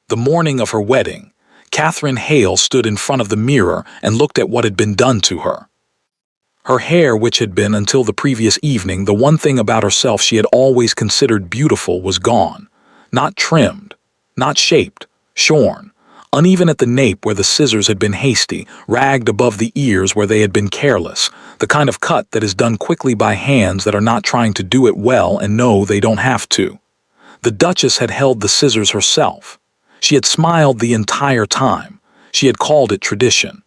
The morning of her wedding, Catherine Hale stood in front of the mirror and looked at what had been done to her. Her hair, which had been, until the previous evening, the one thing about herself she had always considered beautiful, was gone. Not trimmed, not shaped, shorn, uneven at the nape where the scissors had been hasty, ragged above the ears where they had been careless, the kind of cut that is done quickly by hands that are not trying to do it well and know they don't have to. The Duchess had held the scissors herself. She had smiled the entire time. She had called it tradition.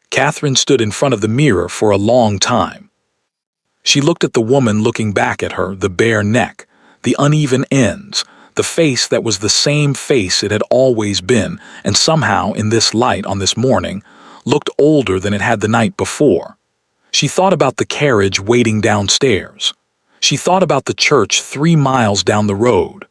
Catherine stood in front of the mirror for a long time. She looked at the woman looking back at her, the bare neck, the uneven ends, the face that was the same face it had always been, and somehow, in this light on this morning, looked older than it had the night before. She thought about the carriage waiting downstairs. She thought about the church 3 miles down the road.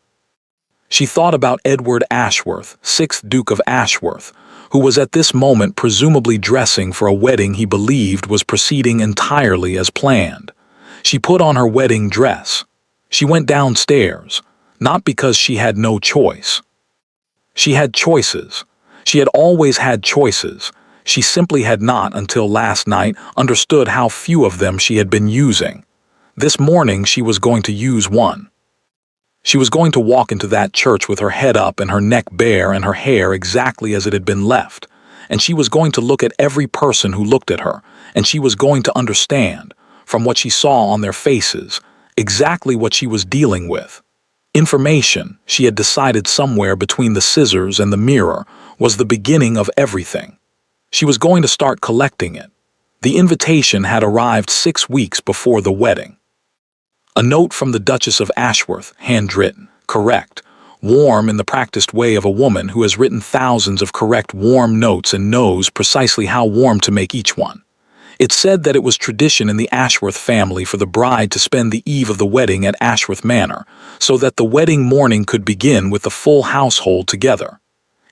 She thought about Edward Ashworth, 6th Duke of Ashworth, who was at this moment presumably dressing for a wedding he believed was proceeding entirely as planned. She put on her wedding dress. She went downstairs, not because she had no choice. She had choices. She had always had choices. She simply had not, until last night, understood how few of them she had been using. This morning she was going to use one. She was going to walk into that church with her head up and her neck bare and her hair exactly as it had been left, and she was going to look at every person who looked at her, and she was going to understand, from what she saw on their faces, exactly what she was dealing with. Information, she had decided somewhere between the scissors and the mirror, was the beginning of everything. She was going to start collecting it. The invitation had arrived 6 weeks before the wedding. A note from the Duchess of Ashworth, handwritten, correct, warm in the practiced way of a woman who has written thousands of correct warm notes and knows precisely how warm to make each one. It said that it was tradition in the Ashworth family for the bride to spend the eve of the wedding at Ashworth Manor, so that the wedding morning could begin with the full household together.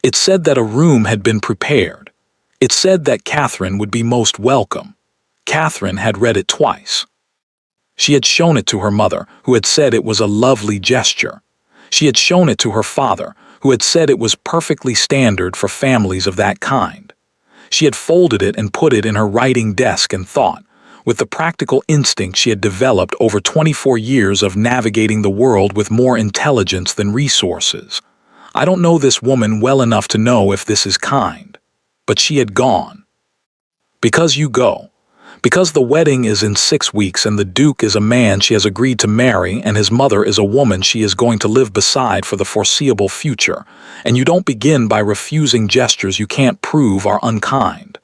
It said that a room had been prepared. It said that Catherine would be most welcome. Catherine had read it twice. She had shown it to her mother, who had said it was a lovely gesture. She had shown it to her father, who had said it was perfectly standard for families of that kind. She had folded it and put it in her writing desk and thought, with the practical instinct she had developed over 24 years of navigating the world with more intelligence than resources. I don't know this woman well enough to know if this is kind. But she had gone. Because you go. Because the wedding is in 6 weeks and the Duke is a man she has agreed to marry and his mother is a woman she is going to live beside for the foreseeable future, and you don't begin by refusing gestures you can't prove are unkind.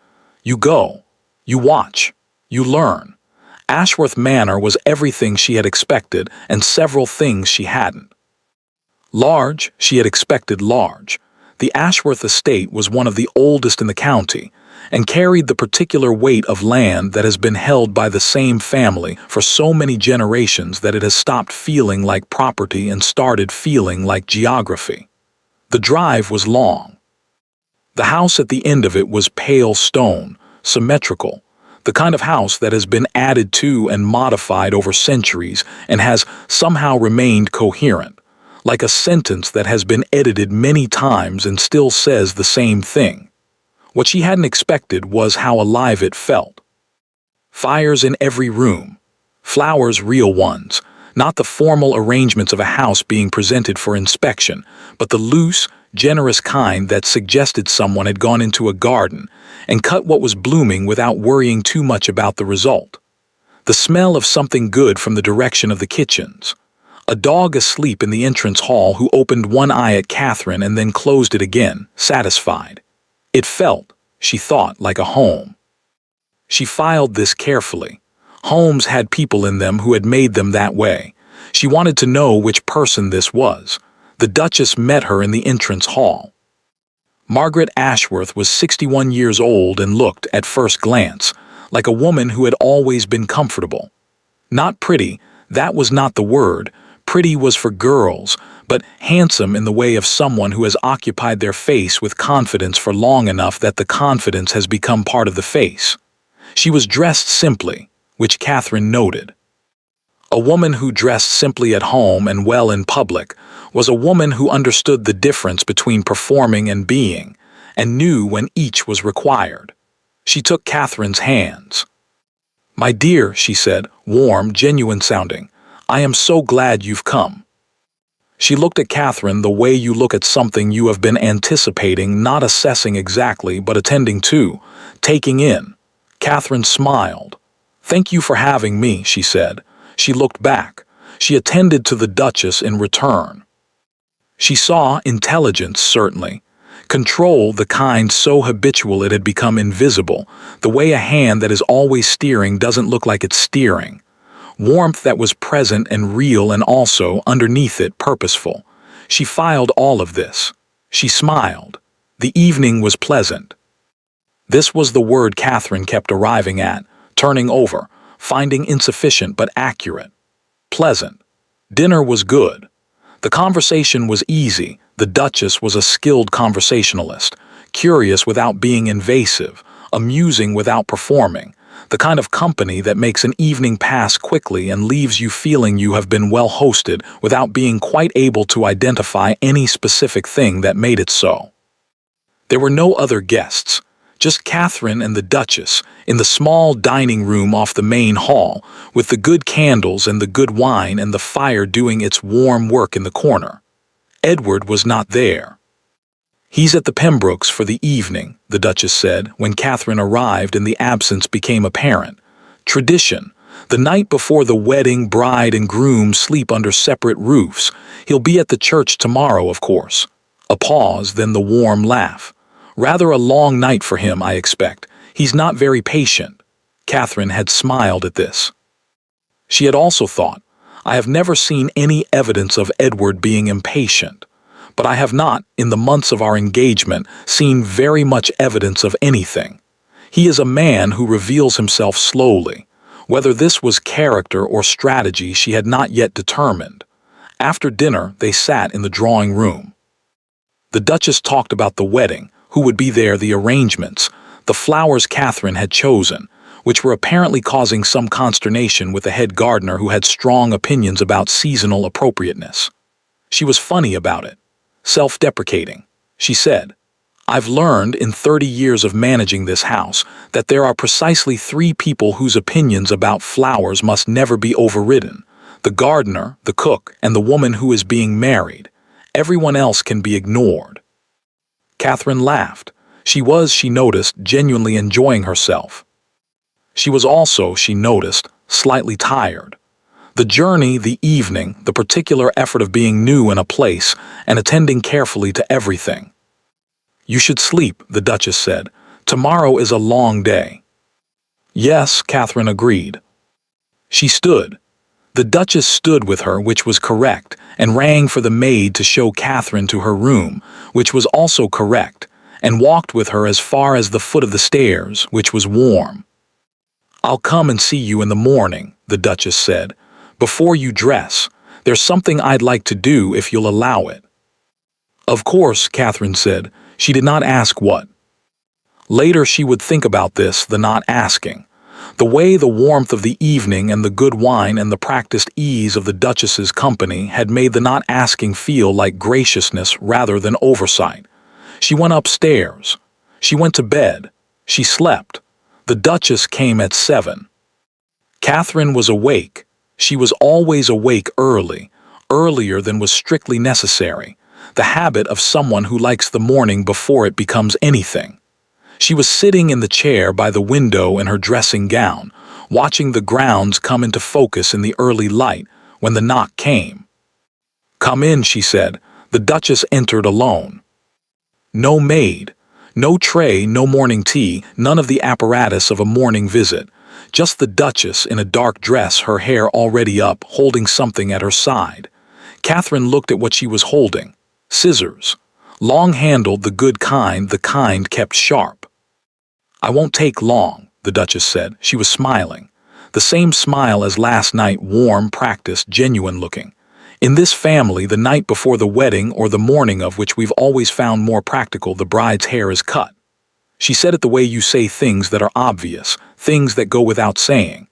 You go. You watch. You learn. Ashworth Manor was everything she had expected and several things she hadn't. Large, she had expected large. The Ashworth estate was one of the oldest in the county, and carried the particular weight of land that has been held by the same family for so many generations that it has stopped feeling like property and started feeling like geography. The drive was long. The house at the end of it was pale stone, symmetrical, the kind of house that has been added to and modified over centuries and has somehow remained coherent, like a sentence that has been edited many times and still says the same thing. What she hadn't expected was how alive it felt. Fires in every room. Flowers, real ones, not the formal arrangements of a house being presented for inspection, but the loose, generous kind that suggested someone had gone into a garden and cut what was blooming without worrying too much about the result. The smell of something good from the direction of the kitchens. A dog asleep in the entrance hall who opened one eye at Catherine and then closed it again, satisfied. It felt, she thought, like a home. She filed this carefully. Homes had people in them who had made them that way. She wanted to know which person this was. The Duchess met her in the entrance hall. Margaret Ashworth was 61 years old and looked, at first glance, like a woman who had always been comfortable. Not pretty, that was not the word. Pretty was for girls, but handsome in the way of someone who has occupied their face with confidence for long enough that the confidence has become part of the face. She was dressed simply, which Catherine noted. A woman who dressed simply at home and well in public was a woman who understood the difference between performing and being, and knew when each was required. She took Catherine's hands. "My dear," she said, warm, genuine sounding, "I am so glad you've come." She looked at Catherine the way you look at something you have been anticipating, not assessing exactly, but attending to, taking in. Catherine smiled. "Thank you for having me," she said. She looked back. She attended to the Duchess in return. She saw intelligence, certainly. Control, the kind so habitual it had become invisible, the way a hand that is always steering doesn't look like it's steering. Warmth that was present and real, and also, underneath it, purposeful. She filed all of this. She smiled. The evening was pleasant. This was the word Catherine kept arriving at, turning over, finding insufficient but accurate. Pleasant. Dinner was good. The conversation was easy. The Duchess was a skilled conversationalist, curious without being invasive, amusing without performing, the kind of company that makes an evening pass quickly and leaves you feeling you have been well hosted without being quite able to identify any specific thing that made it so. There were no other guests, just Catherine and the Duchess in the small dining room off the main hall, with the good candles and the good wine and the fire doing its warm work in the corner. Edward was not there. "He's at the Pembrokes for the evening," the Duchess said when Catherine arrived and the absence became apparent. "Tradition. The night before the wedding, bride and groom sleep under separate roofs. He'll be at the church tomorrow, of course." A pause, then the warm laugh. "Rather a long night for him, I expect. He's not very patient." Catherine had smiled at this. She had also thought, "I have never seen any evidence of Edward being impatient. But I have not, in the months of our engagement, seen very much evidence of anything. He is a man who reveals himself slowly. Whether this was character or strategy she had not yet determined." After dinner, they sat in the drawing room. The Duchess talked about the wedding, who would be there, the arrangements, the flowers Catherine had chosen, which were apparently causing some consternation with the head gardener who had strong opinions about seasonal appropriateness. She was funny about it. Self-deprecating. She said, "I've learned in 30 years of managing this house that there are precisely 3 people whose opinions about flowers must never be overridden: the gardener, the cook, and the woman who is being married. Everyone else can be ignored." Catherine laughed. She was, she noticed, genuinely enjoying herself. She was also, she noticed, slightly tired. The journey, the evening, the particular effort of being new in a place and attending carefully to everything. "You should sleep," the Duchess said. "Tomorrow is a long day." "Yes," Catherine agreed. She stood. The Duchess stood with her, which was correct, and rang for the maid to show Catherine to her room, which was also correct, and walked with her as far as the foot of the stairs, which was warm. "I'll come and see you in the morning," the Duchess said. "Before you dress, there's something I'd like to do if you'll allow it." "Of course," Catherine said. She did not ask what. Later she would think about this, the not asking. The way the warmth of the evening and the good wine and the practiced ease of the Duchess's company had made the not asking feel like graciousness rather than oversight. She went upstairs. She went to bed. She slept. The Duchess came at 7. Catherine was awake. She was always awake early, earlier than was strictly necessary, the habit of someone who likes the morning before it becomes anything. She was sitting in the chair by the window in her dressing gown, watching the grounds come into focus in the early light, when the knock came. "Come in," she said. The Duchess entered alone. No maid, no tray, no morning tea, none of the apparatus of a morning visit. Just the Duchess in a dark dress, her hair already up, holding something at her side. Catherine looked at what she was holding. Scissors. Long-handled, the good kind, the kind kept sharp. "I won't take long," the Duchess said. She was smiling. The same smile as last night, warm, practiced, genuine-looking. In this family, the night before the wedding or the morning of which we've always found more practical, the bride's hair is cut. She said it the way you say things that are obvious, things that go without saying.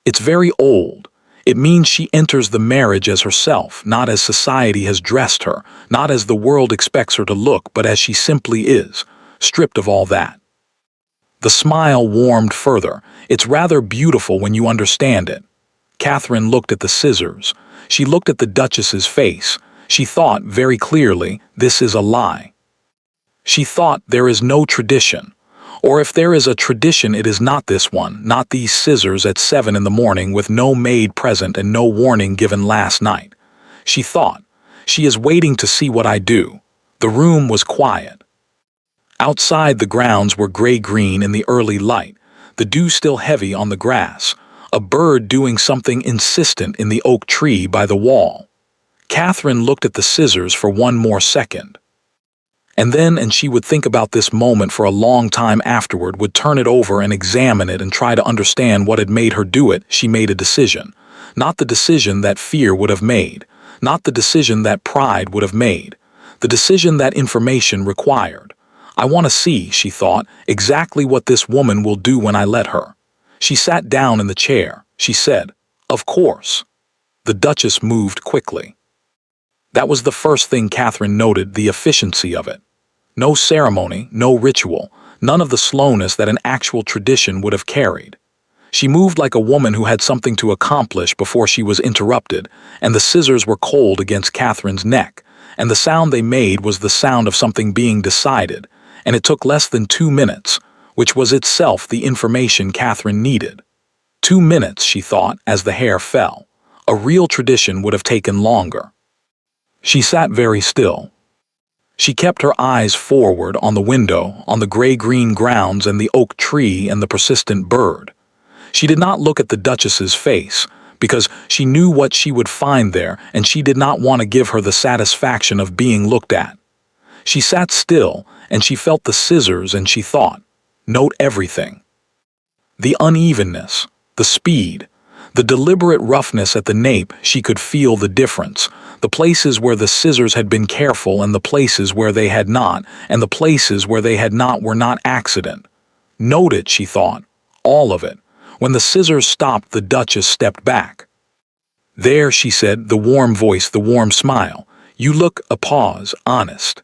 It's very old. It means she enters the marriage as herself, not as society has dressed her, not as the world expects her to look, but as she simply is, stripped of all that. The smile warmed further. It's rather beautiful when you understand it. Catherine looked at the scissors. She looked at the Duchess's face. She thought very clearly, this is a lie. She thought there is no tradition. Or if there is a tradition, it is not this one, not these scissors at 7 in the morning with no maid present and no warning given last night. She thought, she is waiting to see what I do. The room was quiet. Outside the grounds were gray-green in the early light, the dew still heavy on the grass, a bird doing something insistent in the oak tree by the wall. Catherine looked at the scissors for one more second. And she would think about this moment for a long time afterward, would turn it over and examine it and try to understand what had made her do it. She made a decision. Not the decision that fear would have made. Not the decision that pride would have made. The decision that information required. I want to see, she thought, exactly what this woman will do when I let her. She sat down in the chair. She said, "Of course." The Duchess moved quickly. That was the first thing Catherine noted, the efficiency of it. No ceremony, no ritual, none of the slowness that an actual tradition would have carried. She moved like a woman who had something to accomplish before she was interrupted, and the scissors were cold against Catherine's neck, and the sound they made was the sound of something being decided, and it took less than 2 minutes, which was itself the information Catherine needed. 2 minutes, she thought, as the hair fell. A real tradition would have taken longer. She sat very still. She kept her eyes forward on the window, on the gray-green grounds and the oak tree and the persistent bird. She did not look at the Duchess's face, because she knew what she would find there, and she did not want to give her the satisfaction of being looked at. She sat still, and she felt the scissors, and she thought, note everything. The unevenness, the speed, the deliberate roughness at the nape. She could feel the difference. The places where the scissors had been careful and the places where they had not, and the places where they had not were not accident. Note it, she thought, all of it. When the scissors stopped, the Duchess stepped back. There, she said, the warm voice, the warm smile. You look, a pause, honest.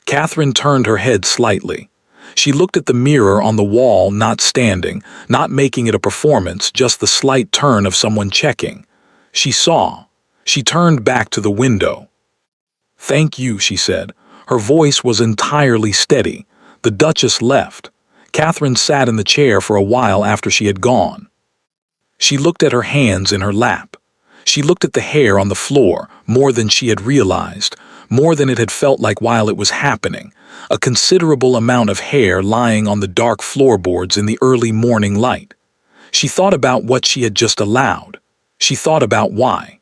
Catherine turned her head slightly. She looked at the mirror on the wall, not standing, not making it a performance, just the slight turn of someone checking. She saw. She turned back to the window. Thank you, she said. Her voice was entirely steady. The Duchess left. Catherine sat in the chair for a while after she had gone. She looked at her hands in her lap. She looked at the hair on the floor, more than she had realized, more than it had felt like while it was happening. A considerable amount of hair lying on the dark floorboards in the early morning light. She thought about what she had just allowed. She thought about why.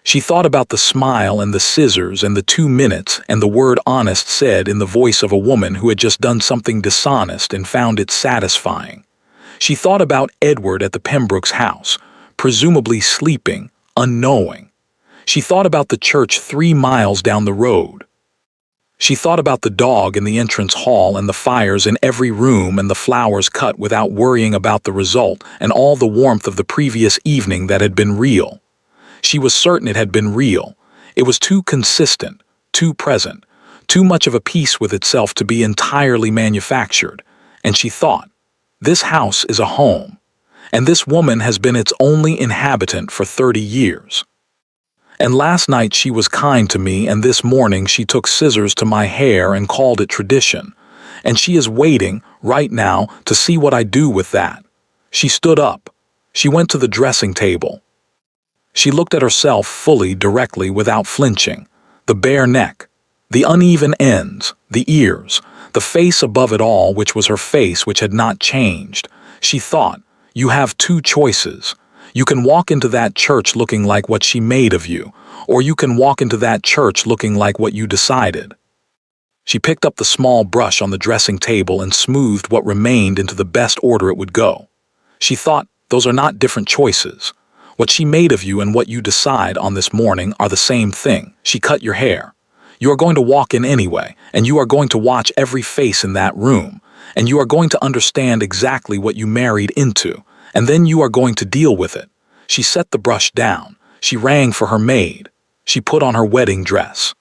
She thought about the smile and the scissors and the 2 minutes and the word honest said in the voice of a woman who had just done something dishonest and found it satisfying. She thought about Edward at the Pembrokes' house, presumably sleeping, unknowing. She thought about the church 3 miles down the road. She thought about the dog in the entrance hall and the fires in every room and the flowers cut without worrying about the result and all the warmth of the previous evening that had been real. She was certain it had been real. It was too consistent, too present, too much of a piece with itself to be entirely manufactured. And she thought, this house is a home, and this woman has been its only inhabitant for 30 years. And last night she was kind to me, and this morning she took scissors to my hair and called it tradition. And she is waiting, right now, to see what I do with that. She stood up. She went to the dressing table. She looked at herself fully, directly, without flinching. The bare neck, the uneven ends, the ears, the face above it all, which was her face, which had not changed. She thought, you have 2 choices. You can walk into that church looking like what she made of you, or you can walk into that church looking like what you decided. She picked up the small brush on the dressing table and smoothed what remained into the best order it would go. She thought, those are not different choices. What she made of you and what you decide on this morning are the same thing. She cut your hair. You are going to walk in anyway, and you are going to watch every face in that room, and you are going to understand exactly what you married into, and then you are going to deal with it. She set the brush down. She rang for her maid. She put on her wedding dress.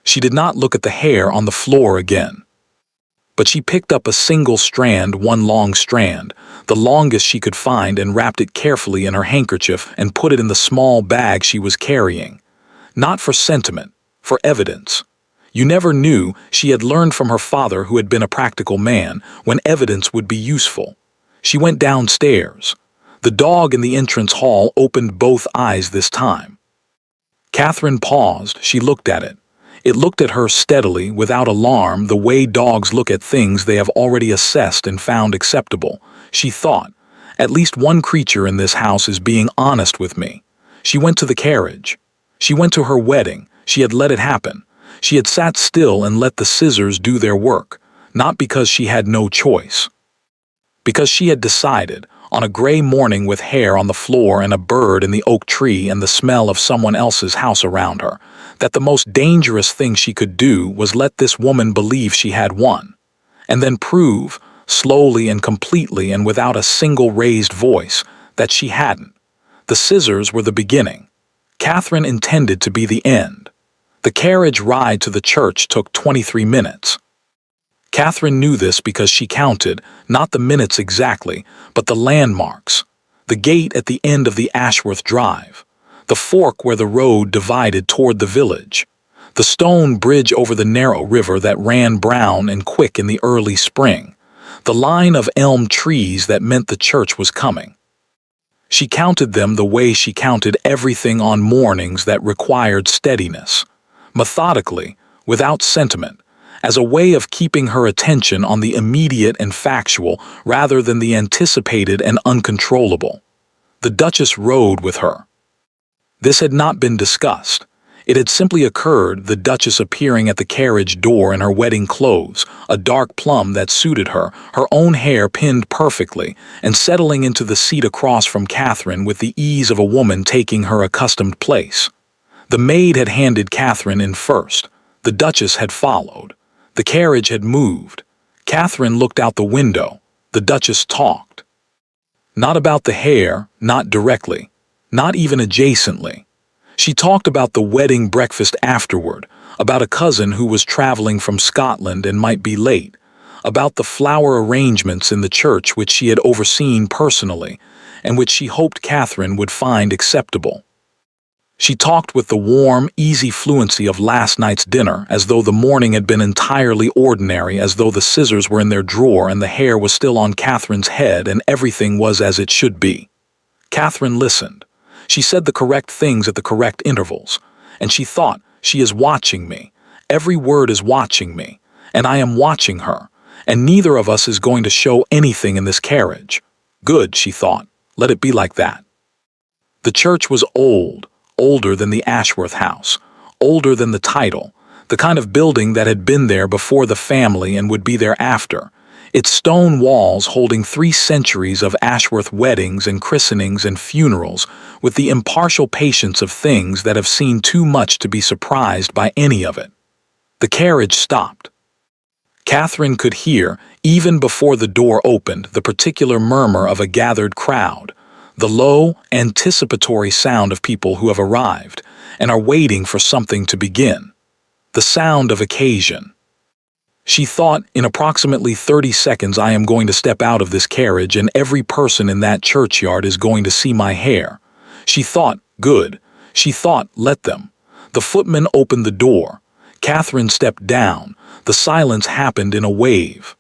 She did not look at the hair on the floor again. But she picked up a single strand, one long strand, the longest she could find, and wrapped it carefully in her handkerchief and put it in the small bag she was carrying. Not for sentiment, for evidence. You never knew, she had learned from her father, who had been a practical man, when evidence would be useful. She went downstairs. The dog in the entrance hall opened both eyes this time. Catherine paused. She looked at it. It looked at her steadily, without alarm, the way dogs look at things they have already assessed and found acceptable. She thought, at least one creature in this house is being honest with me. She went to the carriage. She went to her wedding. She had let it happen. She had sat still and let the scissors do their work, not because she had no choice. Because she had decided, on a gray morning with hair on the floor and a bird in the oak tree and the smell of someone else's house around her, that the most dangerous thing she could do was let this woman believe she had won, and then prove, slowly and completely and without a single raised voice, that she hadn't. The scissors were the beginning. Catherine intended to be the end. The carriage ride to the church took 23 minutes. Catherine knew this because she counted, not the minutes exactly, but the landmarks. The gate at the end of the Ashworth Drive. The fork where the road divided toward the village. The stone bridge over the narrow river that ran brown and quick in the early spring. The line of elm trees that meant the church was coming. She counted them the way she counted everything on mornings that required steadiness. Methodically, without sentiment, as a way of keeping her attention on the immediate and factual rather than the anticipated and uncontrollable. The Duchess rode with her. This had not been discussed. It had simply occurred, the Duchess appearing at the carriage door in her wedding clothes, a dark plum that suited her, her own hair pinned perfectly, and settling into the seat across from Catherine with the ease of a woman taking her accustomed place. The maid had handed Catherine in first. The Duchess had followed. The carriage had moved. Catherine looked out the window. The Duchess talked. Not about the hair, not directly, not even adjacently. She talked about the wedding breakfast afterward, about a cousin who was traveling from Scotland and might be late, about the flower arrangements in the church which she had overseen personally, and which she hoped Catherine would find acceptable. She talked with the warm, easy fluency of last night's dinner, as though the morning had been entirely ordinary, as though the scissors were in their drawer and the hair was still on Catherine's head and everything was as it should be. Catherine listened. She said the correct things at the correct intervals, and she thought, she is watching me. Every word is watching me, and I am watching her, and neither of us is going to show anything in this carriage. Good, she thought. Let it be like that. The church was old. Older than the Ashworth house, older than the title, the kind of building that had been there before the family and would be there after, its stone walls holding 3 centuries of Ashworth weddings and christenings and funerals with the impartial patience of things that have seen too much to be surprised by any of it. The carriage stopped. Catherine could hear, even before the door opened, the particular murmur of a gathered crowd, the low, anticipatory sound of people who have arrived and are waiting for something to begin. The sound of occasion. She thought, in approximately 30 seconds I am going to step out of this carriage and every person in that churchyard is going to see my hair. She thought, good. She thought, let them. The footman opened the door. Catherine stepped down. The silence happened in a wave.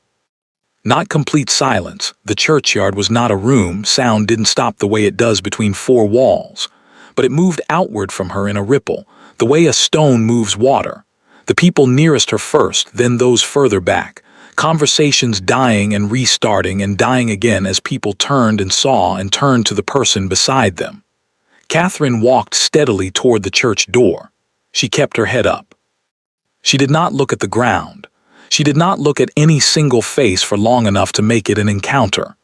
Not complete silence. The churchyard was not a room. Sound didn't stop the way it does between 4 walls. But it moved outward from her in a ripple, the way a stone moves water. The people nearest her first, then those further back. Conversations dying and restarting and dying again as people turned and saw and turned to the person beside them. Catherine walked steadily toward the church door. She kept her head up. She did not look at the ground. She did not look at any single face for long enough to make it an encounter.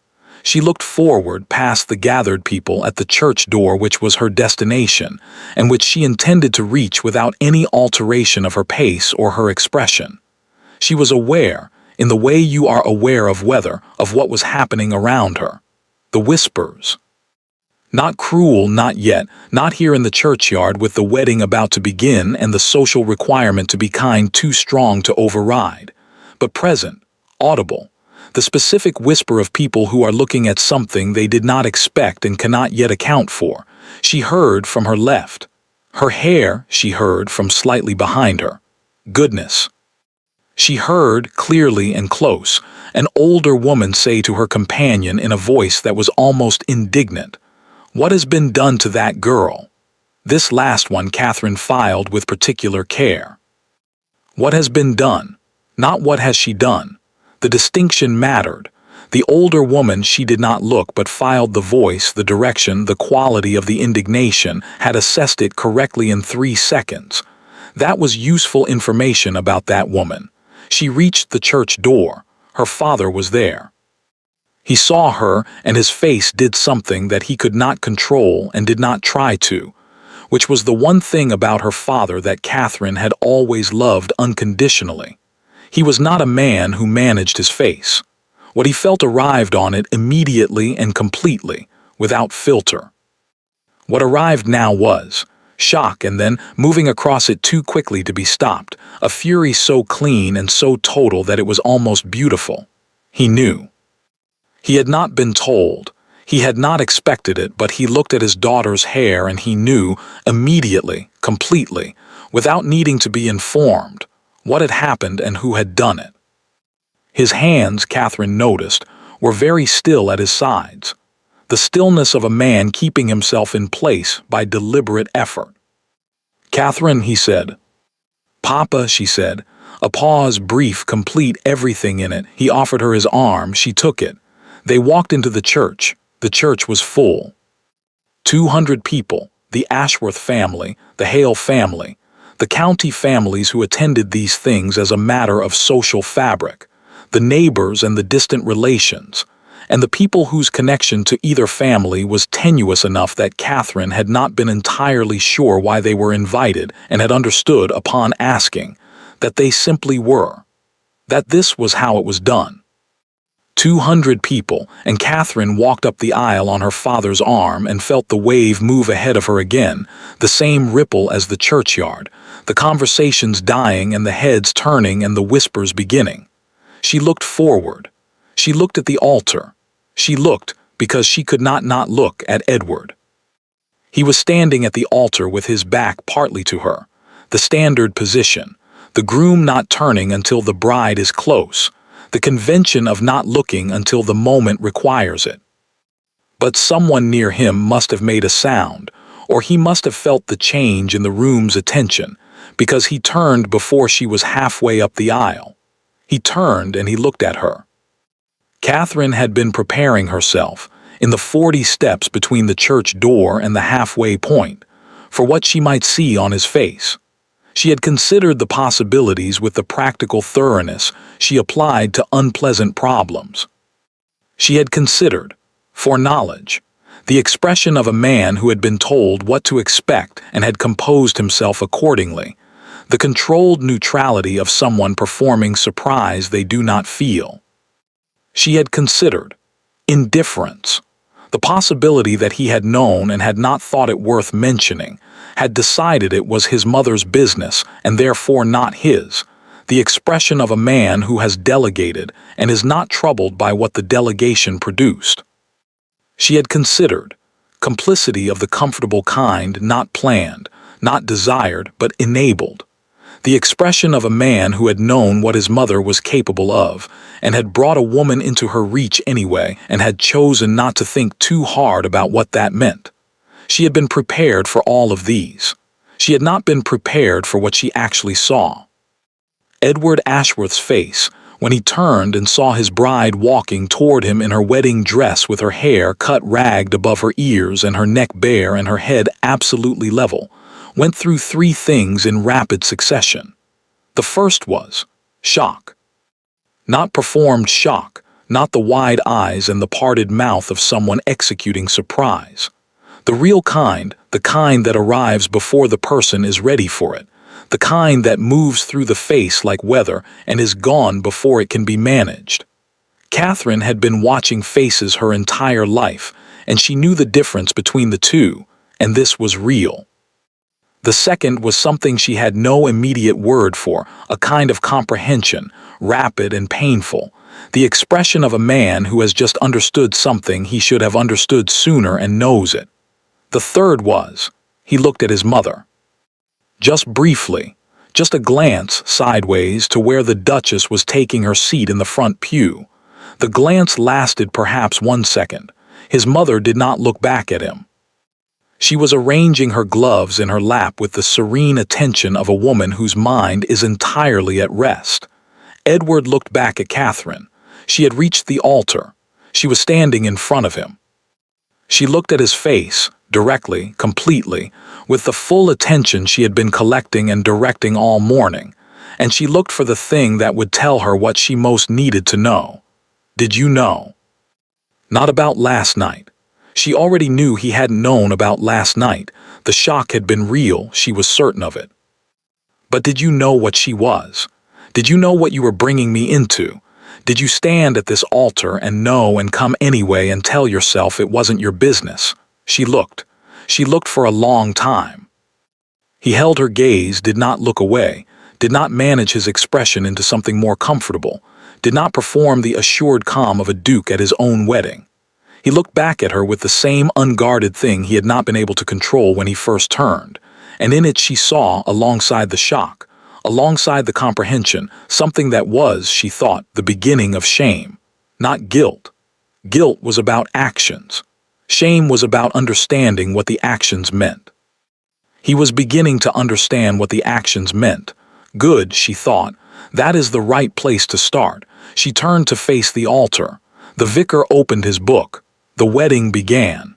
She looked forward past the gathered people at the church door which was her destination, and which she intended to reach without any alteration of her pace or her expression. She was aware, in the way you are aware of weather, of what was happening around her. The whispers. Not cruel, not yet, not here in the churchyard with the wedding about to begin and the social requirement to be kind too strong to override, but present, audible, the specific whisper of people who are looking at something they did not expect and cannot yet account for. She heard from her left. Her hair, she heard from slightly behind her. Goodness. She heard, clearly and close, an older woman say to her companion in a voice that was almost indignant, "What has been done to that girl?" This last one Catherine filed with particular care. What has been done? Not what has she done. The distinction mattered. The older woman, she did not look but filed the voice, the direction, the quality of the indignation, had assessed it correctly in 3 seconds. That was useful information about that woman. She reached the church door. Her father was there. He saw her, and his face did something that he could not control and did not try to, which was the one thing about her father that Catherine had always loved unconditionally. He was not a man who managed his face. What he felt arrived on it immediately and completely, without filter. What arrived now was shock, and then, moving across it too quickly to be stopped, a fury so clean and so total that it was almost beautiful. He knew. He had not been told. He had not expected it, but he looked at his daughter's hair and he knew, immediately, completely, without needing to be informed, what had happened and who had done it. His hands, Catherine noticed, were very still at his sides, the stillness of a man keeping himself in place by deliberate effort. "Catherine," he said. "Papa," she said. A pause, brief, complete, everything in it. He offered her his arm. She took it. They walked into the church. The church was full. 200 people, the Ashworth family, the Hale family, the county families who attended these things as a matter of social fabric, the neighbors and the distant relations, and the people whose connection to either family was tenuous enough that Catherine had not been entirely sure why they were invited and had understood upon asking that they simply were, that this was how it was done. 200 people, and Catherine walked up the aisle on her father's arm and felt the wave move ahead of her again, the same ripple as the churchyard, the conversations dying and the heads turning and the whispers beginning. She looked forward. She looked at the altar. She looked, because she could not look at Edward. He was standing at the altar with his back partly to her, the standard position, the groom not turning until the bride is close, the convention of not looking until the moment requires it. But someone near him must have made a sound, or he must have felt the change in the room's attention, because he turned before she was halfway up the aisle. He turned and he looked at her. Catherine had been preparing herself, in the 40 steps between the church door and the halfway point, for what she might see on his face. She had considered the possibilities with the practical thoroughness she applied to unpleasant problems. She had considered, foreknowledge, the expression of a man who had been told what to expect and had composed himself accordingly, the controlled neutrality of someone performing surprise they do not feel. She had considered indifference, the possibility that he had known and had not thought it worth mentioning, had decided it was his mother's business and therefore not his, the expression of a man who has delegated and is not troubled by what the delegation produced. She had considered complicity of the comfortable kind, not planned, not desired, but enabled, the expression of a man who had known what his mother was capable of and had brought a woman into her reach anyway and had chosen not to think too hard about what that meant. She had been prepared for all of these. She had not been prepared for what she actually saw. Edward Ashworth's face, when he turned and saw his bride walking toward him in her wedding dress with her hair cut ragged above her ears and her neck bare and her head absolutely level, went through 3 things in rapid succession. The first was shock. Not performed shock, not the wide eyes and the parted mouth of someone executing surprise. The real kind, the kind that arrives before the person is ready for it, the kind that moves through the face like weather and is gone before it can be managed. Catherine had been watching faces her entire life, and she knew the difference between the two, and this was real. The second was something she had no immediate word for, a kind of comprehension, rapid and painful, the expression of a man who has just understood something he should have understood sooner and knows it. The third was, he looked at his mother. Just briefly, just a glance sideways to where the Duchess was taking her seat in the front pew. The glance lasted perhaps 1 second. His mother did not look back at him. She was arranging her gloves in her lap with the serene attention of a woman whose mind is entirely at rest. Edward looked back at Catherine. She had reached the altar. She was standing in front of him. She looked at his face, directly, completely, with the full attention she had been collecting and directing all morning, and she looked for the thing that would tell her what she most needed to know. Did you know? Not about last night. She already knew he hadn't known about last night. The shock had been real, she was certain of it. But did you know what she was? Did you know what you were bringing me into? Did you stand at this altar and know and come anyway and tell yourself it wasn't your business? She looked. She looked for a long time. He held her gaze, did not look away, did not manage his expression into something more comfortable, did not perform the assured calm of a duke at his own wedding. He looked back at her with the same unguarded thing he had not been able to control when he first turned, and in it she saw, alongside the shock, alongside the comprehension, something that was, she thought, the beginning of shame, not guilt. Guilt was about actions. Shame was about understanding what the actions meant. He was beginning to understand what the actions meant. Good, she thought. That is the right place to start. She turned to face the altar. The vicar opened his book. The wedding began.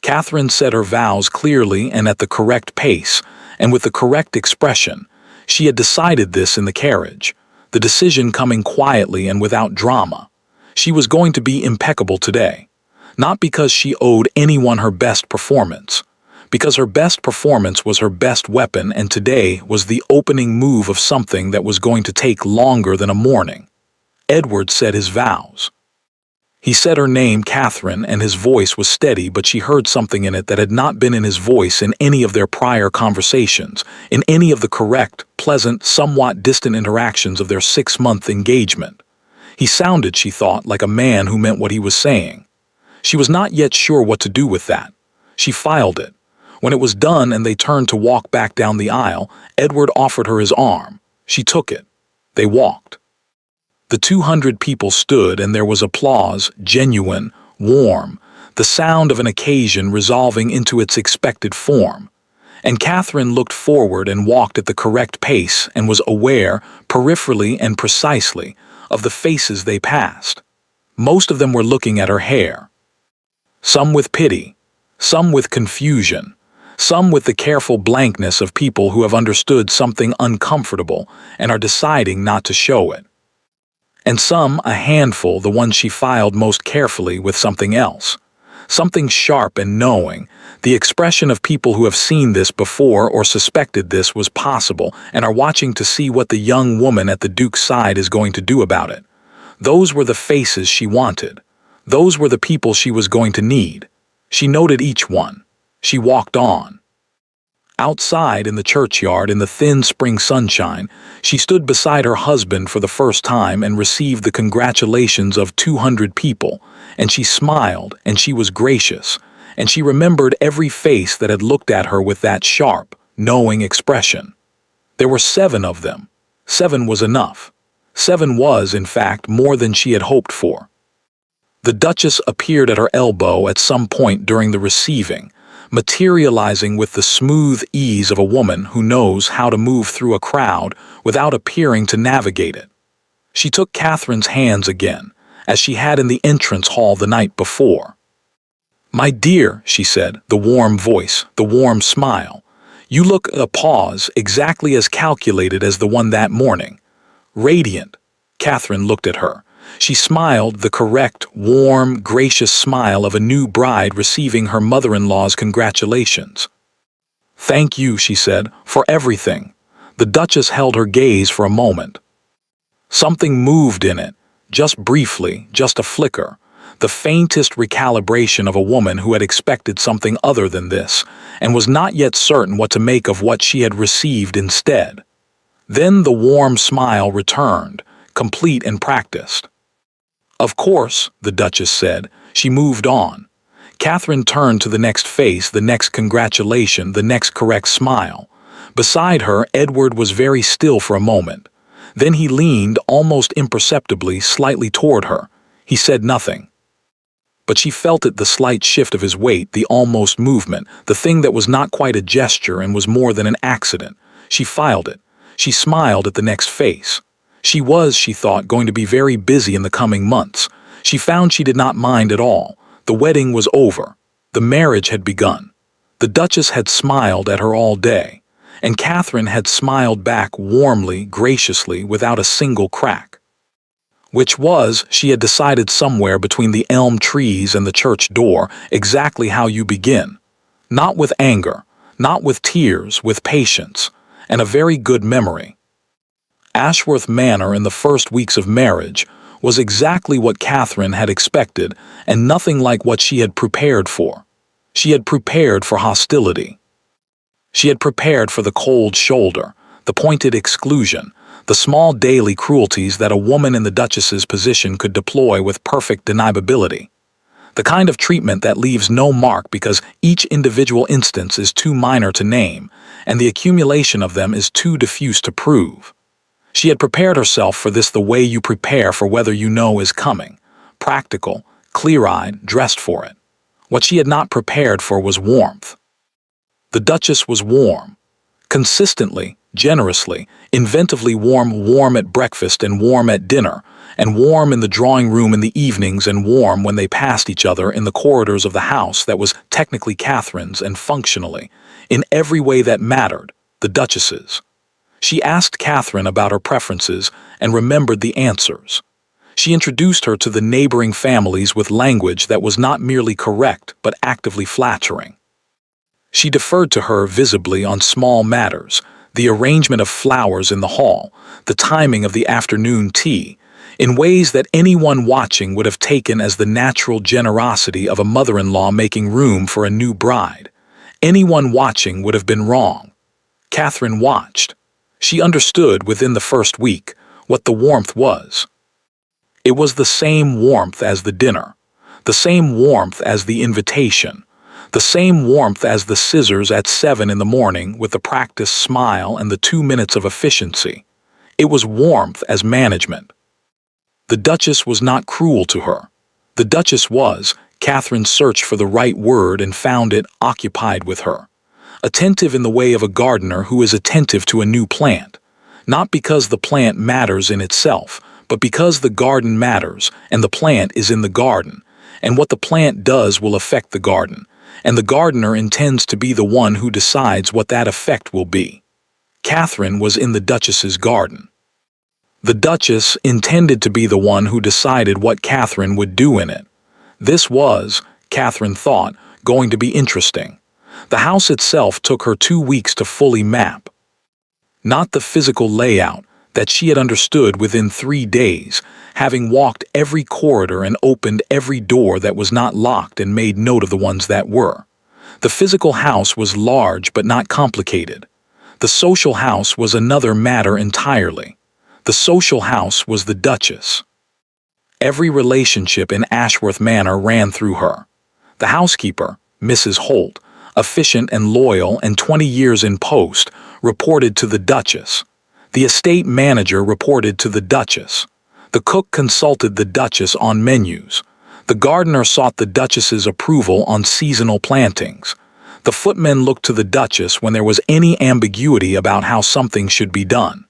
Catherine said her vows clearly and at the correct pace, and with the correct expression. She had decided this in the carriage, the decision coming quietly and without drama. She was going to be impeccable today, not because she owed anyone her best performance, because her best performance was her best weapon, and today was the opening move of something that was going to take longer than a morning. Edward said his vows. He said her name, Catherine, and his voice was steady, but she heard something in it that had not been in his voice in any of their prior conversations, in any of the correct, pleasant, somewhat distant interactions of their 6-month engagement. He sounded, she thought, like a man who meant what he was saying. She was not yet sure what to do with that. She filed it. When it was done and they turned to walk back down the aisle, Edward offered her his arm. She took it. They walked. The 200 people stood, and there was applause, genuine, warm, the sound of an occasion resolving into its expected form. And Catherine looked forward and walked at the correct pace and was aware, peripherally and precisely, of the faces they passed. Most of them were looking at her hair. Some with pity, some with confusion, some with the careful blankness of people who have understood something uncomfortable and are deciding not to show it. And some, a handful, the ones she filed most carefully, with something else. Something sharp and knowing, the expression of people who have seen this before or suspected this was possible and are watching to see what the young woman at the Duke's side is going to do about it. Those were the faces she wanted. Those were the people she was going to need. She noted each one. She walked on. Outside in the churchyard in the thin spring sunshine, she stood beside her husband for the first time and received the congratulations of 200 people, and she smiled, and she was gracious, and she remembered every face that had looked at her with that sharp, knowing expression. There were 7 of them. 7 was enough. 7 was, in fact, more than she had hoped for. The Duchess appeared at her elbow at some point during the receiving, materializing with the smooth ease of a woman who knows how to move through a crowd without appearing to navigate it. She took Catherine's hands again, as she had in the entrance hall the night before. "My dear," she said, the warm voice, the warm smile. "You look," a pause, "exactly as calculated as the one that morning. Radiant." Catherine looked at her. She smiled, the correct, warm, gracious smile of a new bride receiving her mother-in-law's congratulations. "Thank you," she said, "for everything." The Duchess held her gaze for a moment. Something moved in it, just briefly, just a flicker. the faintest recalibration of a woman who had expected something other than this, and was not yet certain what to make of what she had received instead. Then the warm smile returned, complete and practiced. "Of course," the Duchess said. She moved on. Catherine turned to the next face, the next congratulation, the next correct smile. Beside her, Edward was very still for a moment. Then he leaned, almost imperceptibly, slightly toward her. He said nothing. But she felt it, the slight shift of his weight, the almost movement, the thing that was not quite a gesture and was more than an accident. She filed it. She smiled at the next face. She was, she thought, going to be very busy in the coming months. She found she did not mind at all. The wedding was over. The marriage had begun. The Duchess had smiled at her all day, and Catherine had smiled back warmly, graciously, without a single crack. Which was, she had decided somewhere between the elm trees and the church door, exactly how you begin. Not with anger, not with tears, with patience, and a very good memory. Ashworth Manor in the first weeks of marriage was exactly what Catherine had expected, and nothing like what she had prepared for. She had prepared for hostility. She had prepared for the cold shoulder, the pointed exclusion, the small daily cruelties that a woman in the Duchess's position could deploy with perfect deniability. The kind of treatment that leaves no mark because each individual instance is too minor to name, and the accumulation of them is too diffuse to prove. She had prepared herself for this the way you prepare for whether you know is coming, practical, clear-eyed, dressed for it. What she had not prepared for was warmth. The Duchess was warm. Consistently, generously, inventively warm, warm at breakfast and warm at dinner, and warm in the drawing room in the evenings and warm when they passed each other in the corridors of the house that was technically Catherine's and functionally, in every way that mattered, the Duchess's. She asked Catherine about her preferences and remembered the answers. She introduced her to the neighboring families with language that was not merely correct but actively flattering. She deferred to her visibly on small matters, the arrangement of flowers in the hall, the timing of the afternoon tea, in ways that anyone watching would have taken as the natural generosity of a mother-in-law making room for a new bride. Anyone watching would have been wrong. Catherine watched. She understood within the first week what the warmth was. It was the same warmth as the dinner, the same warmth as the invitation, the same warmth as the scissors at 7 in the morning with the practiced smile and the 2 minutes of efficiency. It was warmth as management. The Duchess was not cruel to her. The Duchess was, Catherine searched for the right word and found it, occupied with her. Attentive in the way of a gardener who is attentive to a new plant, not because the plant matters in itself, but because the garden matters and the plant is in the garden, and what the plant does will affect the garden, and the gardener intends to be the one who decides what that effect will be. Catherine was in the Duchess's garden. The Duchess intended to be the one who decided what Catherine would do in it. This was, Catherine thought, going to be interesting. The house itself took her 2 weeks to fully map. Not the physical layout that she had understood within 3 days, having walked every corridor and opened every door that was not locked and made note of the ones that were. The physical house was large but not complicated. The social house was another matter entirely. The social house was the Duchess. Every relationship in Ashworth Manor ran through her. The housekeeper, Mrs. Holt, efficient and loyal and 20 years in post, reported to the Duchess. The estate manager reported to the Duchess. The cook consulted the Duchess on menus. The gardener sought the Duchess's approval on seasonal plantings. The footmen looked to the Duchess when there was any ambiguity about how something should be done.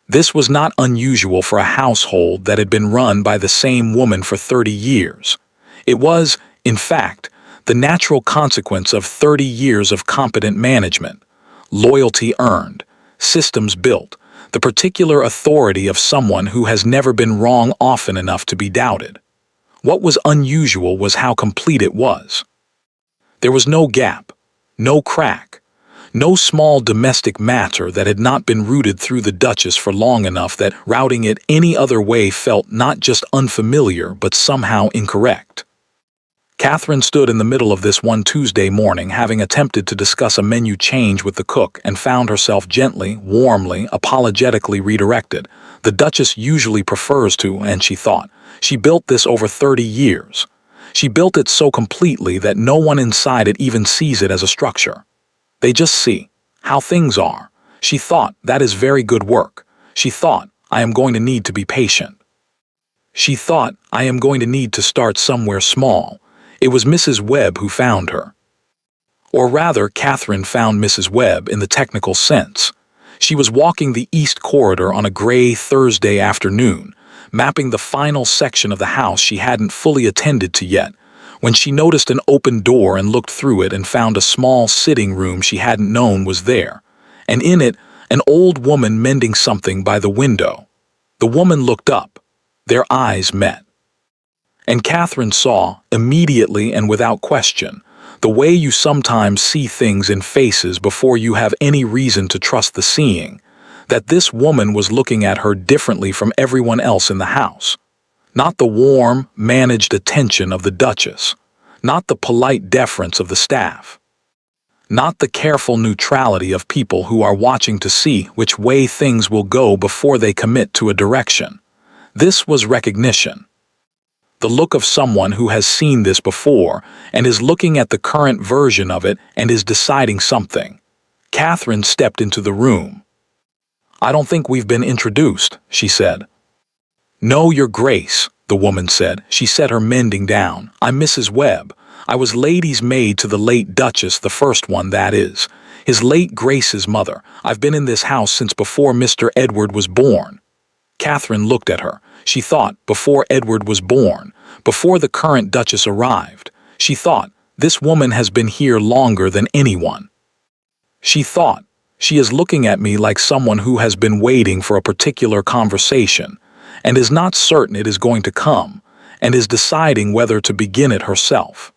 This was not unusual for a household that had been run by the same woman for 30 years. It was, in fact, the natural consequence of 30 years of competent management, loyalty earned, systems built, the particular authority of someone who has never been wrong often enough to be doubted. What was unusual was how complete it was. There was no gap, no crack, No small domestic matter that had not been rooted through the Duchess for long enough that routing it any other way felt not just unfamiliar but somehow incorrect. Catherine stood in the middle of this one Tuesday morning, having attempted to discuss a menu change with the cook, and found herself gently, warmly, apologetically redirected. The Duchess usually prefers to, and she thought. She built this over 30 years. She built it so completely that no one inside it even sees it as a structure. They just see how things are. She thought, that is very good work. She thought, I am going to need to be patient. She thought, I am going to need to start somewhere small. It was Mrs. Webb who found her. Or rather, Catherine found Mrs. Webb in the technical sense. She was walking the East Corridor on a gray Thursday afternoon, mapping the final section of the house she hadn't fully attended to yet, when she noticed an open door and looked through it and found a small sitting room she hadn't known was there, and in it, an old woman mending something by the window. The woman looked up. Their eyes met. And Catherine saw, immediately and without question, the way you sometimes see things in faces before you have any reason to trust the seeing, that this woman was looking at her differently from everyone else in the house. Not the warm, managed attention of the Duchess, not the polite deference of the staff, not the careful neutrality of people who are watching to see which way things will go before they commit to a direction. This was recognition. The look of someone who has seen this before and is looking at the current version of it and is deciding something. Catherine stepped into the room. I don't think we've been introduced, she said. No, Your Grace, the woman said. She set her mending down. I'm Mrs. Webb. I was lady's maid to the late Duchess, the first one, that is. His late Grace's mother. I've been in this house since before Mr. Edward was born. Catherine looked at her. She thought, before Edward was born, before the current Duchess arrived. She thought, this woman has been here longer than anyone. She thought, she is looking at me like someone who has been waiting for a particular conversation, and is not certain it is going to come, and is deciding whether to begin it herself.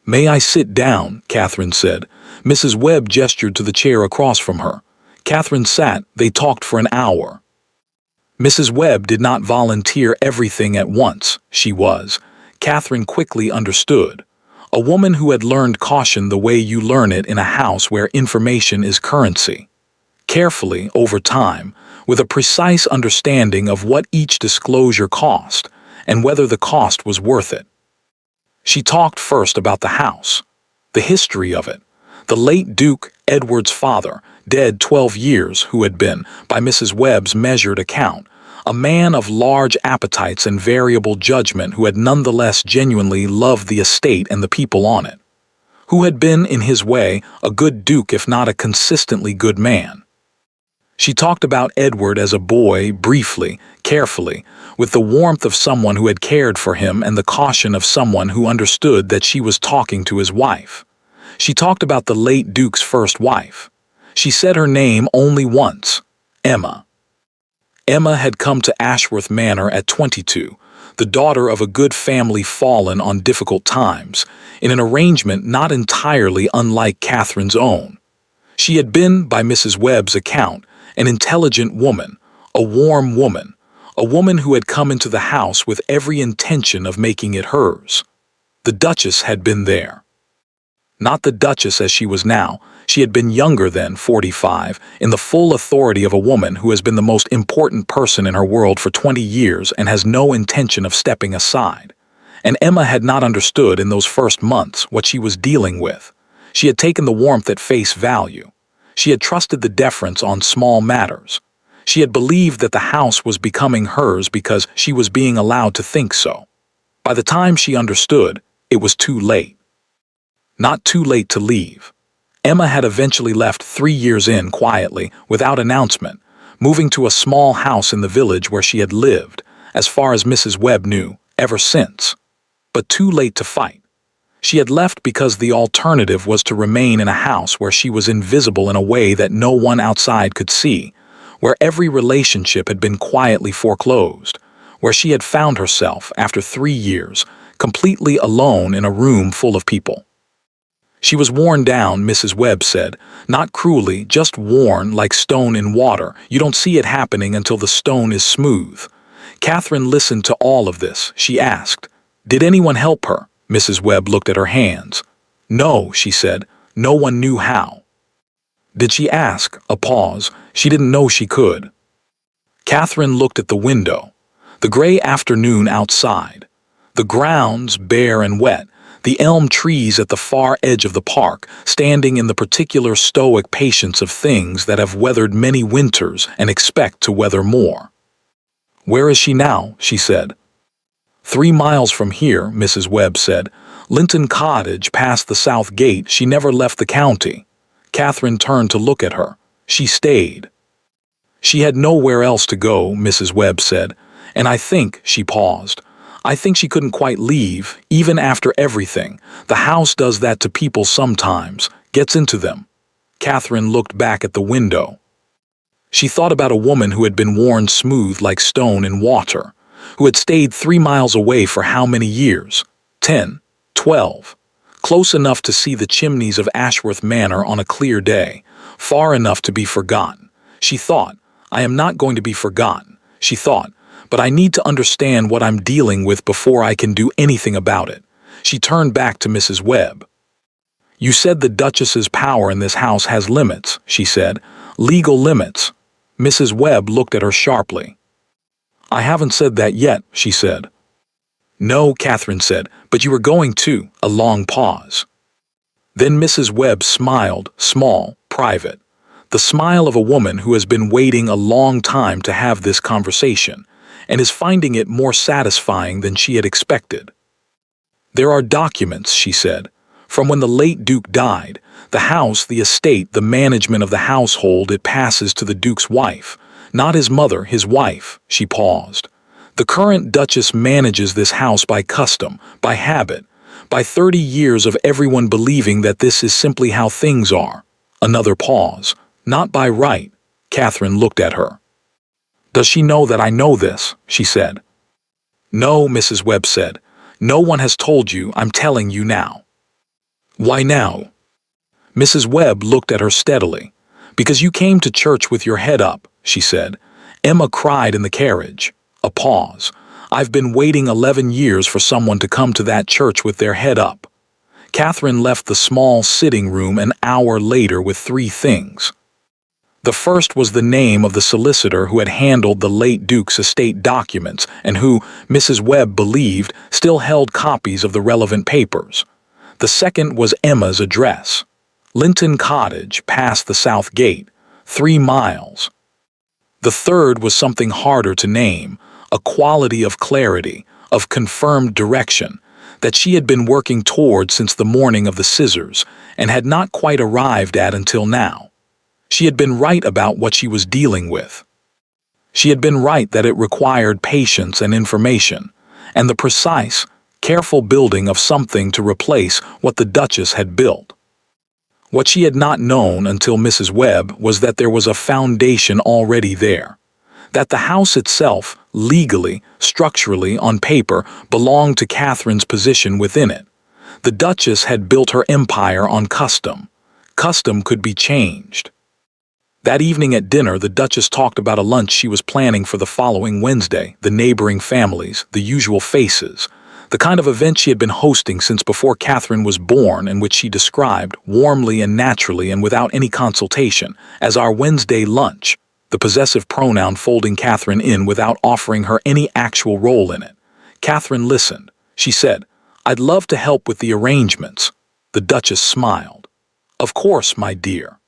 May I sit down? Catherine said. Mrs. Webb gestured to the chair across from her. Catherine sat. They talked for an hour. Mrs. Webb did not volunteer everything at once. She was, Catherine quickly understood, a woman who had learned caution the way you learn it in a house where information is currency. Carefully, over time, with a precise understanding of what each disclosure cost and whether the cost was worth it. She talked first about the house, the history of it. The late Duke, Edward's father, dead 12 years, who had been, by Mrs. Webb's measured account, a man of large appetites and variable judgment who had nonetheless genuinely loved the estate and the people on it, who had been, in his way, a good duke if not a consistently good man. She talked about Edward as a boy, briefly, carefully, with the warmth of someone who had cared for him and the caution of someone who understood that she was talking to his wife. She talked about the late Duke's first wife. She said her name only once, Emma. Emma had come to Ashworth Manor at 22, the daughter of a good family fallen on difficult times, in an arrangement not entirely unlike Catherine's own. She had been, by Mrs. Webb's account, an intelligent woman, a warm woman, a woman who had come into the house with every intention of making it hers. The Duchess had been there. Not the Duchess as she was now. She had been younger then, 45, in the full authority of a woman who has been the most important person in her world for 20 years and has no intention of stepping aside. And Emma had not understood in those first months what she was dealing with. She had taken the warmth at face value. She had trusted the deference on small matters. She had believed that the house was becoming hers because she was being allowed to think so. By the time she understood, it was too late. Not too late to leave. Emma had eventually left 3 years in quietly, without announcement, moving to a small house in the village where she had lived, as far as Mrs. Webb knew, ever since. But too late to fight. She had left because the alternative was to remain in a house where she was invisible in a way that no one outside could see, where every relationship had been quietly foreclosed, where she had found herself, after 3 years, completely alone in a room full of people. She was worn down, Mrs. Webb said. Not cruelly, just worn like stone in water. You don't see it happening until the stone is smooth. Catherine listened to all of this. She asked, "Did anyone help her?" Mrs. Webb looked at her hands. "No," she said. "No one knew how." Did she ask? A pause. She didn't know she could. Catherine looked at the window. The gray afternoon outside. The grounds bare and wet. The elm trees at the far edge of the park, standing in the particular stoic patience of things that have weathered many winters and expect to weather more. "Where is she now?" she said. 3 miles from here," Mrs. Webb said. "Linton Cottage, past the south gate. She never left the county." Catherine turned to look at her. She stayed. "She had nowhere else to go," Mrs. Webb said. "And I think," she paused, "I think she couldn't quite leave, even after everything. The house does that to people sometimes, gets into them." Catherine looked back at the window. She thought about a woman who had been worn smooth like stone in water, who had stayed 3 miles away for how many years? 10, 12. Close enough to see the chimneys of Ashworth Manor on a clear day, far enough to be forgotten. She thought, "I am not going to be forgotten," she thought, "but I need to understand what I'm dealing with before I can do anything about it." She turned back to Mrs. Webb. "You said the Duchess's power in this house has limits," she said. "Legal limits." Mrs. Webb looked at her sharply. "I haven't said that yet," she said. "No," Catherine said, "but you were going to." A long pause. Then Mrs. Webb smiled, small, private. The smile of a woman who has been waiting a long time to have this conversation, and is finding it more satisfying than she had expected. "There are documents," she said, "from when the late Duke died. The house, the estate, the management of the household, it passes to the Duke's wife. Not his mother, his wife." She paused. "The current Duchess manages this house by custom, by habit, by 30 years of everyone believing that this is simply how things are." Another pause. "Not by right." Catherine looked at her. "Does she know that I know this?" she said. "No," Mrs. Webb said. "No one has told you. I'm telling you now." "Why now?" Mrs. Webb looked at her steadily. "Because you came to church with your head up," she said. "Emma cried in the carriage." A pause. "I've been waiting 11 years for someone to come to that church with their head up." Catherine left the small sitting room an hour later with 3 things. The first was the name of the solicitor who had handled the late Duke's estate documents and who, Mrs. Webb believed, still held copies of the relevant papers. The second was Emma's address. Linton Cottage, past the south gate, 3 miles. The third was something harder to name, a quality of clarity, of confirmed direction, that she had been working toward since the morning of the scissors, and had not quite arrived at until now. She had been right about what she was dealing with. She had been right that it required patience and information, and the precise, careful building of something to replace what the Duchess had built. What she had not known until Mrs. Webb was that there was a foundation already there, that the house itself, legally, structurally, on paper, belonged to Catherine's position within it. The Duchess had built her empire on custom. Custom could be changed. That evening at dinner, the Duchess talked about a lunch she was planning for the following Wednesday, the neighboring families, the usual faces, the kind of event she had been hosting since before Catherine was born, and which she described, warmly and naturally and without any consultation, as our Wednesday lunch, the possessive pronoun folding Catherine in without offering her any actual role in it. Catherine listened. She said, "I'd love to help with the arrangements." The Duchess smiled. "Of course, my dear.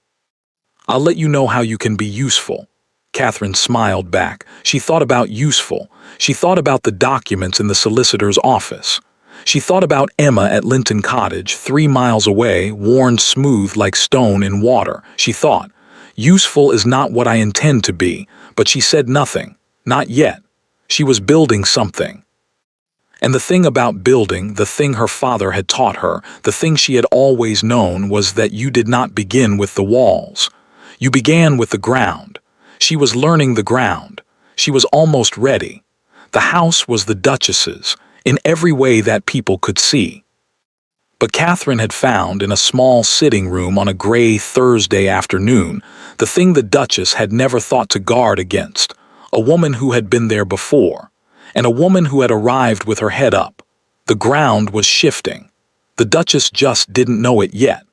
I'll let you know how you can be useful." Catherine smiled back. She thought about useful. She thought about the documents in the solicitor's office. She thought about Emma at Linton Cottage, 3 miles away, worn smooth like stone in water. She thought, useful is not what I intend to be, but she said nothing. Not yet. She was building something. And the thing about building, the thing her father had taught her, the thing she had always known, was that you did not begin with the walls. You began with the ground. She was learning the ground. She was almost ready. The house was the Duchess's, in every way that people could see. But Catherine had found in a small sitting room on a gray Thursday afternoon the thing the Duchess had never thought to guard against, a woman who had been there before, and a woman who had arrived with her head up. The ground was shifting. The Duchess just didn't know it yet.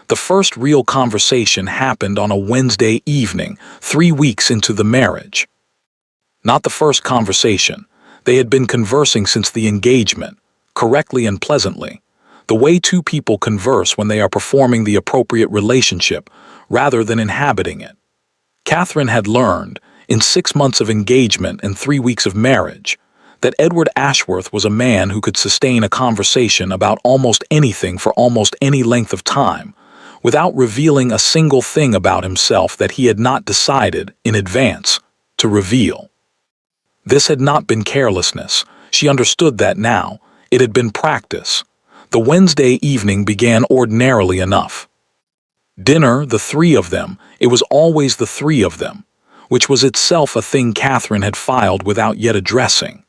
The first real conversation happened on a Wednesday evening, 3 weeks into the marriage. Not the first conversation. They had been conversing since the engagement, correctly and pleasantly, the way two people converse when they are performing the appropriate relationship rather than inhabiting it. Catherine had learned, in 6 months of engagement and 3 weeks of marriage, that Edward Ashworth was a man who could sustain a conversation about almost anything for almost any length of time, without revealing a single thing about himself that he had not decided, in advance, to reveal. This had not been carelessness. She understood that now. It had been practice. The Wednesday evening began ordinarily enough. Dinner, the three of them, it was always the three of them, which was itself a thing Catherine had filed without yet addressing.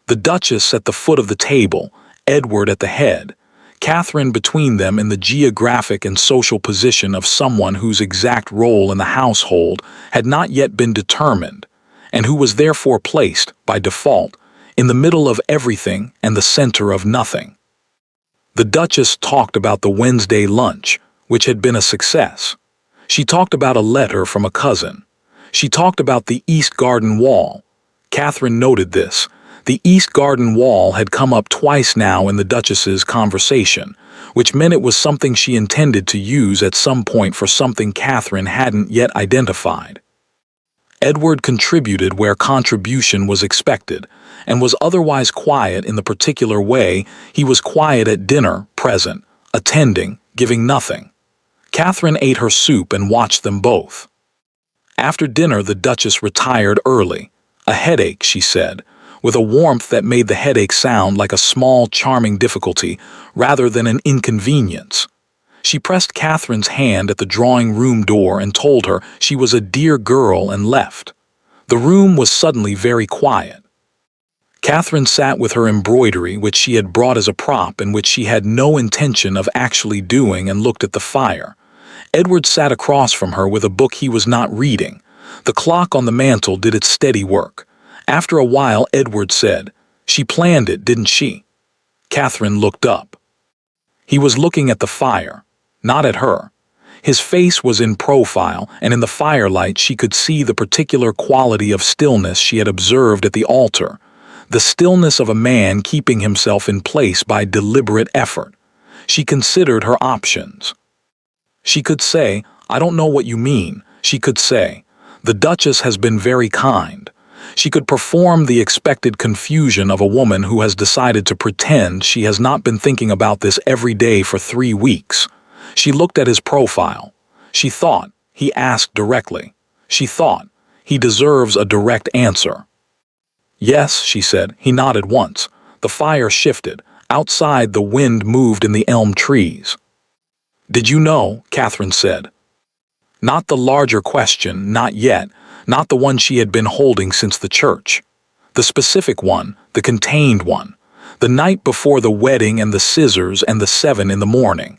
The Duchess at the foot of the table, Edward at the head, Catherine between them in the geographic and social position of someone whose exact role in the household had not yet been determined, and who was therefore placed, by default, in the middle of everything and the center of nothing. The Duchess talked about the Wednesday lunch, which had been a success. She talked about a letter from a cousin. She talked about the East Garden Wall. Catherine noted this. The East Garden Wall had come up twice now in the Duchess's conversation, which meant it was something she intended to use at some point for something Catherine hadn't yet identified. Edward contributed where contribution was expected, and was otherwise quiet in the particular way he was quiet at dinner, present, attending, giving nothing. Catherine ate her soup and watched them both. After dinner the Duchess retired early. A headache, she said, with a warmth that made the headache sound like a small, charming difficulty rather than an inconvenience. She pressed Catherine's hand at the drawing-room door and told her she was a dear girl and left. The room was suddenly very quiet. Catherine sat with her embroidery, which she had brought as a prop and which she had no intention of actually doing, and looked at the fire. Edward sat across from her with a book he was not reading. The clock on the mantel did its steady work. After a while Edward said, "She planned it, didn't she?" Catherine looked up. He was looking at the fire, not at her. His face was in profile, and in the firelight she could see the particular quality of stillness she had observed at the altar, the stillness of a man keeping himself in place by deliberate effort. She considered her options. She could say, "I don't know what you mean." She could say, "The Duchess has been very kind." She could perform the expected confusion of a woman who has decided to pretend she has not been thinking about this every day for 3 weeks. She looked at his profile. She thought, he asked directly. She thought, he deserves a direct answer. "Yes," she said. He nodded once. The fire shifted. Outside the wind moved in the elm trees. "Did you know?" Catherine said. Not the larger question, not yet, not the one she had been holding since the church. The specific one, the contained one, the night before the wedding and the scissors and the 7 in the morning.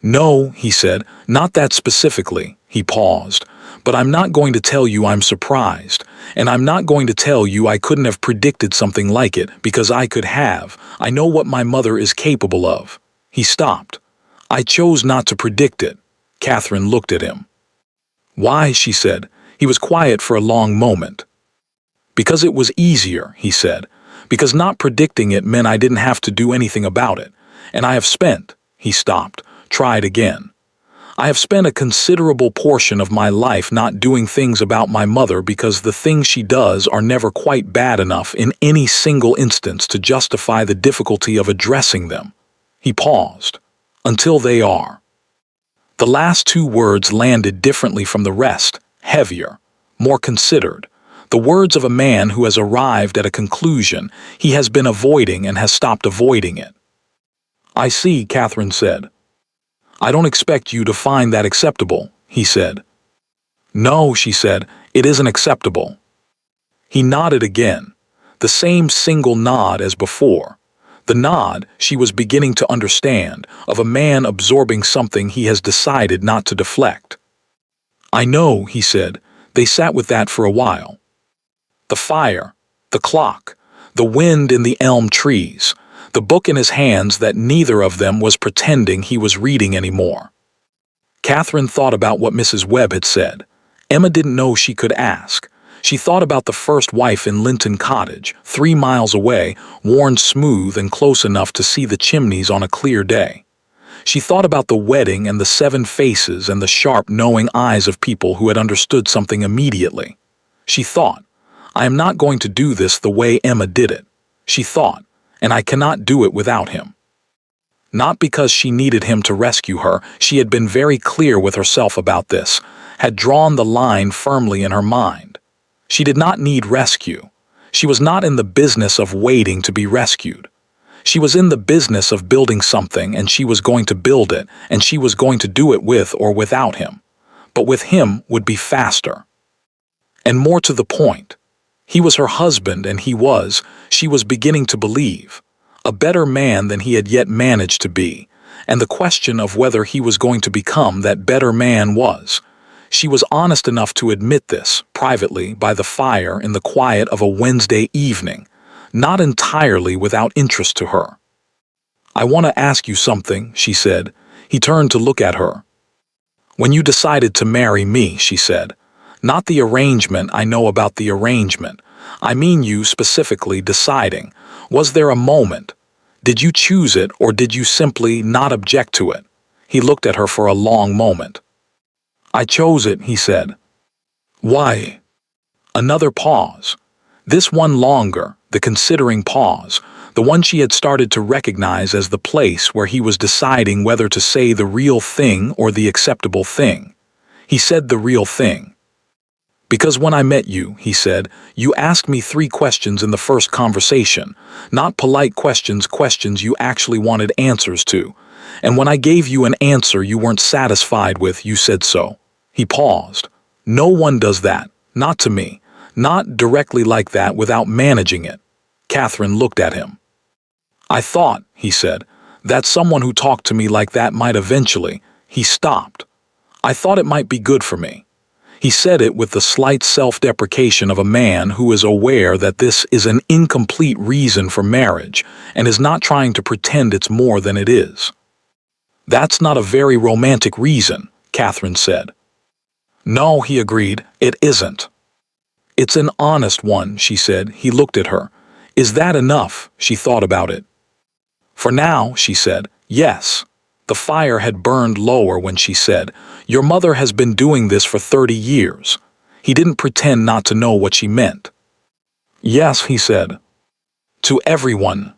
"No," he said, "not that specifically." He paused. "But I'm not going to tell you I'm surprised, and I'm not going to tell you I couldn't have predicted something like it, because I could have. I know what my mother is capable of." He stopped. "I chose not to predict it." Catherine looked at him. "Why?" she said. He was quiet for a long moment. "Because it was easier," he said. "Because not predicting it meant I didn't have to do anything about it. And I have spent," he stopped, tried again. "I have spent a considerable portion of my life not doing things about my mother because the things she does are never quite bad enough in any single instance to justify the difficulty of addressing them." He paused. "Until they are." The last 2 words landed differently from the rest, heavier, more considered. The words of a man who has arrived at a conclusion he has been avoiding and has stopped avoiding it. "I see," Catherine said. "I don't expect you to find that acceptable," he said. "No," she said, "it isn't acceptable." He nodded again, the same single nod as before. The nod, she was beginning to understand, of a man absorbing something he has decided not to deflect. "I know," he said. They sat with that for a while. The fire, the clock, the wind in the elm trees, the book in his hands that neither of them was pretending he was reading anymore. Catherine thought about what Mrs. Webb had said. Emma didn't know she could ask. She thought about the first wife in Linton Cottage, 3 miles away, worn smooth and close enough to see the chimneys on a clear day. She thought about the wedding and the 7 faces and the sharp, knowing eyes of people who had understood something immediately. She thought, "I am not going to do this the way Emma did it." She thought, "And I cannot do it without him." Not because she needed him to rescue her, she had been very clear with herself about this, had drawn the line firmly in her mind. She did not need rescue. She was not in the business of waiting to be rescued. She was in the business of building something, and she was going to build it, and she was going to do it with or without him. But with him would be faster. And more to the point. He was her husband, and she was beginning to believe, a better man than he had yet managed to be, and the question of whether he was going to become that better man was. She was honest enough to admit this, privately, by the fire in the quiet of a Wednesday evening, not entirely without interest to her. "I want to ask you something," she said. He turned to look at her. "When you decided to marry me," she said, "not the arrangement, I know about the arrangement. I mean you specifically deciding. Was there a moment? Did you choose it, or did you simply not object to it?" He looked at her for a long moment. "I chose it," he said. "Why?" Another pause. This one longer, the considering pause, the one she had started to recognize as the place where he was deciding whether to say the real thing or the acceptable thing. He said the real thing. "Because when I met you," he said, "you asked me 3 questions in the first conversation, not polite questions, questions you actually wanted answers to. And when I gave you an answer you weren't satisfied with, you said so." He paused. "No one does that, not to me, not directly like that without managing it." Catherine looked at him. "I thought," he said, "that someone who talked to me like that might eventually—" He stopped. "I thought it might be good for me." He said it with the slight self-deprecation of a man who is aware that this is an incomplete reason for marriage and is not trying to pretend it's more than it is. "That's not a very romantic reason," Catherine said. "No," he agreed, "it isn't." "It's an honest one," she said. He looked at her. "Is that enough?" She thought about it. "For now," she said, "yes." The fire had burned lower when she said, "Your mother has been doing this for 30 years. He didn't pretend not to know what she meant. "Yes," he said. "To everyone.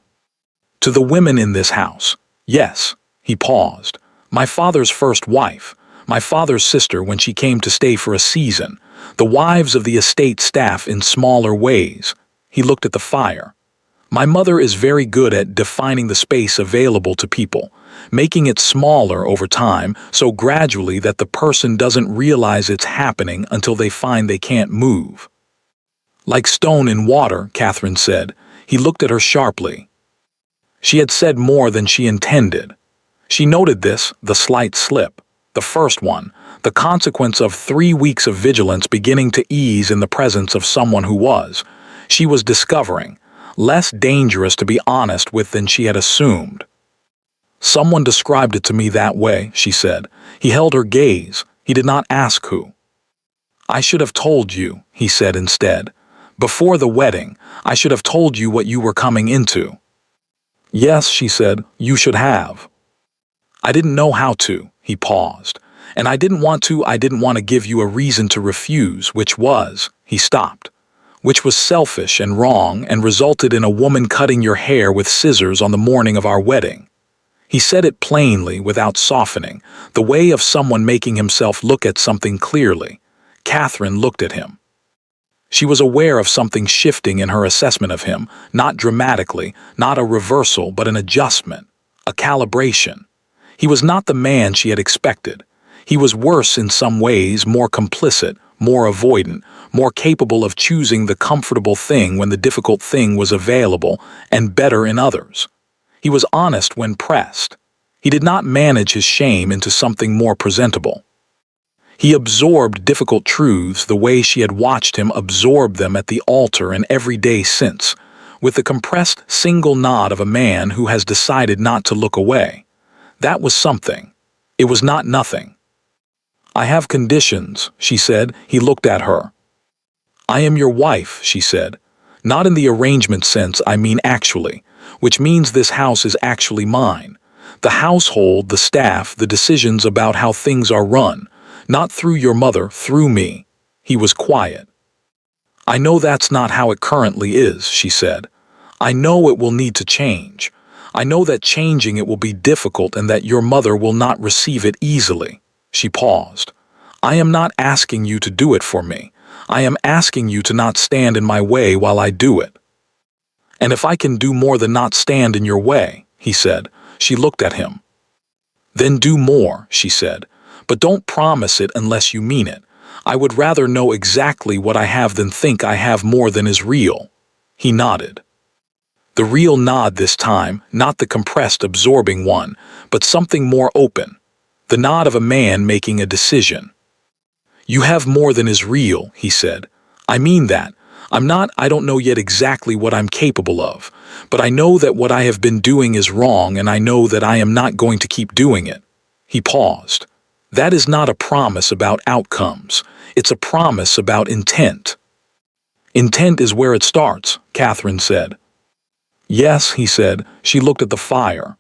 To the women in this house. Yes." He paused. "My father's first wife. My father's sister when she came to stay for a season. The wives of the estate staff in smaller ways." He looked at the fire. "My mother is very good at defining the space available to people, making it smaller over time, so gradually that the person doesn't realize it's happening until they find they can't move." "Like stone in water," Catherine said. He looked at her sharply. She had said more than she intended. She noted this, the slight slip, the first one, the consequence of 3 weeks of vigilance beginning to ease in the presence of someone who was, she was discovering, less dangerous to be honest with than she had assumed. "Someone described it to me that way," she said. He held her gaze. He did not ask who. "I should have told you," he said instead. "Before the wedding, I should have told you what you were coming into." "Yes," she said, "you should have." "I didn't know how to." He paused. "And I didn't want to give you a reason to refuse, which was," he stopped, "which was selfish and wrong and resulted in a woman cutting your hair with scissors on the morning of our wedding." He said it plainly, without softening, the way of someone making himself look at something clearly. Catherine looked at him. She was aware of something shifting in her assessment of him, not dramatically, not a reversal, but an adjustment, a calibration. He was not the man she had expected. He was worse in some ways, more complicit, more avoidant, more capable of choosing the comfortable thing when the difficult thing was available, and better in others. He was honest when pressed. He did not manage his shame into something more presentable. He absorbed difficult truths the way she had watched him absorb them at the altar and every day since, with the compressed single nod of a man who has decided not to look away. That was something. It was not nothing. "I have conditions," she said. He looked at her. "I am your wife," she said. "Not in the arrangement sense, I mean actually, which means this house is actually mine. The household, the staff, the decisions about how things are run. Not through your mother, through me." He was quiet. "I know that's not how it currently is," she said. "I know it will need to change. I know that changing it will be difficult and that your mother will not receive it easily." She paused. "I am not asking you to do it for me. I am asking you to not stand in my way while I do it." "And if I can do more than not stand in your way," he said. She looked at him. "Then do more," she said. "But don't promise it unless you mean it. I would rather know exactly what I have than think I have more than is real." He nodded. The real nod this time, not the compressed, absorbing one, but something more open. The nod of a man making a decision. "You have more than is real," he said. "I mean that. I don't know yet exactly what I'm capable of, but I know that what I have been doing is wrong and I know that I am not going to keep doing it." He paused. "That is not a promise about outcomes. It's a promise about intent." "Intent is where it starts," Catherine said. "Yes," he said. She looked at the fire.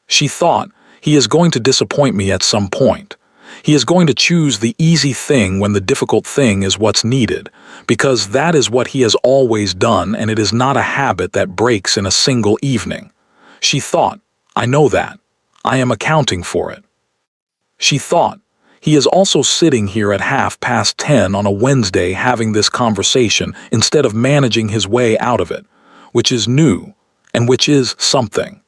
She thought, he is going to disappoint me at some point. He is going to choose the easy thing when the difficult thing is what's needed, because that is what he has always done and it is not a habit that breaks in a single evening. She thought, I know that. I am accounting for it. She thought, he is also sitting here at 10:30 on a Wednesday having this conversation instead of managing his way out of it, which is new, and which is something.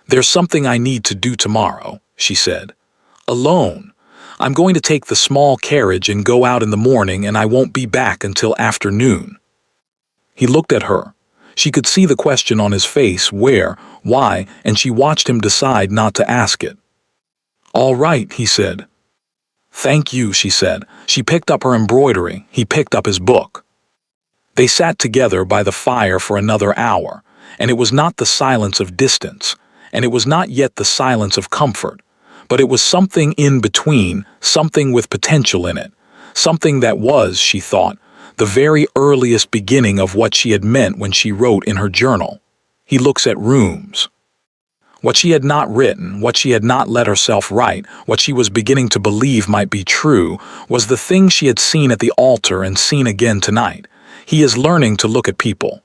"There's something I need to do tomorrow," she said. "Alone. I'm going to take the small carriage and go out in the morning and I won't be back until afternoon." He looked at her. She could see the question on his face, where, why, and she watched him decide not to ask it. "All right," he said. "Thank you," she said. She picked up her embroidery. He picked up his book. They sat together by the fire for another hour, and it was not the silence of distance, and it was not yet the silence of comfort, but it was something in between, something with potential in it, something that was, she thought, the very earliest beginning of what she had meant when she wrote in her journal. He looks at rooms. What she had not written, what she had not let herself write, what she was beginning to believe might be true, was the thing she had seen at the altar and seen again tonight. He is learning to look at people.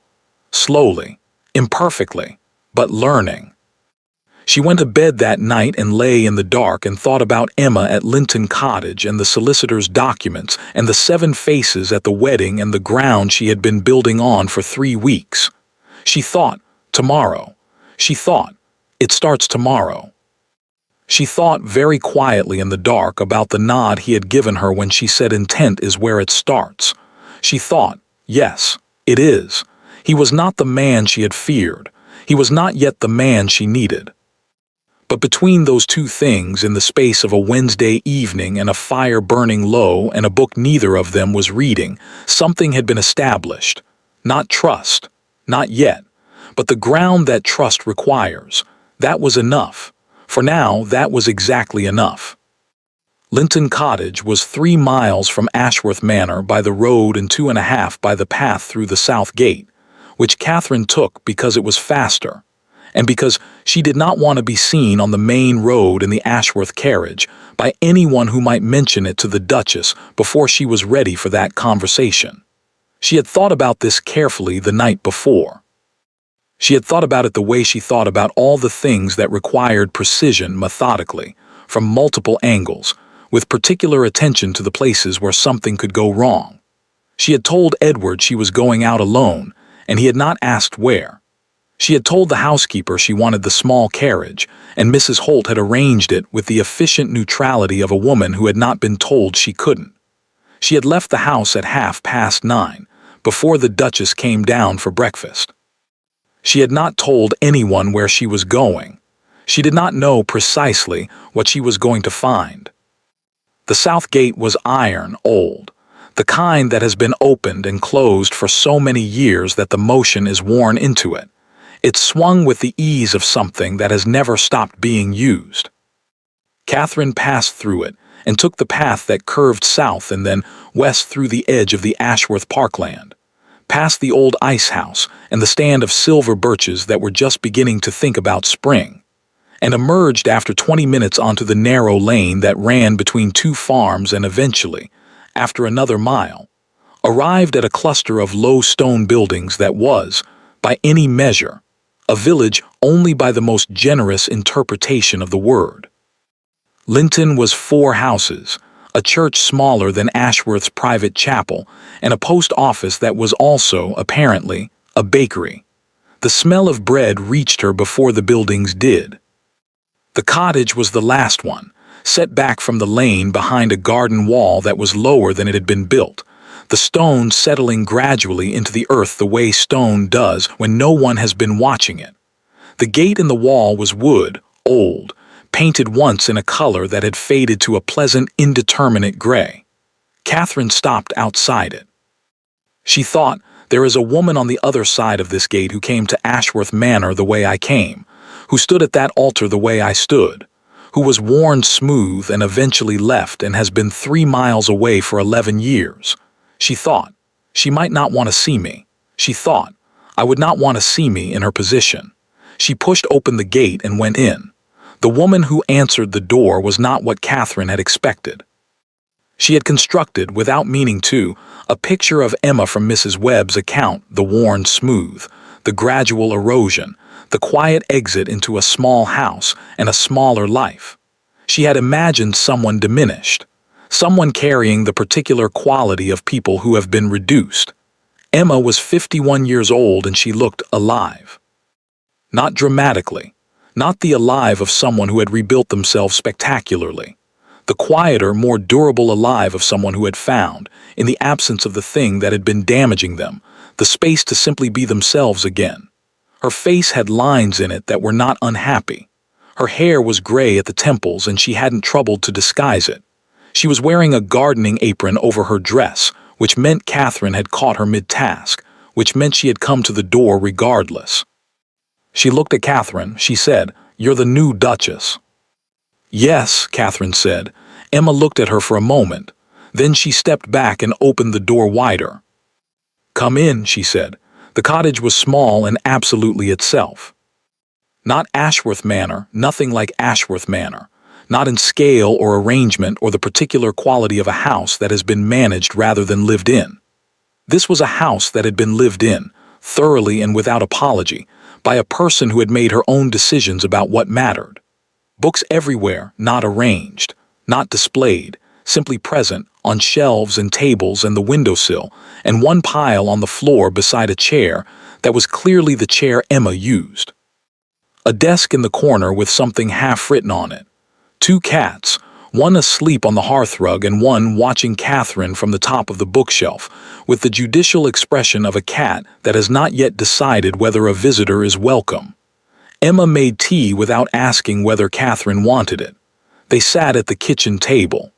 Slowly, imperfectly, but learning. She went to bed that night and lay in the dark and thought about Emma at Linton Cottage and the solicitor's documents and the 7 faces at the wedding and the ground she had been building on for 3 weeks. She thought, tomorrow. She thought, it starts tomorrow. She thought very quietly in the dark about the nod he had given her when she said intent is where it starts. She thought, yes, it is. He was not the man she had feared. He was not yet the man she needed. But between those two things, in the space of a Wednesday evening and a fire burning low and a book neither of them was reading, something had been established. Not trust, not yet, but the ground that trust requires. That was enough. For now, that was exactly enough. Linton Cottage was 3 miles from Ashworth Manor by the road and 2.5 by the path through the south gate, which Catherine took because it was faster, and because she did not want to be seen on the main road in the Ashworth carriage by anyone who might mention it to the Duchess before she was ready for that conversation. She had thought about this carefully the night before. She had thought about it the way she thought about all the things that required precision methodically, from multiple angles, with particular attention to the places where something could go wrong. She had told Edward she was going out alone, and he had not asked where. She had told the housekeeper she wanted the small carriage, and Mrs. Holt had arranged it with the efficient neutrality of a woman who had not been told she couldn't. She had left the house at 9:30, before the Duchess came down for breakfast. She had not told anyone where she was going. She did not know precisely what she was going to find. The south gate was iron, old, the kind that has been opened and closed for so many years that the motion is worn into it. It swung with the ease of something that has never stopped being used. Catherine passed through it and took the path that curved south and then west through the edge of the Ashworth parkland, past the old ice house and the stand of silver birches that were just beginning to think about spring, and emerged after 20 minutes onto the narrow lane that ran between two farms and eventually, after another mile, arrived at a cluster of low stone buildings that was, by any measure, a village only by the most generous interpretation of the word. Linton was 4 houses, a church smaller than Ashworth's private chapel, and a post office that was also, apparently, a bakery. The smell of bread reached her before the buildings did. The cottage was the last one, set back from the lane behind a garden wall that was lower than it had been built, the stone settling gradually into the earth the way stone does when no one has been watching it. The gate in the wall was wood, old, painted once in a color that had faded to a pleasant, indeterminate gray. Catherine stopped outside it. She thought, there is a woman on the other side of this gate who came to Ashworth Manor the way I came, who stood at that altar the way I stood, who was worn smooth and eventually left and has been 3 miles away for 11 years. She thought, she might not want to see me. She thought, I would not want to see me in her position. She pushed open the gate and went in. The woman who answered the door was not what Catherine had expected. She had constructed, without meaning to, a picture of Emma from Mrs. Webb's account, the worn smooth, the gradual erosion, the quiet exit into a small house and a smaller life. She had imagined someone diminished, someone carrying the particular quality of people who have been reduced. Emma was 51 years old and she looked alive. Not dramatically, not the alive of someone who had rebuilt themselves spectacularly. The quieter, more durable alive of someone who had found, in the absence of the thing that had been damaging them, the space to simply be themselves again. Her face had lines in it that were not unhappy. Her hair was gray at the temples and she hadn't troubled to disguise it. She was wearing a gardening apron over her dress, which meant Catherine had caught her mid-task, which meant she had come to the door regardless. She looked at Catherine. She said, "You're the new Duchess." "Yes," Catherine said. Emma looked at her for a moment. Then she stepped back and opened the door wider. "Come in," she said. The cottage was small and absolutely itself. Not Ashworth Manor, nothing like Ashworth Manor. Not in scale or arrangement or the particular quality of a house that has been managed rather than lived in. This was a house that had been lived in, thoroughly and without apology, by a person who had made her own decisions about what mattered. Books everywhere, not arranged, not displayed, simply present, on shelves and tables and the windowsill, and one pile on the floor beside a chair that was clearly the chair Emma used. A desk in the corner with something half-written on it. 2 cats, one asleep on the hearthrug and one watching Catherine from the top of the bookshelf, with the judicial expression of a cat that has not yet decided whether a visitor is welcome. Emma made tea without asking whether Catherine wanted it. They sat at the kitchen table.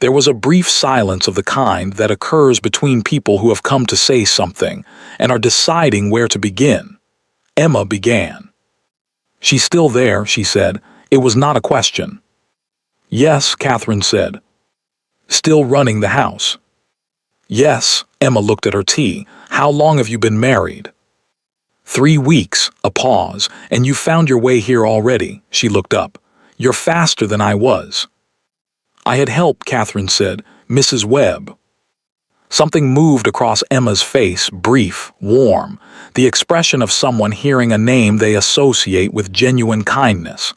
There was a brief silence of the kind that occurs between people who have come to say something and are deciding where to begin. Emma began. "She's still there," she said. It was not a question. "Yes," Catherine said. "Still running the house?" "Yes." Emma looked at her tea. "How long have you been married?" 3 weeks, a pause, and you found your way here already. She looked up. "You're faster than I was." "I had help," Catherine said. "Mrs. Webb." Something moved across Emma's face, brief, warm, the expression of someone hearing a name they associate with genuine kindness.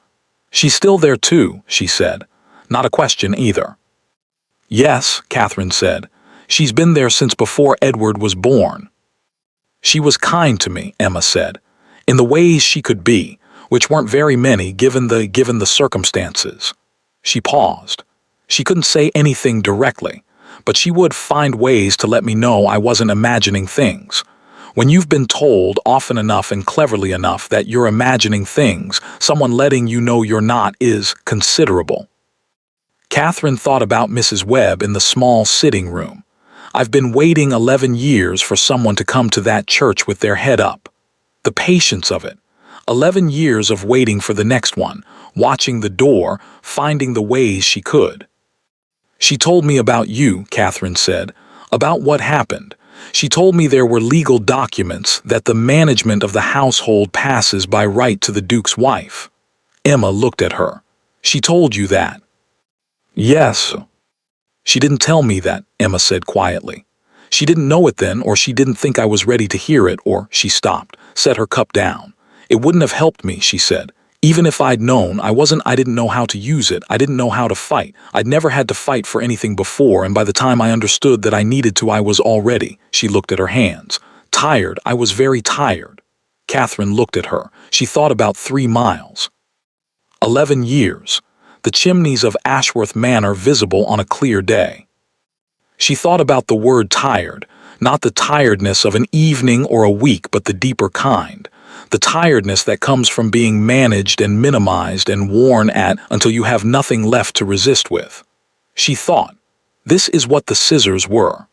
"She's still there too," she said. Not a question either. "Yes," Catherine said. "She's been there since before Edward was born." "She was kind to me," Emma said, "in the ways she could be, which weren't very many given the circumstances." She paused. She couldn't say anything directly, but she would find ways to let me know I wasn't imagining things. When you've been told often enough and cleverly enough that you're imagining things, someone letting you know you're not is considerable. Catherine thought about Mrs. Webb in the small sitting room. I've been waiting 11 years for someone to come to that church with their head up. The patience of it. 11 years of waiting for the next one, watching the door, finding the ways she could. She told me about you, Catherine said, about what happened. She told me there were legal documents that the management of the household passes by right to the Duke's wife. Emma looked at her. She told you that? Yes. She didn't tell me that, Emma said quietly. She didn't know it then, or she didn't think I was ready to hear it, or she stopped, set her cup down. It wouldn't have helped me, she said. Even if I'd known, I didn't know how to use it. I didn't know how to fight. I'd never had to fight for anything before, and by the time I understood that I needed to, I was already. She looked at her hands. Tired. I was very tired. Catherine looked at her. She thought about 3 miles. 11 years. The chimneys of Ashworth Manor visible on a clear day. She thought about the word tired, not the tiredness of an evening or a week, but the deeper kind. The tiredness that comes from being managed and minimized and worn at until you have nothing left to resist with. She thought, this is what the scissors were.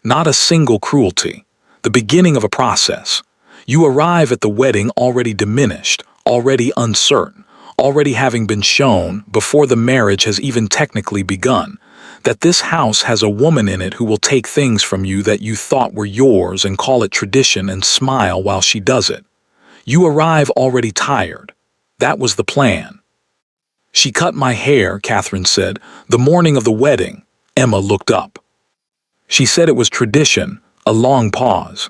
Not a single cruelty. The beginning of a process. You arrive at the wedding already diminished, already uncertain, already having been shown, before the marriage has even technically begun, that this house has a woman in it who will take things from you that you thought were yours and call it tradition and smile while she does it. You arrive already tired. That was the plan. She cut my hair, Catherine said, the morning of the wedding. Emma looked up. She said it was tradition, a long pause.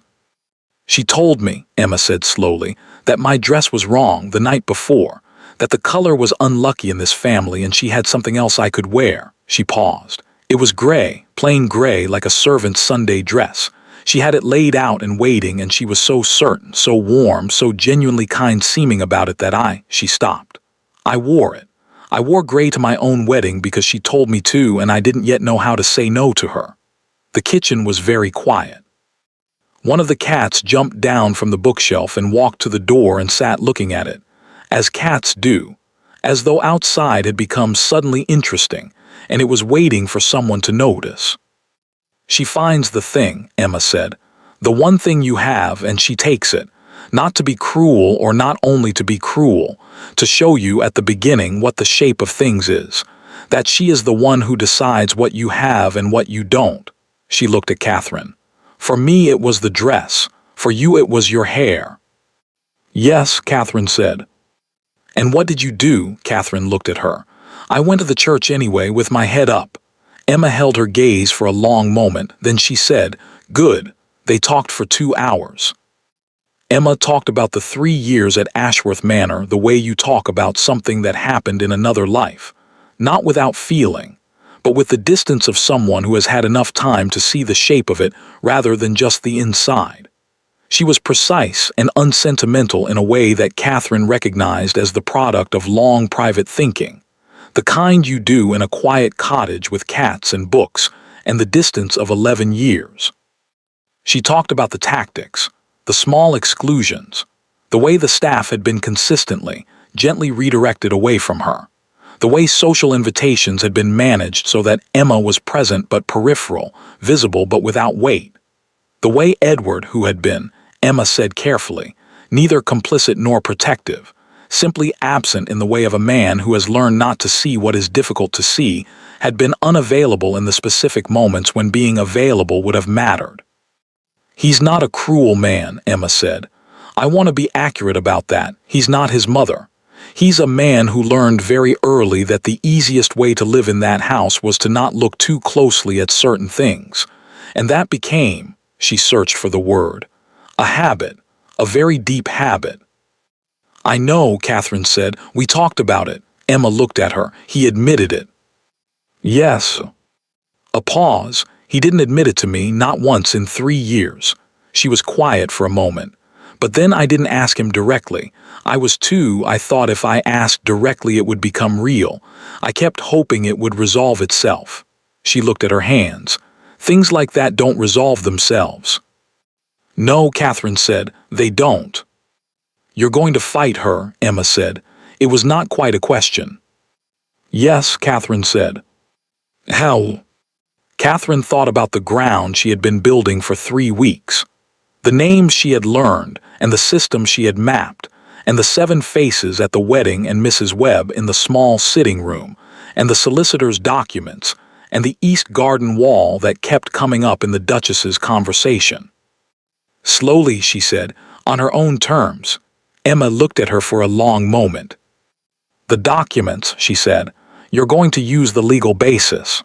She told me, Emma said slowly, that my dress was wrong the night before, that the color was unlucky in this family and she had something else I could wear. She paused. It was gray, plain gray, like a servant's Sunday dress. She had it laid out and waiting, and she was so certain, so warm, so genuinely kind-seeming about it that she stopped. I wore it. I wore gray to my own wedding because she told me to, and I didn't yet know how to say no to her. The kitchen was very quiet. One of the cats jumped down from the bookshelf and walked to the door and sat looking at it, as cats do, as though outside had become suddenly interesting, and it was waiting for someone to notice. She finds the thing, Emma said, the one thing you have, and she takes it, not to be cruel or not only to be cruel, to show you at the beginning what the shape of things is, that she is the one who decides what you have and what you don't. She looked at Catherine. For me it was the dress, for you it was your hair. Yes, Catherine said. And what did you do? Catherine looked at her. I went to the church anyway with my head up. Emma held her gaze for a long moment, then she said, Good. They talked for 2 hours. Emma talked about the 3 years at Ashworth Manor the way you talk about something that happened in another life. Not without feeling, but with the distance of someone who has had enough time to see the shape of it rather than just the inside. She was precise and unsentimental in a way that Catherine recognized as the product of long private thinking. The kind you do in a quiet cottage with cats and books, and the distance of 11 years. She talked about the tactics, the small exclusions, the way the staff had been consistently, gently redirected away from her, the way social invitations had been managed so that Emma was present but peripheral, visible but without weight, the way Edward, who had been, Emma said carefully, neither complicit nor protective, simply absent in the way of a man who has learned not to see what is difficult to see, had been unavailable in the specific moments when being available would have mattered. He's not a cruel man, Emma said. I want to be accurate about that. He's not his mother. He's a man who learned very early that the easiest way to live in that house was to not look too closely at certain things. And that became, she searched for the word, a habit, a very deep habit. I know, Catherine said. We talked about it. Emma looked at her. He admitted it. Yes. A pause. He didn't admit it to me, not once in 3 years. She was quiet for a moment. But then I didn't ask him directly. I thought if I asked directly it would become real. I kept hoping it would resolve itself. She looked at her hands. Things like that don't resolve themselves. No, Catherine said, they don't. You're going to fight her, Emma said. It was not quite a question. Yes, Catherine said. How? Catherine thought about the ground she had been building for 3 weeks. The names she had learned, and the system she had mapped, and the 7 faces at the wedding and Mrs. Webb in the small sitting room, and the solicitor's documents, and the East Garden wall that kept coming up in the Duchess's conversation. Slowly, she said, on her own terms. Emma looked at her for a long moment. The documents, she said. You're going to use the legal basis.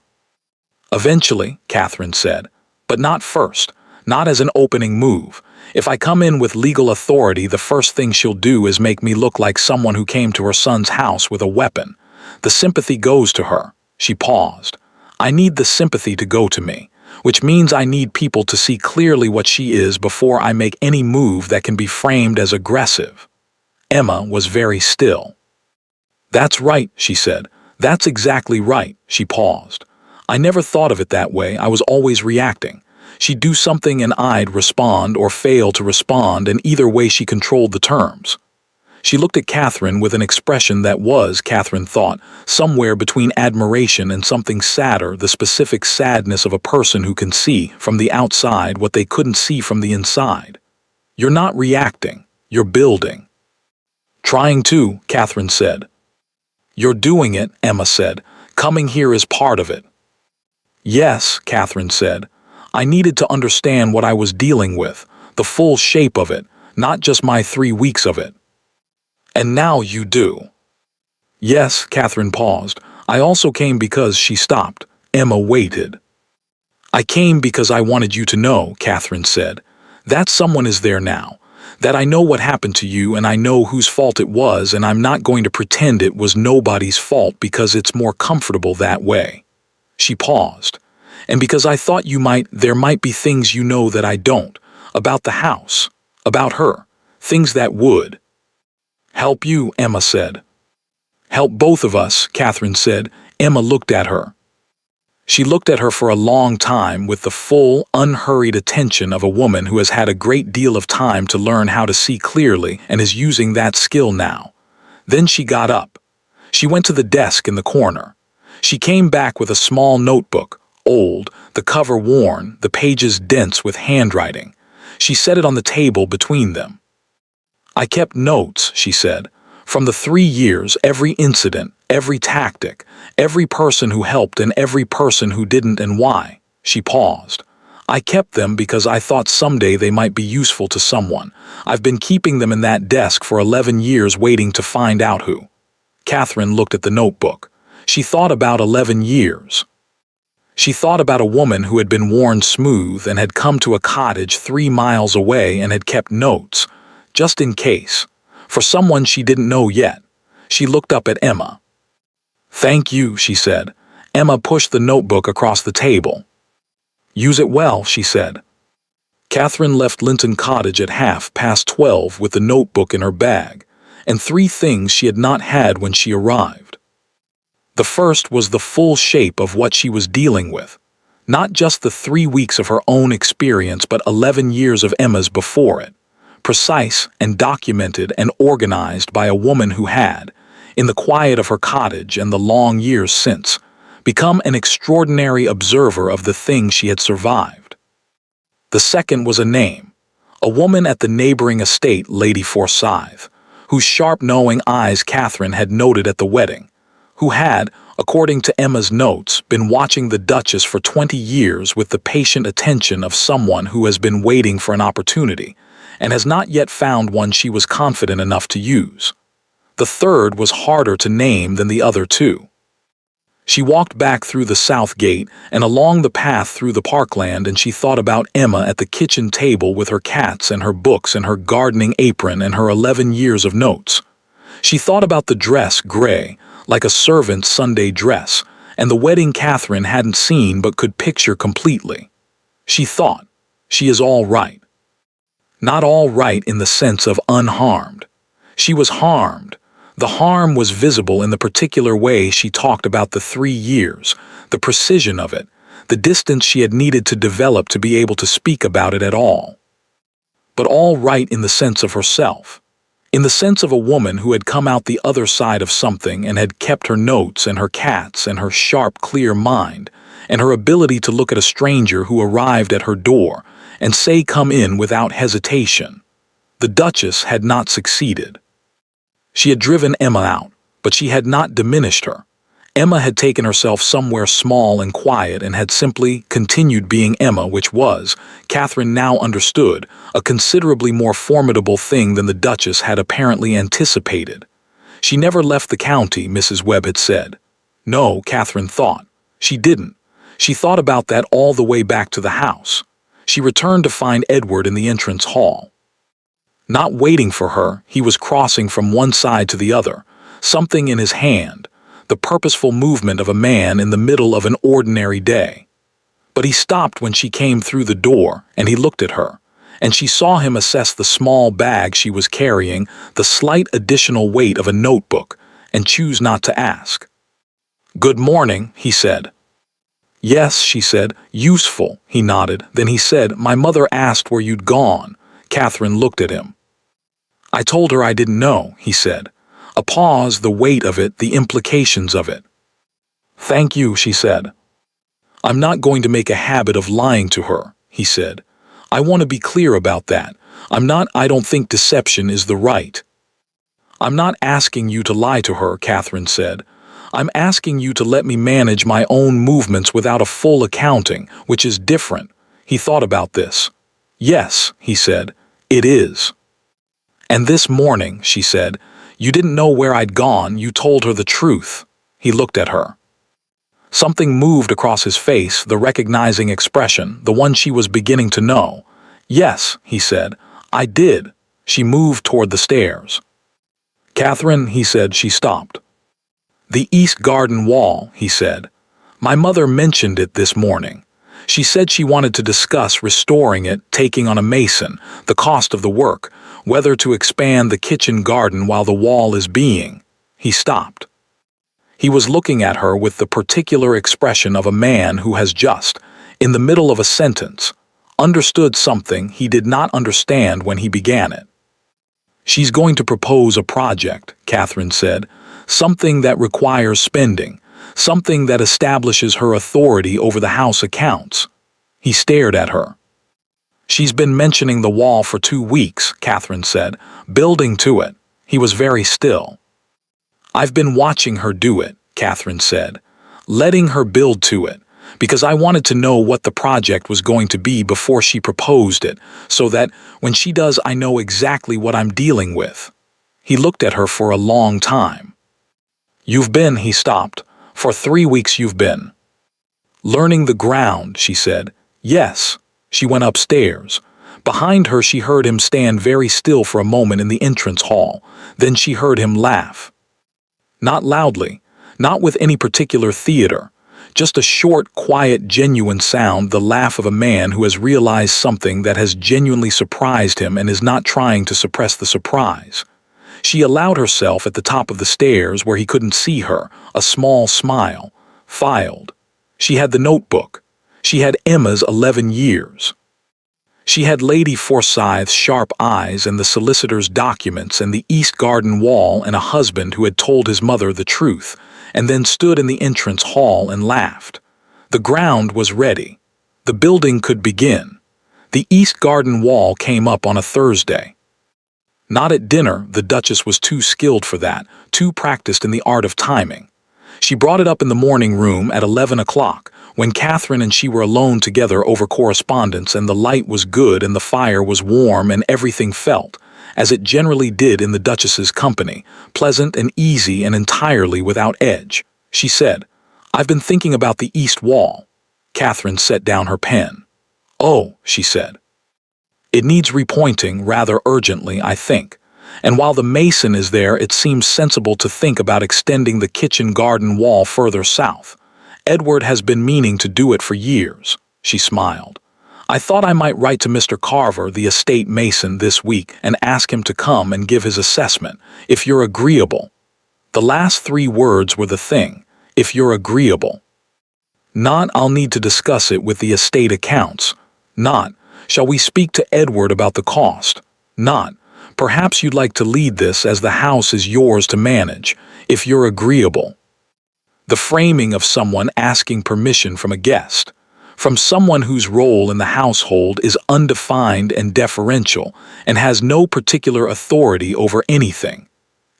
Eventually, Catherine said, but not first, not as an opening move. If I come in with legal authority, the first thing she'll do is make me look like someone who came to her son's house with a weapon. The sympathy goes to her. She paused. I need the sympathy to go to me, which means I need people to see clearly what she is before I make any move that can be framed as aggressive. Emma was very still. That's right, she said. That's exactly right. She paused. I never thought of it that way. I was always reacting. She'd do something and I'd respond or fail to respond, and either way she controlled the terms. She looked at Catherine with an expression that was, Catherine thought, somewhere between admiration and something sadder, the specific sadness of a person who can see from the outside what they couldn't see from the inside. You're not reacting, you're building. Trying to, Catherine said. You're doing it, Emma said. Coming here is part of it. Yes, Catherine said. I needed to understand what I was dealing with, the full shape of it, not just my 3 weeks of it. And now you do. Yes, Catherine paused. I also came because she stopped. Emma waited. I came because I wanted you to know, Catherine said, that someone is there now, that I know what happened to you and I know whose fault it was, and I'm not going to pretend it was nobody's fault because it's more comfortable that way. She paused. And because I thought there might be things you know that I don't, about the house, about her, things that would. Help you, Emma said. Help both of us, Catherine said. Emma looked at her. She looked at her for a long time with the full, unhurried attention of a woman who has had a great deal of time to learn how to see clearly and is using that skill now. Then she got up. She went to the desk in the corner. She came back with a small notebook, old, the cover worn, the pages dense with handwriting. She set it on the table between them. I kept notes, she said, from the 3 years, every incident, every tactic, every person who helped and every person who didn't, and why. She paused. I kept them because I thought someday they might be useful to someone. I've been keeping them in that desk for 11 years waiting to find out who. Catherine looked at the notebook. She thought about 11 years. She thought about a woman who had been worn smooth and had come to a cottage 3 miles away and had kept notes, just in case, for someone she didn't know yet. She looked up at Emma. Thank you, she said. Emma pushed the notebook across the table. Use it well, she said. Catherine left Linton Cottage at 12:30 with the notebook in her bag, and 3 things she had not had when she arrived. The first was the full shape of what she was dealing with, not just the 3 weeks of her own experience but 11 years of Emma's before it, precise and documented and organized by a woman who had, in the quiet of her cottage and the long years since, become an extraordinary observer of the things she had survived. The second was a name, a woman at the neighboring estate, Lady Forsyth, whose sharp knowing eyes Catherine had noted at the wedding, who had, according to Emma's notes, been watching the Duchess for 20 years with the patient attention of someone who has been waiting for an opportunity and has not yet found one she was confident enough to use. The third was harder to name than the other 2. She walked back through the south gate and along the path through the parkland, and she thought about Emma at the kitchen table with her cats and her books and her gardening apron and her 11 years of notes. She thought about the dress, gray, like a servant's Sunday dress, and the wedding Catherine hadn't seen but could picture completely. She thought, she is all right. Not all right in the sense of unharmed. She was harmed. The harm was visible in the particular way she talked about the 3 years, the precision of it, the distance she had needed to develop to be able to speak about it at all. but all right in the sense of herself. In the sense of a woman who had come out the other side of something and had kept her notes and her cats and her sharp, clear mind, and her ability to look at a stranger who arrived at her door and say come in without hesitation. The Duchess had not succeeded. She had driven Emma out, but she had not diminished her. Emma had taken herself somewhere small and quiet and had simply continued being Emma, which was, Catherine now understood, a considerably more formidable thing than the Duchess had apparently anticipated. She never left the county, Mrs. Webb had said. No, Catherine thought. She didn't. She thought about that all the way back to the house. She returned to find Edward in the entrance hall. Not waiting for her, he was crossing from one side to the other, something in his hand, the purposeful movement of a man in the middle of an ordinary day. But he stopped when she came through the door, and he looked at her, and she saw him assess the small bag she was carrying, the slight additional weight of a notebook, and choose not to ask. "Good morning," he said. "Yes," she said. "Useful," he nodded. Then he said, "My mother asked where you'd gone." Catherine looked at him. "I told her I didn't know," he said. A pause, the weight of it, the implications of it. "Thank you," she said. "I'm not going to make a habit of lying to her," he said. "I want to be clear about that. I don't think deception is the right." "I'm not asking you to lie to her," Catherine said. "I'm asking you to let me manage my own movements without a full accounting, which is different." He thought about this. "Yes," he said, "it is." "And this morning," she said, "you didn't know where I'd gone, you told her the truth." He looked at her. Something moved across his face, the recognizing expression, the one she was beginning to know. "Yes," he said, "I did." She moved toward the stairs. "Catherine," he said. She stopped. "The East Garden wall," he said. "My mother mentioned it this morning. She said she wanted to discuss restoring it, taking on a mason, the cost of the work, whether to expand the kitchen garden while the wall is being." He stopped. He was looking at her with the particular expression of a man who has just, in the middle of a sentence, understood something he did not understand when he began it. "She's going to propose a project," Catherine said, "something that requires spending, something that establishes her authority over the house accounts." He stared at her. "She's been mentioning the wall for 2 weeks," Catherine said, "building to it." He was very still. "I've been watching her do it," Catherine said, "letting her build to it, because I wanted to know what the project was going to be before she proposed it, so that, when she does, I know exactly what I'm dealing with." He looked at her for a long time. "You've been," he stopped. "For 3 weeks you've been." "Learning the ground," she said. "Yes." She went upstairs. Behind her she heard him stand very still for a moment in the entrance hall. Then she heard him laugh. Not loudly, not with any particular theater, just a short, quiet, genuine sound, the laugh of a man who has realized something that has genuinely surprised him and is not trying to suppress the surprise. She allowed herself at the top of the stairs where he couldn't see her, a small smile, filed. She had the notebook. She had Emma's 11 years. She had Lady Forsyth's sharp eyes and the solicitor's documents and the East Garden wall and a husband who had told his mother the truth, and then stood in the entrance hall and laughed. The ground was ready. The building could begin. The East Garden wall came up on a Thursday. Not at dinner, the Duchess was too skilled for that, too practiced in the art of timing. She brought it up in the morning room at 11 o'clock, when Catherine and she were alone together over correspondence, and the light was good and the fire was warm and everything felt, as it generally did in the Duchess's company, pleasant and easy and entirely without edge. She said, "I've been thinking about the east wall." Catherine set down her pen. "Oh," she said. "It needs repointing rather urgently, I think. And while the mason is there, it seems sensible to think about extending the kitchen garden wall further south. Edward has been meaning to do it for years." She smiled. "I thought I might write to Mr. Carver, the estate mason, this week and ask him to come and give his assessment, if you're agreeable." The last 3 words were the thing, "if you're agreeable." Not, "I'll need to discuss it with the estate accounts." Not, Shall we speak to Edward about the cost? Not. Perhaps you'd like to lead this as the house is yours to manage, if you're agreeable. The framing of someone asking permission from a guest, from someone whose role in the household is undefined and deferential and has no particular authority over anything.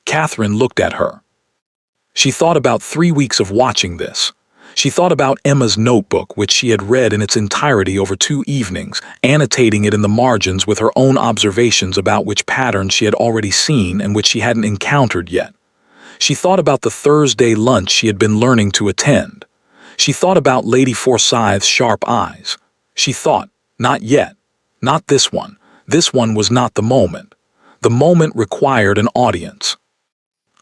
Catherine looked at her. She thought about 3 weeks of watching this. She thought about Emma's notebook, which she had read in its entirety over 2 evenings, annotating it in the margins with her own observations about which patterns she had already seen and which she hadn't encountered yet. She thought about the Thursday lunch she had been learning to attend. She thought about Lady Forsyth's sharp eyes. She thought, not yet. Not this one. This one was not the moment. The moment required an audience.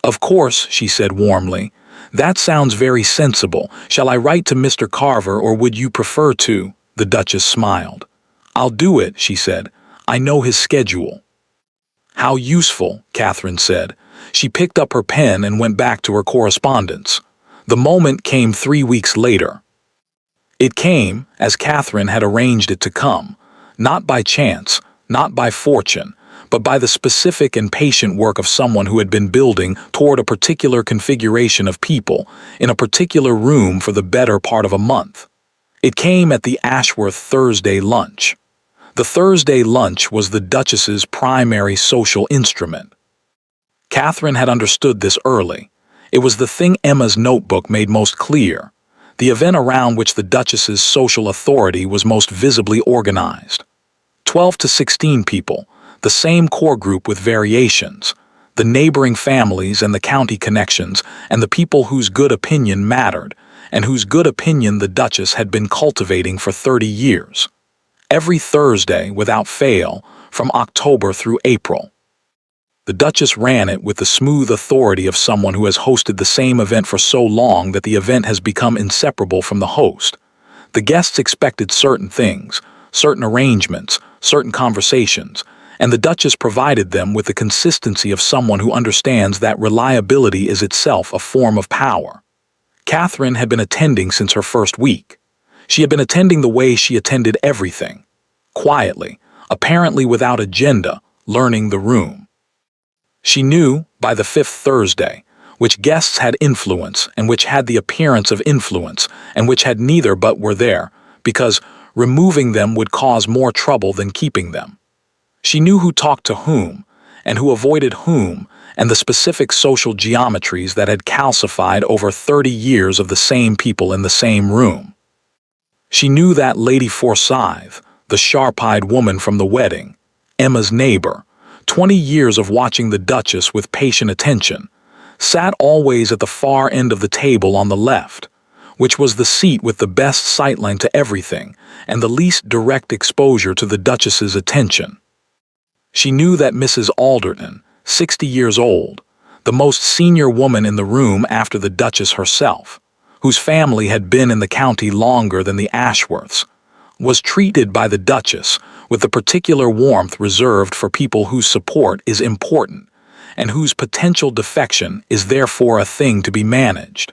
Of course, she said warmly. That sounds very sensible. Shall I write to Mr. Carver, or would you prefer to? The Duchess smiled. I'll do it, she said. I know his schedule. How useful, Catherine said. She picked up her pen and went back to her correspondence. The moment came 3 weeks later. It came, as Catherine had arranged it to come, not by chance, not by fortune, but by the specific and patient work of someone who had been building toward a particular configuration of people in a particular room for the better part of a month. It came at the Ashworth Thursday lunch. The Thursday lunch was the Duchess's primary social instrument. Catherine had understood this early. It was the thing Emma's notebook made most clear, the event around which the Duchess's social authority was most visibly organized. 12 to 16 people, the same core group with variations, the neighboring families and the county connections, and the people whose good opinion mattered, and whose good opinion the Duchess had been cultivating for 30 years. Every Thursday, without fail, from October through April. The Duchess ran it with the smooth authority of someone who has hosted the same event for so long that the event has become inseparable from the host. The guests expected certain things, certain arrangements, certain conversations, and the Duchess provided them with the consistency of someone who understands that reliability is itself a form of power. Catherine had been attending since her first week. She had been attending the way she attended everything, quietly, apparently without agenda, learning the room. She knew, by the 5th Thursday, which guests had influence and which had the appearance of influence and which had neither but were there, because removing them would cause more trouble than keeping them. She knew who talked to whom, and who avoided whom, and the specific social geometries that had calcified over 30 years of the same people in the same room. She knew that Lady Forsyth, the sharp-eyed woman from the wedding, Emma's neighbor, 20 years of watching the Duchess with patient attention, sat always at the far end of the table on the left, which was the seat with the best sightline to everything and the least direct exposure to the Duchess's attention. She knew that Mrs. Alderton, 60 years old, the most senior woman in the room after the Duchess herself, whose family had been in the county longer than the Ashworths, was treated by the Duchess with the particular warmth reserved for people whose support is important and whose potential defection is therefore a thing to be managed.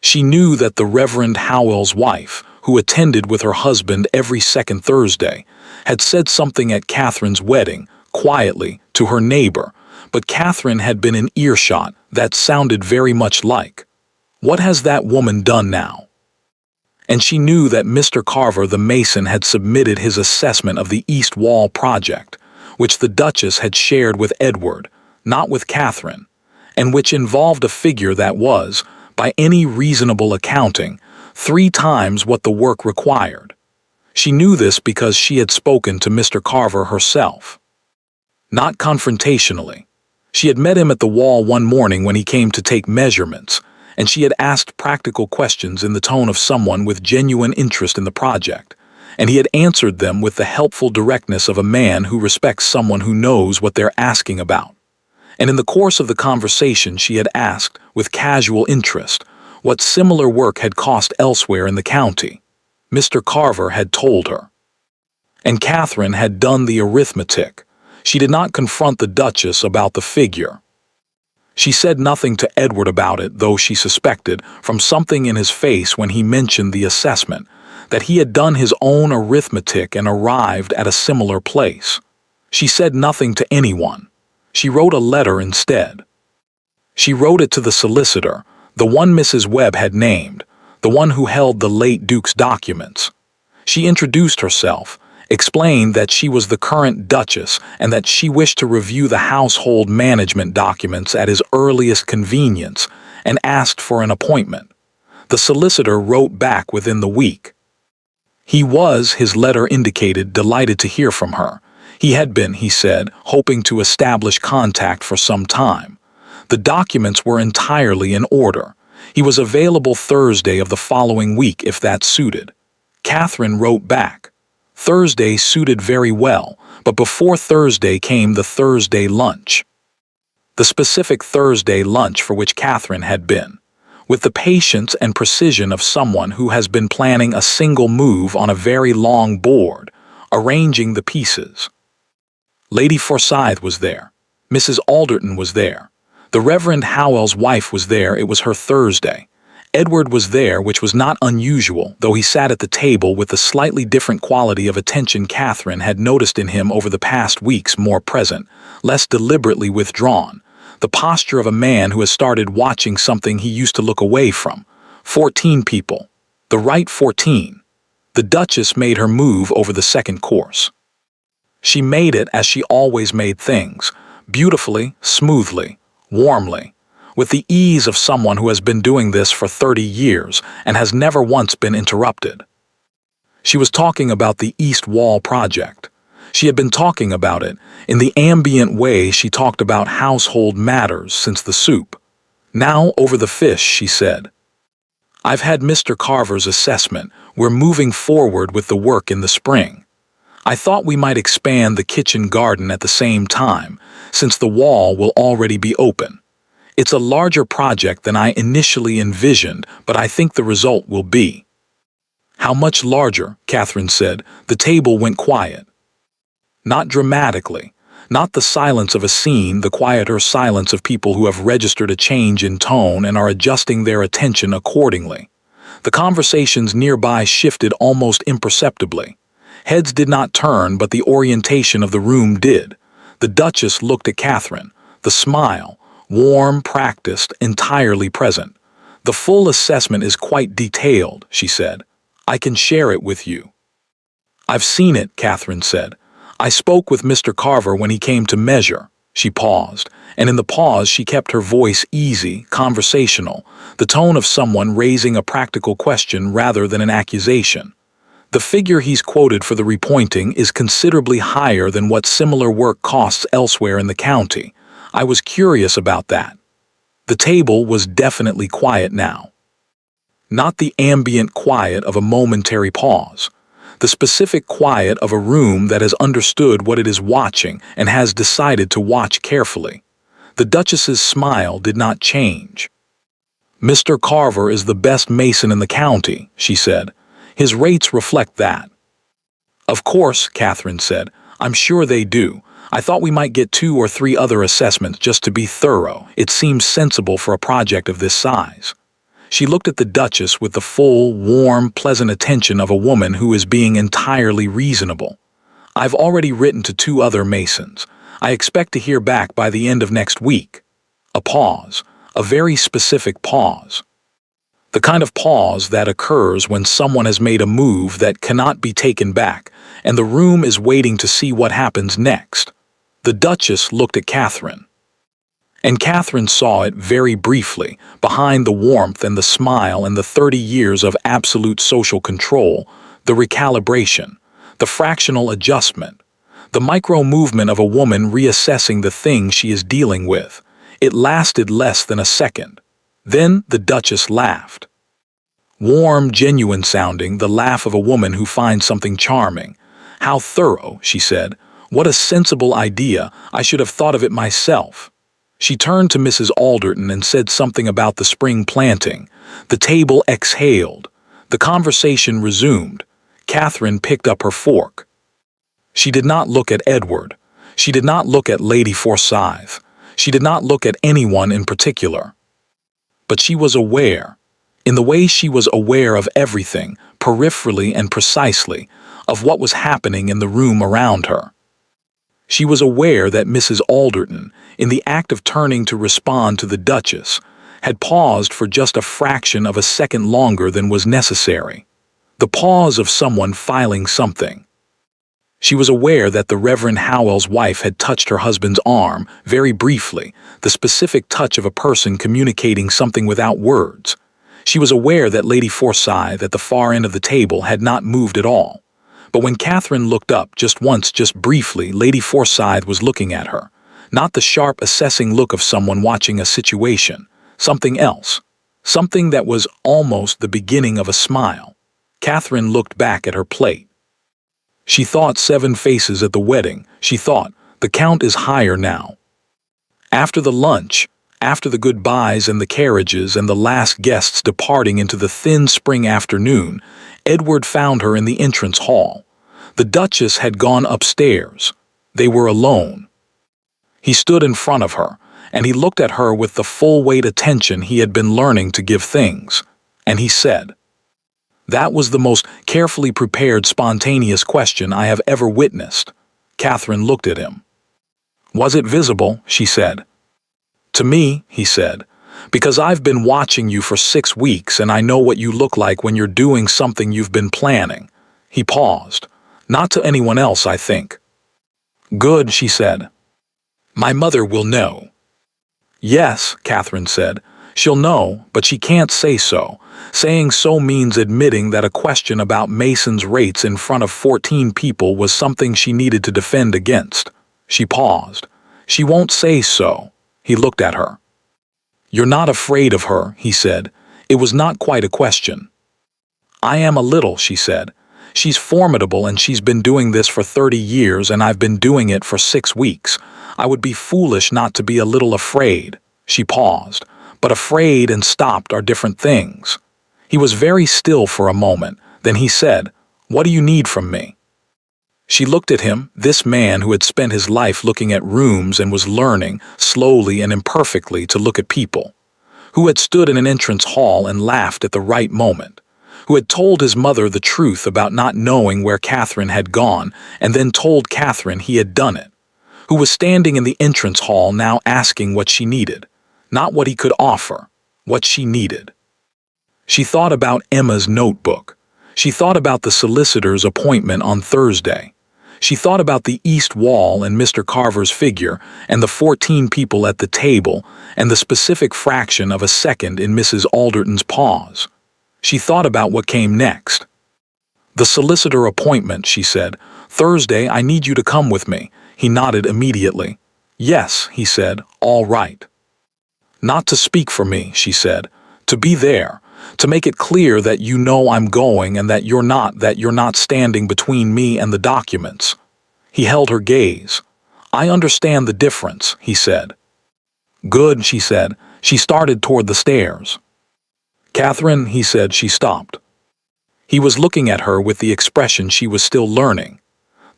She knew that the Reverend Howell's wife, who attended with her husband every second Thursday, had said something at Catherine's wedding, quietly, to her neighbor, but Catherine had been in earshot that sounded very much like, "What has that woman done now?" And she knew that Mr. Carver the mason had submitted his assessment of the East Wall project, which the Duchess had shared with Edward, not with Catherine, and which involved a figure that was, by any reasonable accounting, 3 times what the work required. She knew this because she had spoken to Mr. Carver herself. Not confrontationally. She had met him at the wall one morning when he came to take measurements, and she had asked practical questions in the tone of someone with genuine interest in the project, and he had answered them with the helpful directness of a man who respects someone who knows what they're asking about. And in the course of the conversation she had asked, with casual interest, what similar work had cost elsewhere in the county. Mr. Carver had told her. And Catherine had done the arithmetic. She did not confront the Duchess about the figure. She said nothing to Edward about it, though she suspected, from something in his face when he mentioned the assessment, that he had done his own arithmetic and arrived at a similar place. She said nothing to anyone. She wrote a letter instead. She wrote it to the solicitor, the one Mrs. Webb had named, the one who held the late Duke's documents. She introduced herself, explained that she was the current Duchess and that she wished to review the household management documents at his earliest convenience, and asked for an appointment. The solicitor wrote back within the week. He was, his letter indicated, delighted to hear from her. He had been, he said, hoping to establish contact for some time. The documents were entirely in order. He was available Thursday of the following week if that suited. Catherine wrote back. Thursday suited very well, but before Thursday came the Thursday lunch. The specific Thursday lunch for which Catherine had been, with the patience and precision of someone who has been planning a single move on a very long board, arranging the pieces. Lady Forsyth was there. Mrs. Alderton was there. The Reverend Howell's wife was there. It was her Thursday. Edward was there, which was not unusual, though he sat at the table with the slightly different quality of attention Catherine had noticed in him over the past weeks, more present, less deliberately withdrawn, the posture of a man who has started watching something he used to look away from. 14 people. The right 14. The Duchess made her move over the second course. She made it as she always made things, beautifully, smoothly, warmly, with the ease of someone who has been doing this for 30 years and has never once been interrupted. She was talking about the East Wall project. She had been talking about it in the ambient way she talked about household matters since the soup. Now over the fish, she said. I've had Mr. Carver's assessment. We're moving forward with the work in the spring. I thought we might expand the kitchen garden at the same time, since the wall will already be open. It's a larger project than I initially envisioned, but I think the result will be. How much larger? Catherine said. The table went quiet. Not dramatically, not the silence of a scene, the quieter silence of people who have registered a change in tone and are adjusting their attention accordingly. The conversations nearby shifted almost imperceptibly. Heads did not turn, but the orientation of the room did. The Duchess looked at Catherine, the smile, warm, practiced, entirely present. The full assessment is quite detailed, she said. I can share it with you. I've seen it, Catherine said. I spoke with Mr. Carver when he came to measure. She paused, and in the pause she kept her voice easy, conversational, the tone of someone raising a practical question rather than an accusation. The figure he's quoted for the repointing is considerably higher than what similar work costs elsewhere in the county. I was curious about that. The table was definitely quiet now. Not the ambient quiet of a momentary pause. The specific quiet of a room that has understood what it is watching and has decided to watch carefully. The Duchess's smile did not change. Mr. Carver is the best mason in the county, she said. His rates reflect that. Of course, Catherine said. I'm sure they do. I thought we might get 2 or 3 other assessments just to be thorough. It seems sensible for a project of this size. She looked at the Duchess with the full, warm, pleasant attention of a woman who is being entirely reasonable. I've already written to 2 other masons. I expect to hear back by the end of next week. A pause. A very specific pause. The kind of pause that occurs when someone has made a move that cannot be taken back, and the room is waiting to see what happens next. The Duchess looked at Catherine. And Catherine saw it very briefly, behind the warmth and the smile and the 30 years of absolute social control, the recalibration, the fractional adjustment, the micro-movement of a woman reassessing the thing she is dealing with. It lasted less than a second. Then the Duchess laughed. Warm, genuine sounding, the laugh of a woman who finds something charming. How thorough, she said. What a sensible idea. I should have thought of it myself. She turned to Mrs. Alderton and said something about the spring planting. The table exhaled. The conversation resumed. Catherine picked up her fork. She did not look at Edward. She did not look at Lady Forsyth. She did not look at anyone in particular. But she was aware, in the way she was aware of everything, peripherally and precisely, of what was happening in the room around her. She was aware that Mrs. Alderton, in the act of turning to respond to the Duchess, had paused for just a fraction of a second longer than was necessary. The pause of someone filing something. She was aware that the Reverend Howell's wife had touched her husband's arm, very briefly, the specific touch of a person communicating something without words. She was aware that Lady Forsyth at the far end of the table had not moved at all. But when Catherine looked up just once, just briefly, Lady Forsyth was looking at her. Not the sharp, assessing look of someone watching a situation. Something else. Something that was almost the beginning of a smile. Catherine looked back at her plate. She thought 7 faces at the wedding. She thought, the count is higher now. After the lunch, after the goodbyes and the carriages and the last guests departing into the thin spring afternoon, Edward found her in the entrance hall. The Duchess had gone upstairs. They were alone. He stood in front of her, and he looked at her with the full weight attention he had been learning to give things. And he said, "That was the most carefully prepared, spontaneous question I have ever witnessed." Catherine looked at him. "Was it visible?" she said. "To me," he said, "because I've been watching you for 6 weeks and I know what you look like when you're doing something you've been planning." He paused. "Not to anyone else, I think." "Good," she said. "My mother will know." "Yes," Catherine said. "She'll know, but she can't say so. Saying so means admitting that a question about Mason's rates in front of 14 people was something she needed to defend against." She paused. "She won't say so." He looked at her. "You're not afraid of her," he said. It was not quite a question. "I am a little," she said. "She's formidable and she's been doing this for 30 years and I've been doing it for 6 weeks. I would be foolish not to be a little afraid." She paused. But afraid and stopped are different things. He was very still for a moment. Then he said, "What do you need from me?" She looked at him, this man who had spent his life looking at rooms and was learning, slowly and imperfectly, to look at people. Who had stood in an entrance hall and laughed at the right moment. Who had told his mother the truth about not knowing where Catherine had gone and then told Catherine he had done it. Who was standing in the entrance hall now asking what she needed. Not what he could offer, what she needed. She thought about Emma's notebook. She thought about the solicitor's appointment on Thursday. She thought about the east wall and Mr. Carver's figure and the 14 people at the table and the specific fraction of a second in Mrs. Alderton's pause. She thought about what came next. "The solicitor appointment," she said. "Thursday, I need you to come with me." He nodded immediately. "Yes," he said, "all right." "Not to speak for me," she said. "To be there. To make it clear that you know I'm going and that you're not standing between me and the documents." He held her gaze. "I understand the difference," he said. "Good," she said. She started toward the stairs. "Catherine," he said. She stopped. He was looking at her with the expression she was still learning.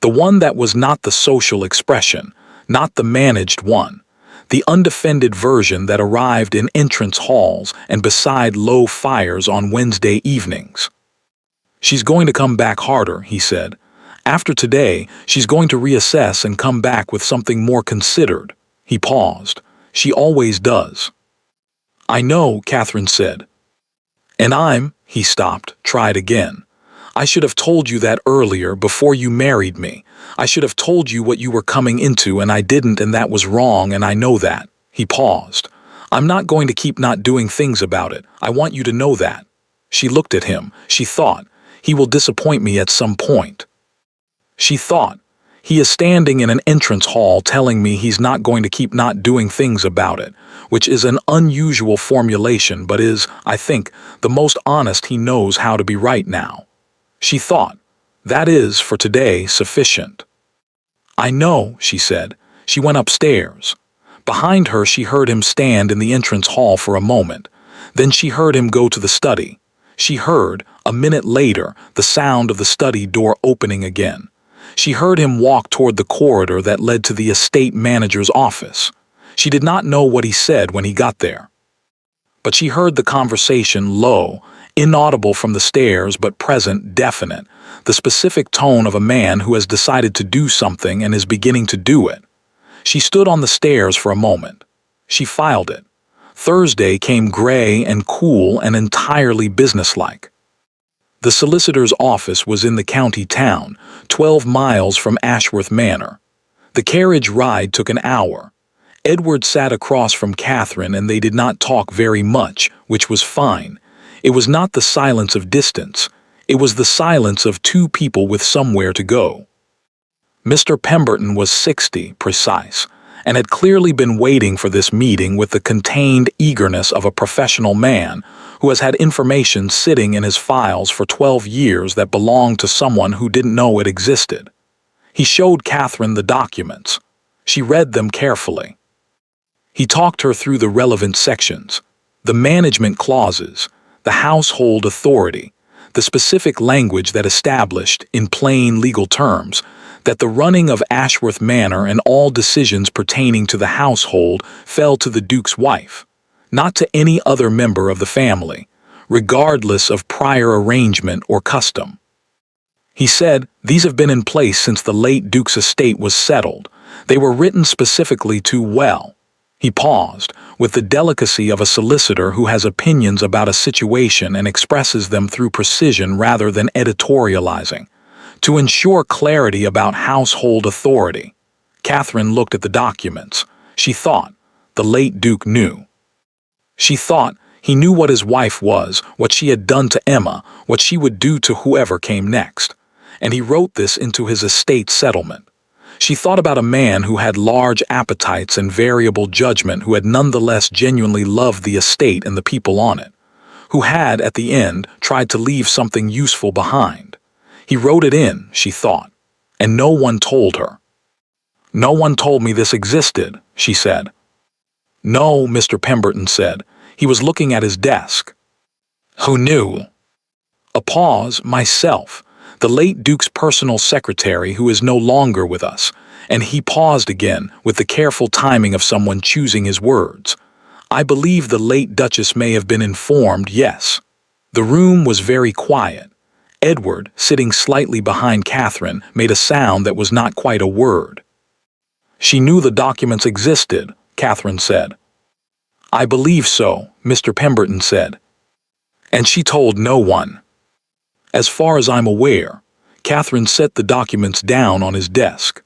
The one that was not the social expression, not the managed one. The undefended version that arrived in entrance halls and beside low fires on Wednesday evenings. "She's going to come back harder," he said. "After today, she's going to reassess and come back with something more considered." He paused. "She always does." "I know," Catherine said. "And he stopped, tried again. "I should have told you that earlier, before you married me. I should have told you what you were coming into and I didn't, and that was wrong, and I know that." He paused. "I'm not going to keep not doing things about it. I want you to know that." She looked at him. She thought, "He will disappoint me at some point." She thought, "He is standing in an entrance hall telling me he's not going to keep not doing things about it," which is an unusual formulation but is, I think, the most honest he knows how to be right now. She thought, "That is, for today, sufficient." "I know," she said. She went upstairs. Behind her she heard him stand in the entrance hall for a moment. Then she heard him go to the study. She heard, a minute later, the sound of the study door opening again. She heard him walk toward the corridor that led to the estate manager's office. She did not know what he said when he got there. But she heard the conversation low, Inaudible from the stairs but present, definite, the specific tone of a man who has decided to do something and is beginning to do it. She stood on the stairs for a moment. She filed it. Thursday came gray and cool and entirely businesslike. The solicitor's office was in the county town, 12 miles from Ashworth Manor. The carriage ride took an hour. Edward sat across from Catherine and they did not talk very much, which was fine. It was not the silence of distance. It was the silence of two people with somewhere to go. Mr. Pemberton was 60, precise, and had clearly been waiting for this meeting with the contained eagerness of a professional man who has had information sitting in his files for 12 years that belonged to someone who didn't know it existed. He showed Catherine the documents. She read them carefully. He talked her through the relevant sections, the management clauses, the household authority, the specific language that established, in plain legal terms, that the running of Ashworth Manor and all decisions pertaining to the household fell to the Duke's wife, not to any other member of the family, regardless of prior arrangement or custom. He said, "These have been in place since the late Duke's estate was settled. They were written specifically to, well." He paused, with the delicacy of a solicitor who has opinions about a situation and expresses them through precision rather than editorializing, to ensure clarity about household authority. Catherine looked at the documents. She thought, the late Duke knew. She thought he knew what his wife was, what she had done to Emma, what she would do to whoever came next. And he wrote this into his estate settlement. She thought about a man who had large appetites and variable judgment, who had nonetheless genuinely loved the estate and the people on it, who had, at the end, tried to leave something useful behind. He wrote it in, she thought, and no one told her. "No one told me this existed," she said. "No," Mr. Pemberton said. He was looking at his desk. "Who knew?" A pause. "Myself, the late Duke's personal secretary, who is no longer with us," and he paused again with the careful timing of someone choosing his words. "I believe the late Duchess may have been informed, yes." The room was very quiet. Edward, sitting slightly behind Catherine, made a sound that was not quite a word. "She knew the documents existed," Catherine said. "I believe so," Mr. Pemberton said. "And she told no one." "As far as I'm aware." Catherine set the documents down on his desk.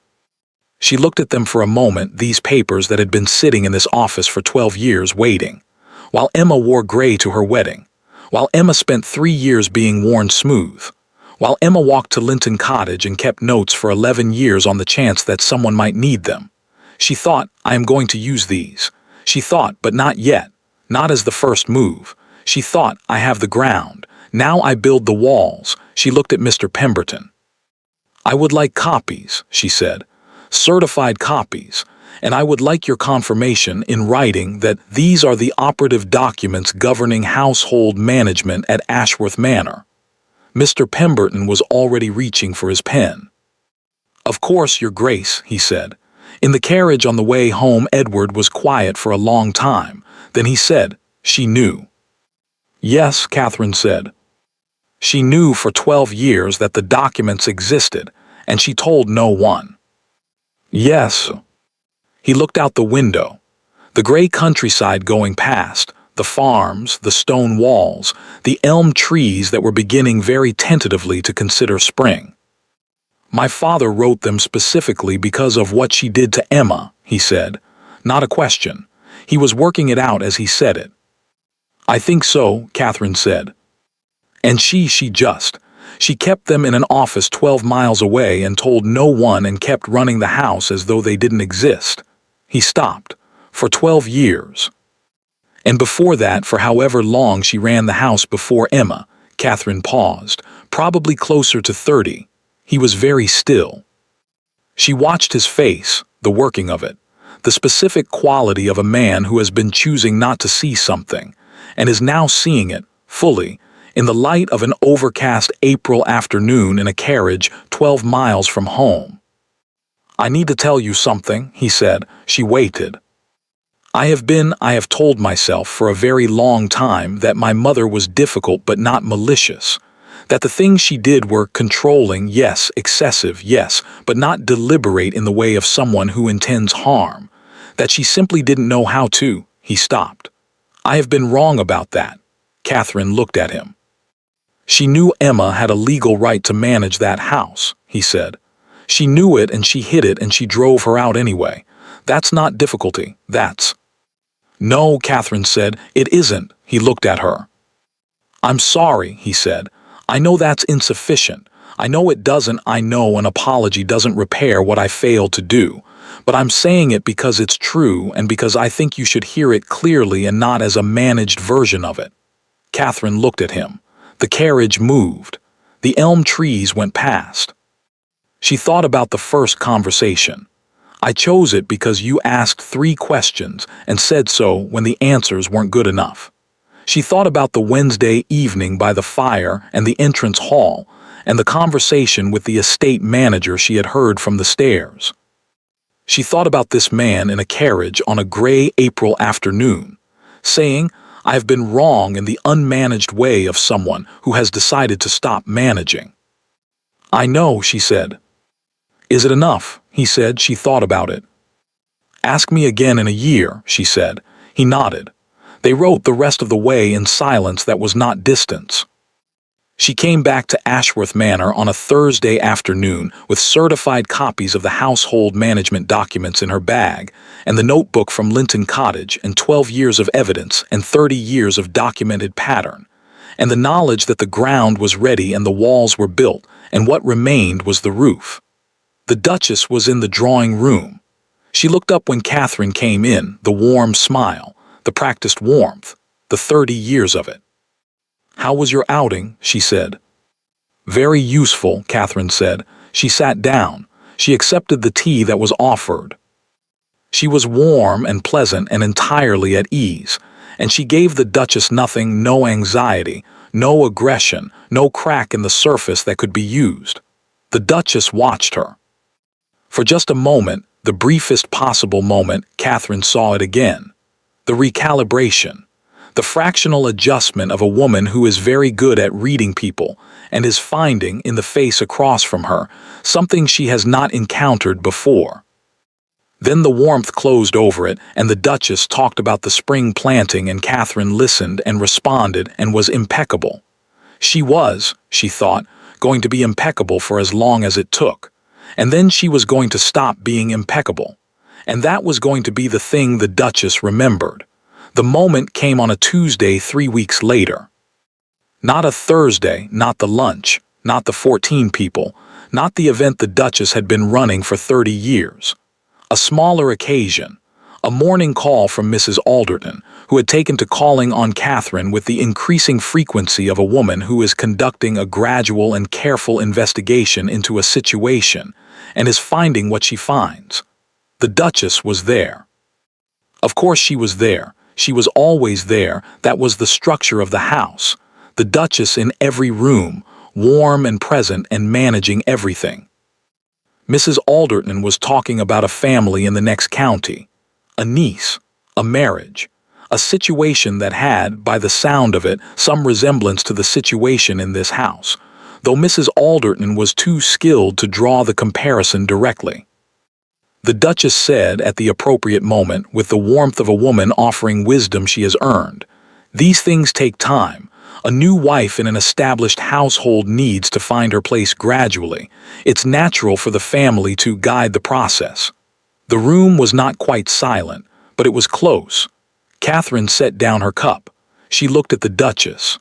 She looked at them for a moment, these papers that had been sitting in this office for 12 years waiting, while Emma wore gray to her wedding, while Emma spent 3 years being worn smooth, while Emma walked to Linton Cottage and kept notes for 11 years on the chance that someone might need them. She thought, "I am going to use these." She thought, but not yet, not as the first move. She thought, "I have the ground. Now I build the walls." She looked at Mr. Pemberton. "I would like copies," she said, "certified copies, and I would like your confirmation in writing that these are the operative documents governing household management at Ashworth Manor." Mr. Pemberton was already reaching for his pen. "Of course, Your Grace," he said. In the carriage on the way home, Edward was quiet for a long time. Then he said, "She knew." "Yes," Catherine said. "She knew for 12 years that the documents existed, and she told no one." "Yes." He looked out the window. The gray countryside going past, the farms, the stone walls, the elm trees that were beginning very tentatively to consider spring. "My father wrote them specifically because of what she did to Emma," he said. Not a question. He was working it out as he said it. "I think so," Catherine said. "And she kept them in an office 12 miles away and told no one and kept running the house as though they didn't exist." He stopped. "For 12 years. And before that, for however long she ran the house before Emma." Catherine paused. "Probably closer to 30. He was very still. She watched his face, the working of it, the specific quality of a man who has been choosing not to see something, and is now seeing it, fully, in the light of an overcast April afternoon in a carriage 12 miles from home. "I need to tell you something," he said. She waited. I have told myself for a very long time that my mother was difficult but not malicious. That the things she did were controlling, yes, excessive, yes, but not deliberate in the way of someone who intends harm. That she simply didn't know how to. He stopped. I have been wrong about that. Catherine looked at him. She knew Emma had a legal right to manage that house, he said. She knew it and she hid it and she drove her out anyway. That's not difficulty, that's... No, Catherine said, it isn't. He looked at her. I'm sorry, he said. I know that's insufficient. I know it doesn't. I know an apology doesn't repair what I failed to do. But I'm saying it because it's true and because I think you should hear it clearly and not as a managed version of it. Catherine looked at him. The carriage moved. The elm trees went past. She thought about the first conversation. I chose it because you asked 3 questions and said so when the answers weren't good enough. She thought about the Wednesday evening by the fire and the entrance hall, and the conversation with the estate manager she had heard from the stairs. She thought about this man in a carriage on a gray April afternoon, saying, I have been wrong in the unmanaged way of someone who has decided to stop managing. I know, she said. Is it enough? He said. She thought about it. Ask me again in a year, she said. He nodded. They rode the rest of the way in silence that was not distance. She came back to Ashworth Manor on a Thursday afternoon with certified copies of the household management documents in her bag, and the notebook from Linton Cottage, and 12 years of evidence and 30 years of documented pattern, and the knowledge that the ground was ready and the walls were built, and what remained was the roof. The Duchess was in the drawing room. She looked up when Catherine came in, the warm smile, the practiced warmth, the 30 years of it. How was your outing? She said. Very useful, Catherine said. She sat down. She accepted the tea that was offered. She was warm and pleasant and entirely at ease, and she gave the Duchess nothing, no anxiety, no aggression, no crack in the surface that could be used. The Duchess watched her. For just a moment, the briefest possible moment, Catherine saw it again. The recalibration. The fractional adjustment of a woman who is very good at reading people and is finding, in the face across from her, something she has not encountered before. Then the warmth closed over it, and the Duchess talked about the spring planting, and Catherine listened and responded and was impeccable. She was, she thought, going to be impeccable for as long as it took. And then she was going to stop being impeccable. And that was going to be the thing the Duchess remembered. The moment came on a Tuesday 3 weeks later. Not a Thursday, not the lunch, not the 14 people, not the event the Duchess had been running for 30 years. A smaller occasion. A morning call from Mrs. Alderton, who had taken to calling on Catherine with the increasing frequency of a woman who is conducting a gradual and careful investigation into a situation, and is finding what she finds. The Duchess was there. Of course she was there. She was always there. That was the structure of the house. The Duchess in every room, warm and present and managing everything. Mrs. Alderton was talking about a family in the next county. A niece, a marriage, a situation that had, by the sound of it, some resemblance to the situation in this house, though Mrs. Alderton was too skilled to draw the comparison directly. The Duchess said at the appropriate moment, with the warmth of a woman offering wisdom she has earned, "These things take time. A new wife in an established household needs to find her place gradually. It's natural for the family to guide the process." The room was not quite silent, but it was close. Catherine set down her cup. She looked at the Duchess.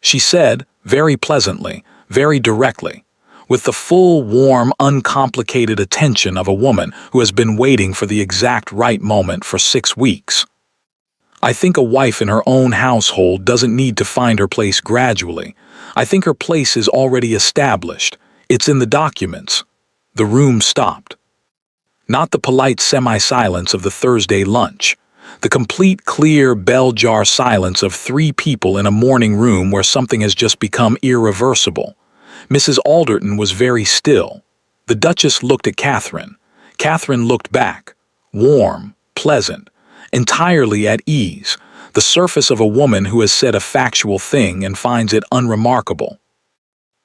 She said, very pleasantly, very directly, with the full, warm, uncomplicated attention of a woman who has been waiting for the exact right moment for 6 weeks. "I think a wife in her own household doesn't need to find her place gradually. I think her place is already established. It's in the documents." The room stopped. Not the polite semi-silence of the Thursday lunch. The complete, clear, bell-jar silence of 3 people in a morning room where something has just become irreversible. Mrs. Alderton was very still. The Duchess looked at Catherine. Catherine looked back, warm, pleasant, entirely at ease, the surface of a woman who has said a factual thing and finds it unremarkable.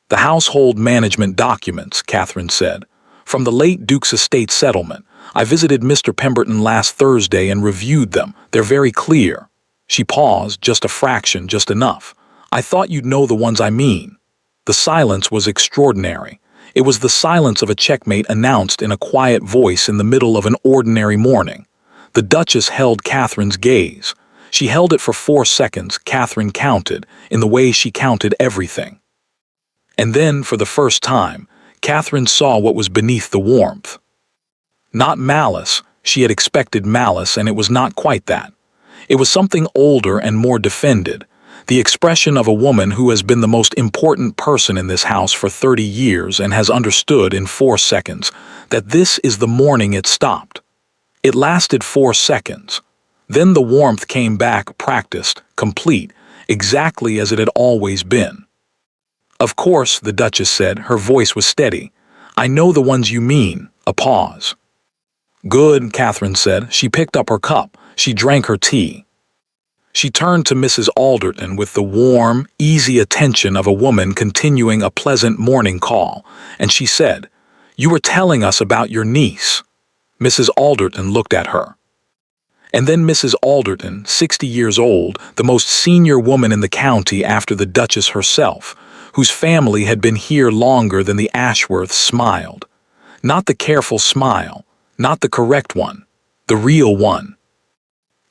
"The household management documents," Catherine said. "From the late Duke's estate settlement. I visited Mr. Pemberton last Thursday and reviewed them. They're very clear." She paused, just a fraction, just enough. "I thought you'd know the ones I mean." The silence was extraordinary. It was the silence of a checkmate announced in a quiet voice in the middle of an ordinary morning. The Duchess held Catherine's gaze. She held it for 4 seconds, Catherine counted, in the way she counted everything. And then, for the first time, Catherine saw what was beneath the warmth. Not malice. She had expected malice, and it was not quite that. It was something older and more defended. The expression of a woman who has been the most important person in this house for 30 years and has understood in 4 seconds that this is the morning it stopped. It lasted 4 seconds. Then the warmth came back, practiced, complete, exactly as it had always been. "Of course," the Duchess said, her voice was steady. "I know the ones you mean." A pause. "Good," Catherine said. She picked up her cup. She drank her tea. She turned to Mrs. Alderton with the warm, easy attention of a woman continuing a pleasant morning call, and she said, "You were telling us about your niece." Mrs. Alderton looked at her. And then Mrs. Alderton, 60 years old, the most senior woman in the county after the Duchess herself, whose family had been here longer than the Ashworths, smiled. Not the careful smile, not the correct one, the real one.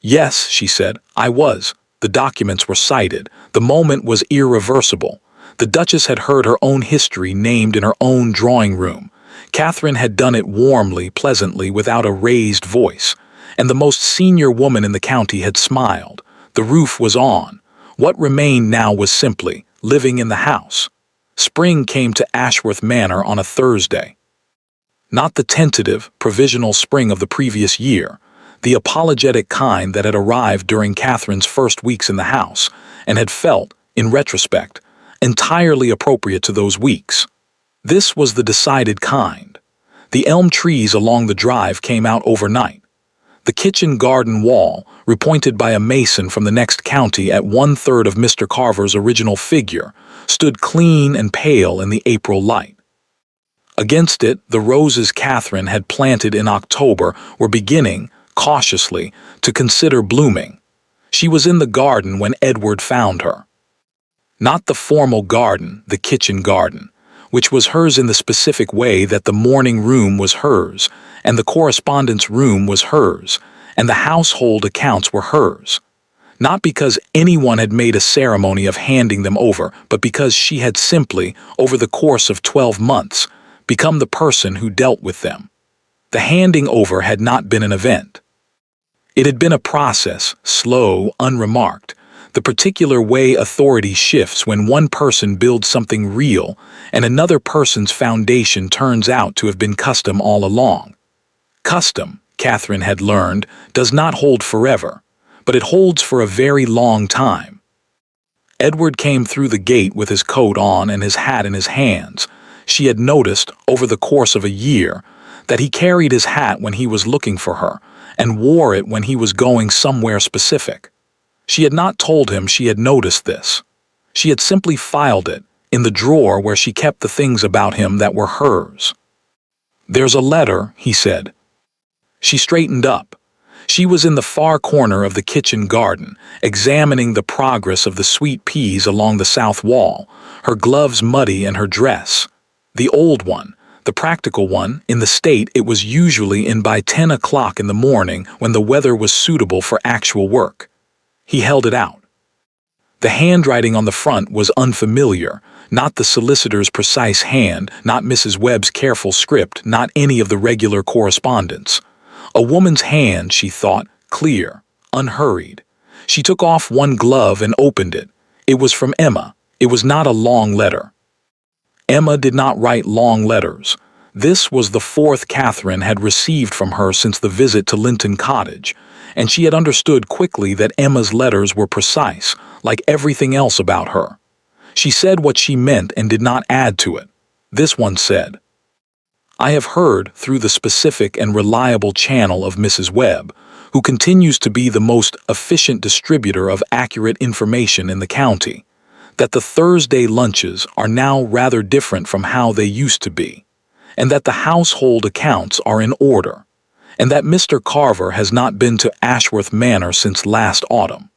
"Yes," she said, "I was. The documents were cited. The moment was irreversible. The Duchess had heard her own history named in her own drawing room. Catherine had done it warmly, pleasantly, without a raised voice. And the most senior woman in the county had smiled. The roof was on. What remained now was simply living in the house. Spring came to Ashworth Manor on a Thursday. Not the tentative, provisional spring of the previous year, the apologetic kind that had arrived during Catherine's first weeks in the house and had felt, in retrospect, entirely appropriate to those weeks. This was the decided kind. The elm trees along the drive came out overnight. The kitchen garden wall, repointed by a mason from the next county at 1/3 of Mr. Carver's original figure, stood clean and pale in the April light. Against it, the roses Catherine had planted in October were beginning, cautiously, to consider blooming. She was in the garden when Edward found her. Not the formal garden, the kitchen garden, which was hers in the specific way that the morning room was hers, and the correspondence room was hers, and the household accounts were hers. Not because anyone had made a ceremony of handing them over, but because she had simply, over the course of 12 months, become the person who dealt with them. The handing over had not been an event. It had been a process, slow, unremarked, the particular way authority shifts when one person builds something real and another person's foundation turns out to have been custom all along. Custom, Catherine had learned, does not hold forever, but it holds for a very long time. Edward came through the gate with his coat on and his hat in his hands. She had noticed, over the course of a year, that he carried his hat when he was looking for her and wore it when he was going somewhere specific. She had not told him she had noticed this. She had simply filed it in the drawer where she kept the things about him that were hers. "There's a letter," he said. She straightened up. She was in the far corner of the kitchen garden, examining the progress of the sweet peas along the south wall, her gloves muddy and her dress. The old one, the practical one, in the state it was usually in by 10 o'clock in the morning when the weather was suitable for actual work. He held it out. The handwriting on the front was unfamiliar, not the solicitor's precise hand, not Mrs. Webb's careful script, not any of the regular correspondence. A woman's hand, she thought, clear, unhurried. She took off one glove and opened it. It was from Emma. It was not a long letter. Emma did not write long letters. This was the 4th Catherine had received from her since the visit to Linton Cottage, and she had understood quickly that Emma's letters were precise, like everything else about her. She said what she meant and did not add to it. This one said, "I have heard, through the specific and reliable channel of Mrs. Webb, who continues to be the most efficient distributor of accurate information in the county, that the Thursday lunches are now rather different from how they used to be, and that the household accounts are in order, and that Mr. Carver has not been to Ashworth Manor since last autumn.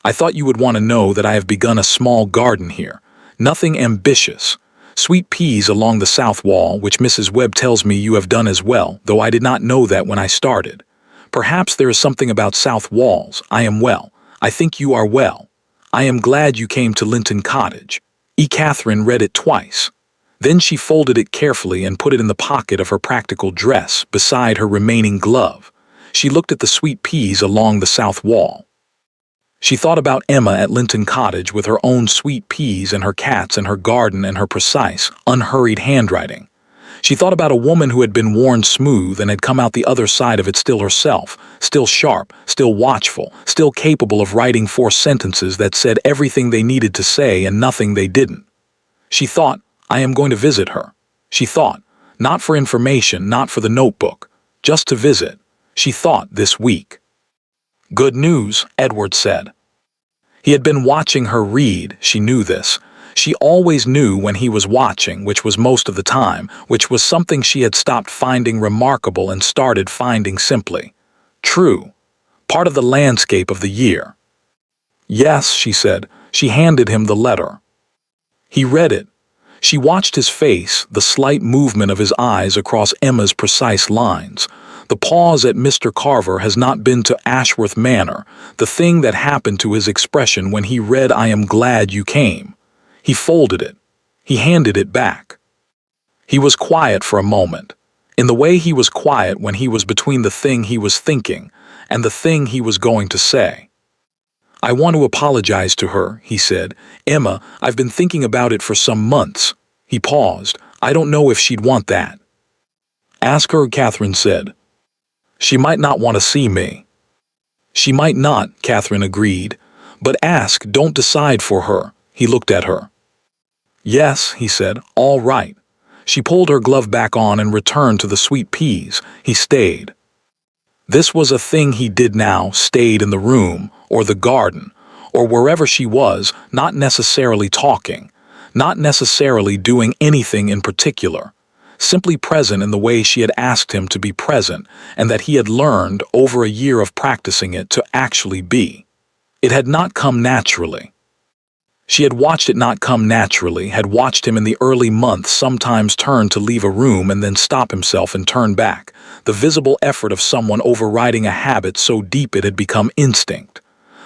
I thought you would want to know that I have begun a small garden here, nothing ambitious. Sweet peas along the south wall, which Mrs. Webb tells me you have done as well, though I did not know that when I started. Perhaps there is something about south walls. I am well. I think you are well. I am glad you came to Linton Cottage. Catherine read it twice. Then she folded it carefully and put it in the pocket of her practical dress beside her remaining glove. She looked at the sweet peas along the south wall. She thought about Emma at Linton Cottage with her own sweet peas and her cats and her garden and her precise, unhurried handwriting. She thought about a woman who had been worn smooth and had come out the other side of it still herself, still sharp, still watchful, still capable of writing 4 sentences that said everything they needed to say and nothing they didn't. She thought, I am going to visit her. She thought, not for information, not for the notebook, just to visit. She thought this week. Good news, Edward said. He had been watching her read, she knew this. She always knew when he was watching, which was most of the time, which was something she had stopped finding remarkable and started finding simply true, part of the landscape of the year. Yes, she said. She handed him the letter. He read it. She watched his face, the slight movement of his eyes across Emma's precise lines. The pause at Mr. Carver has not been to Ashworth Manor, the thing that happened to his expression when he read I am glad you came. He folded it. He handed it back. He was quiet for a moment, in the way he was quiet when he was between the thing he was thinking and the thing he was going to say. I want to apologize to her, he said. Emma, I've been thinking about it for some months. He paused. I don't know if she'd want that. Ask her, Catherine said. She might not want to see me. She might not, Catherine agreed. But ask, don't decide for her. He looked at her. Yes, he said, all right. She pulled her glove back on and returned to the sweet peas. He stayed. This was a thing he did now, stayed in the room, or the garden, or wherever she was, not necessarily talking, not necessarily doing anything in particular, simply present in the way she had asked him to be present, and that he had learned, over a year of practicing it, to actually be. It had not come naturally. She had watched it not come naturally, had watched him in the early months sometimes turn to leave a room and then stop himself and turn back, the visible effort of someone overriding a habit so deep it had become instinct.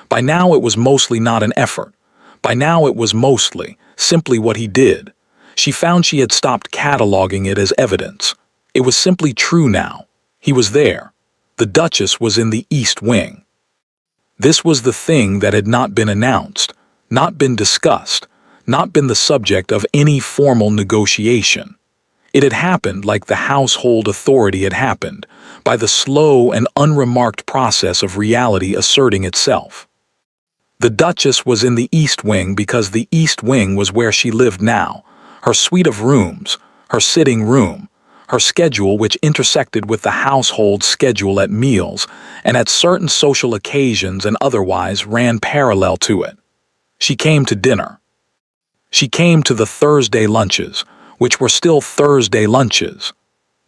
By now it was mostly not an effort. By now it was mostly, simply what he did. She found she had stopped cataloging it as evidence. It was simply true now. He was there. The Duchess was in the East Wing. This was the thing that had not been announced, not been discussed, not been the subject of any formal negotiation. It had happened like the household authority had happened, by the slow and unremarked process of reality asserting itself. The Duchess was in the East Wing because the East Wing was where she lived now, her suite of rooms, her sitting room, her schedule which intersected with the household schedule at meals and at certain social occasions and otherwise ran parallel to it. She came to dinner. She came to the Thursday lunches, which were still Thursday lunches.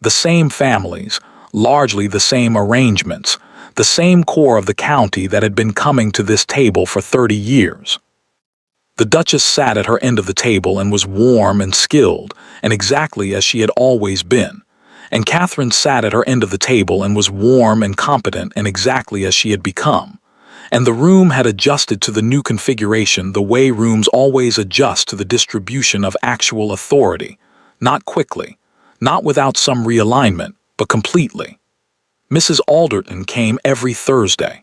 The same families, largely the same arrangements, the same core of the county that had been coming to this table for 30 years. The Duchess sat at her end of the table and was warm and skilled, and exactly as she had always been. And Catherine sat at her end of the table and was warm and competent and exactly as she had become. And the room had adjusted to the new configuration the way rooms always adjust to the distribution of actual authority, not quickly, not without some realignment, but completely. Mrs. Alderton came every Thursday.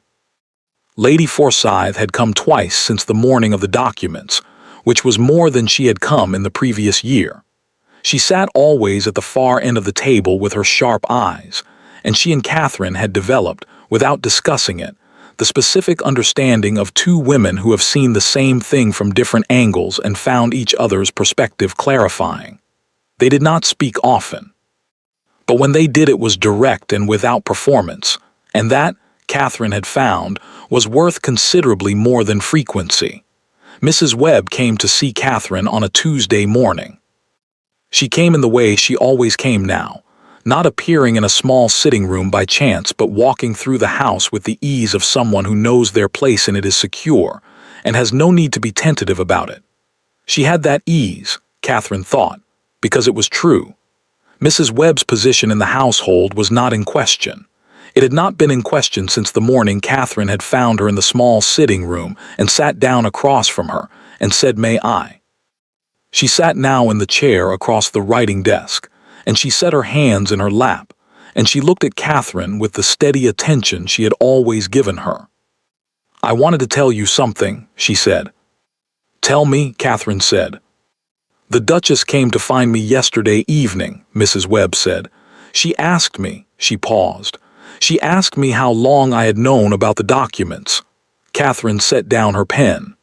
Lady Forsyth had come twice since the morning of the documents, which was more than she had come in the previous year. She sat always at the far end of the table with her sharp eyes, and she and Catherine had developed, without discussing it, the specific understanding of two women who have seen the same thing from different angles and found each other's perspective clarifying. They did not speak often. But when they did it was direct and without performance, and that, Catherine had found, was worth considerably more than frequency. Mrs. Webb came to see Catherine on a Tuesday morning. She came in the way she always came now, not appearing in a small sitting room by chance, but walking through the house with the ease of someone who knows their place in it is secure and has no need to be tentative about it. She had that ease, Catherine thought, because it was true. Mrs. Webb's position in the household was not in question. It had not been in question since the morning Catherine had found her in the small sitting room and sat down across from her and said, "May I?" She sat now in the chair across the writing desk, and she set her hands in her lap, and she looked at Catherine with the steady attention she had always given her. "I wanted to tell you something," she said. "Tell me," Catherine said. "The Duchess came to find me yesterday evening," Mrs. Webb said. "She asked me," she paused. "She asked me how long I had known about the documents." Catherine set down her pen.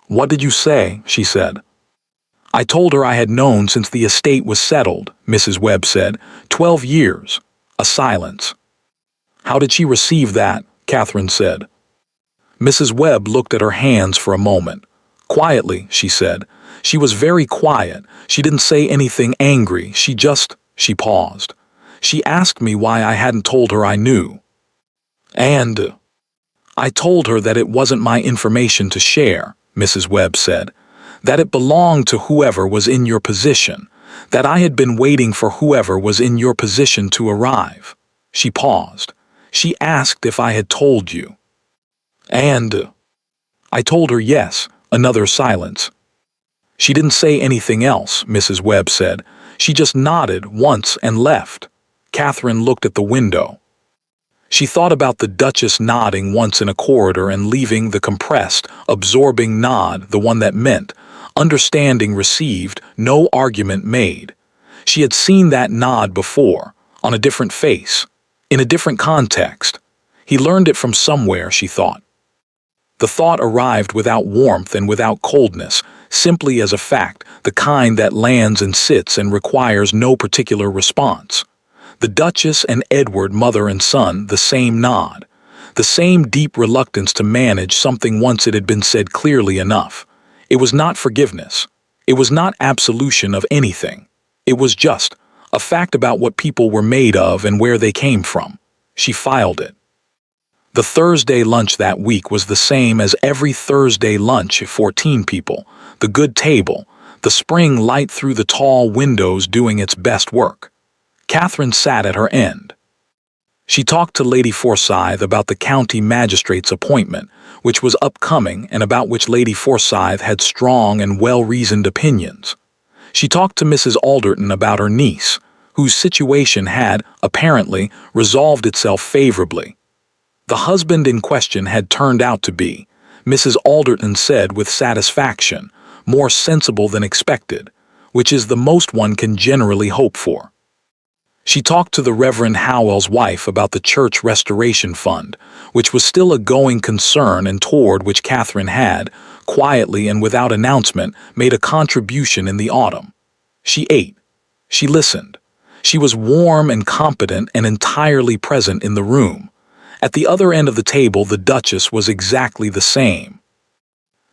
"What did you say?" she said. "I told her I had known since the estate was settled," Mrs. Webb said. 12 years. A silence. "How did she receive that?" Catherine said. Mrs. Webb looked at her hands for a moment. "Quietly," she said. "She was very quiet. She didn't say anything angry. She paused. She asked me why I hadn't told her I knew. And I told her that it wasn't my information to share," Mrs. Webb said. "That it belonged to whoever was in your position. That I had been waiting for whoever was in your position to arrive." She paused. "She asked if I had told you." "And I told her yes." Another silence. "She didn't say anything else," Mrs. Webb said. "She just nodded once and left." Catherine looked at the window. She thought about the Duchess nodding once in a corridor and leaving the compressed, absorbing nod, the one that meant, understanding received, no argument made. She had seen that nod before, on a different face, in a different context. He learned it from somewhere, she thought. The thought arrived without warmth and without coldness, simply as a fact, the kind that lands and sits and requires no particular response. The Duchess and Edward, mother and son, the same nod. The same deep reluctance to manage something once it had been said clearly enough. It was not forgiveness. It was not absolution of anything. It was just a fact about what people were made of and where they came from. She filed it. The Thursday lunch that week was the same as every Thursday lunch, 14 people, the good table, the spring light through the tall windows doing its best work. Catherine sat at her end. She talked to Lady Forsyth about the county magistrate's appointment, which was upcoming and about which Lady Forsyth had strong and well-reasoned opinions. She talked to Mrs. Alderton about her niece, whose situation had, apparently, resolved itself favorably. The husband in question had turned out to be, Mrs. Alderton said with satisfaction, more sensible than expected, which is the most one can generally hope for. She talked to the Reverend Howell's wife about the Church Restoration Fund, which was still a going concern and toward which Catherine had, quietly and without announcement, made a contribution in the autumn. She ate. She listened. She was warm and competent and entirely present in the room. At the other end of the table, the Duchess was exactly the same.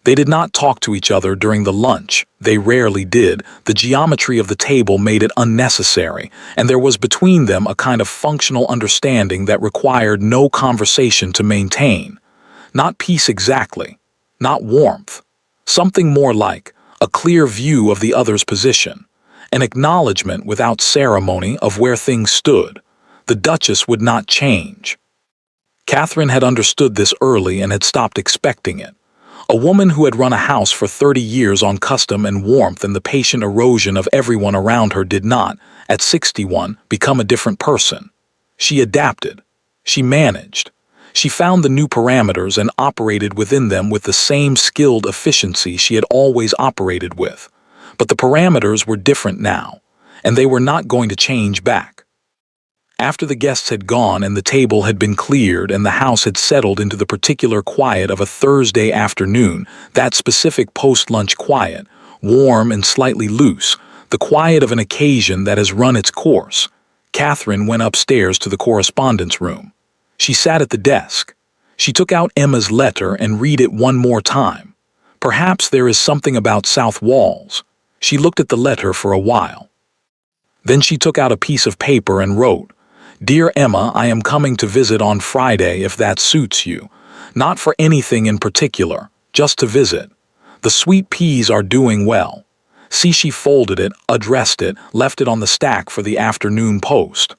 They did not talk to each other during the lunch. They rarely did. The geometry of the table made it unnecessary, and there was between them a kind of functional understanding that required no conversation to maintain. Not peace exactly. Not warmth. Something more like a clear view of the other's position. An acknowledgement without ceremony of where things stood. The Duchess would not change. Catherine had understood this early and had stopped expecting it. A woman who had run a house for 30 years on custom and warmth and the patient erosion of everyone around her did not, at 61, become a different person. She adapted. She managed. She found the new parameters and operated within them with the same skilled efficiency she had always operated with. But the parameters were different now, and they were not going to change back. After the guests had gone and the table had been cleared and the house had settled into the particular quiet of a Thursday afternoon, that specific post-lunch quiet, warm and slightly loose, the quiet of an occasion that has run its course, Catherine went upstairs to the correspondence room. She sat at the desk. She took out Emma's letter and read it one more time. Perhaps there is something about south walls. She looked at the letter for a while. Then she took out a piece of paper and wrote, "Dear Emma, I am coming to visit on Friday if that suits you. Not for anything in particular, just to visit. The sweet peas are doing well." See, she folded it, addressed it, left it on the stack for the afternoon post.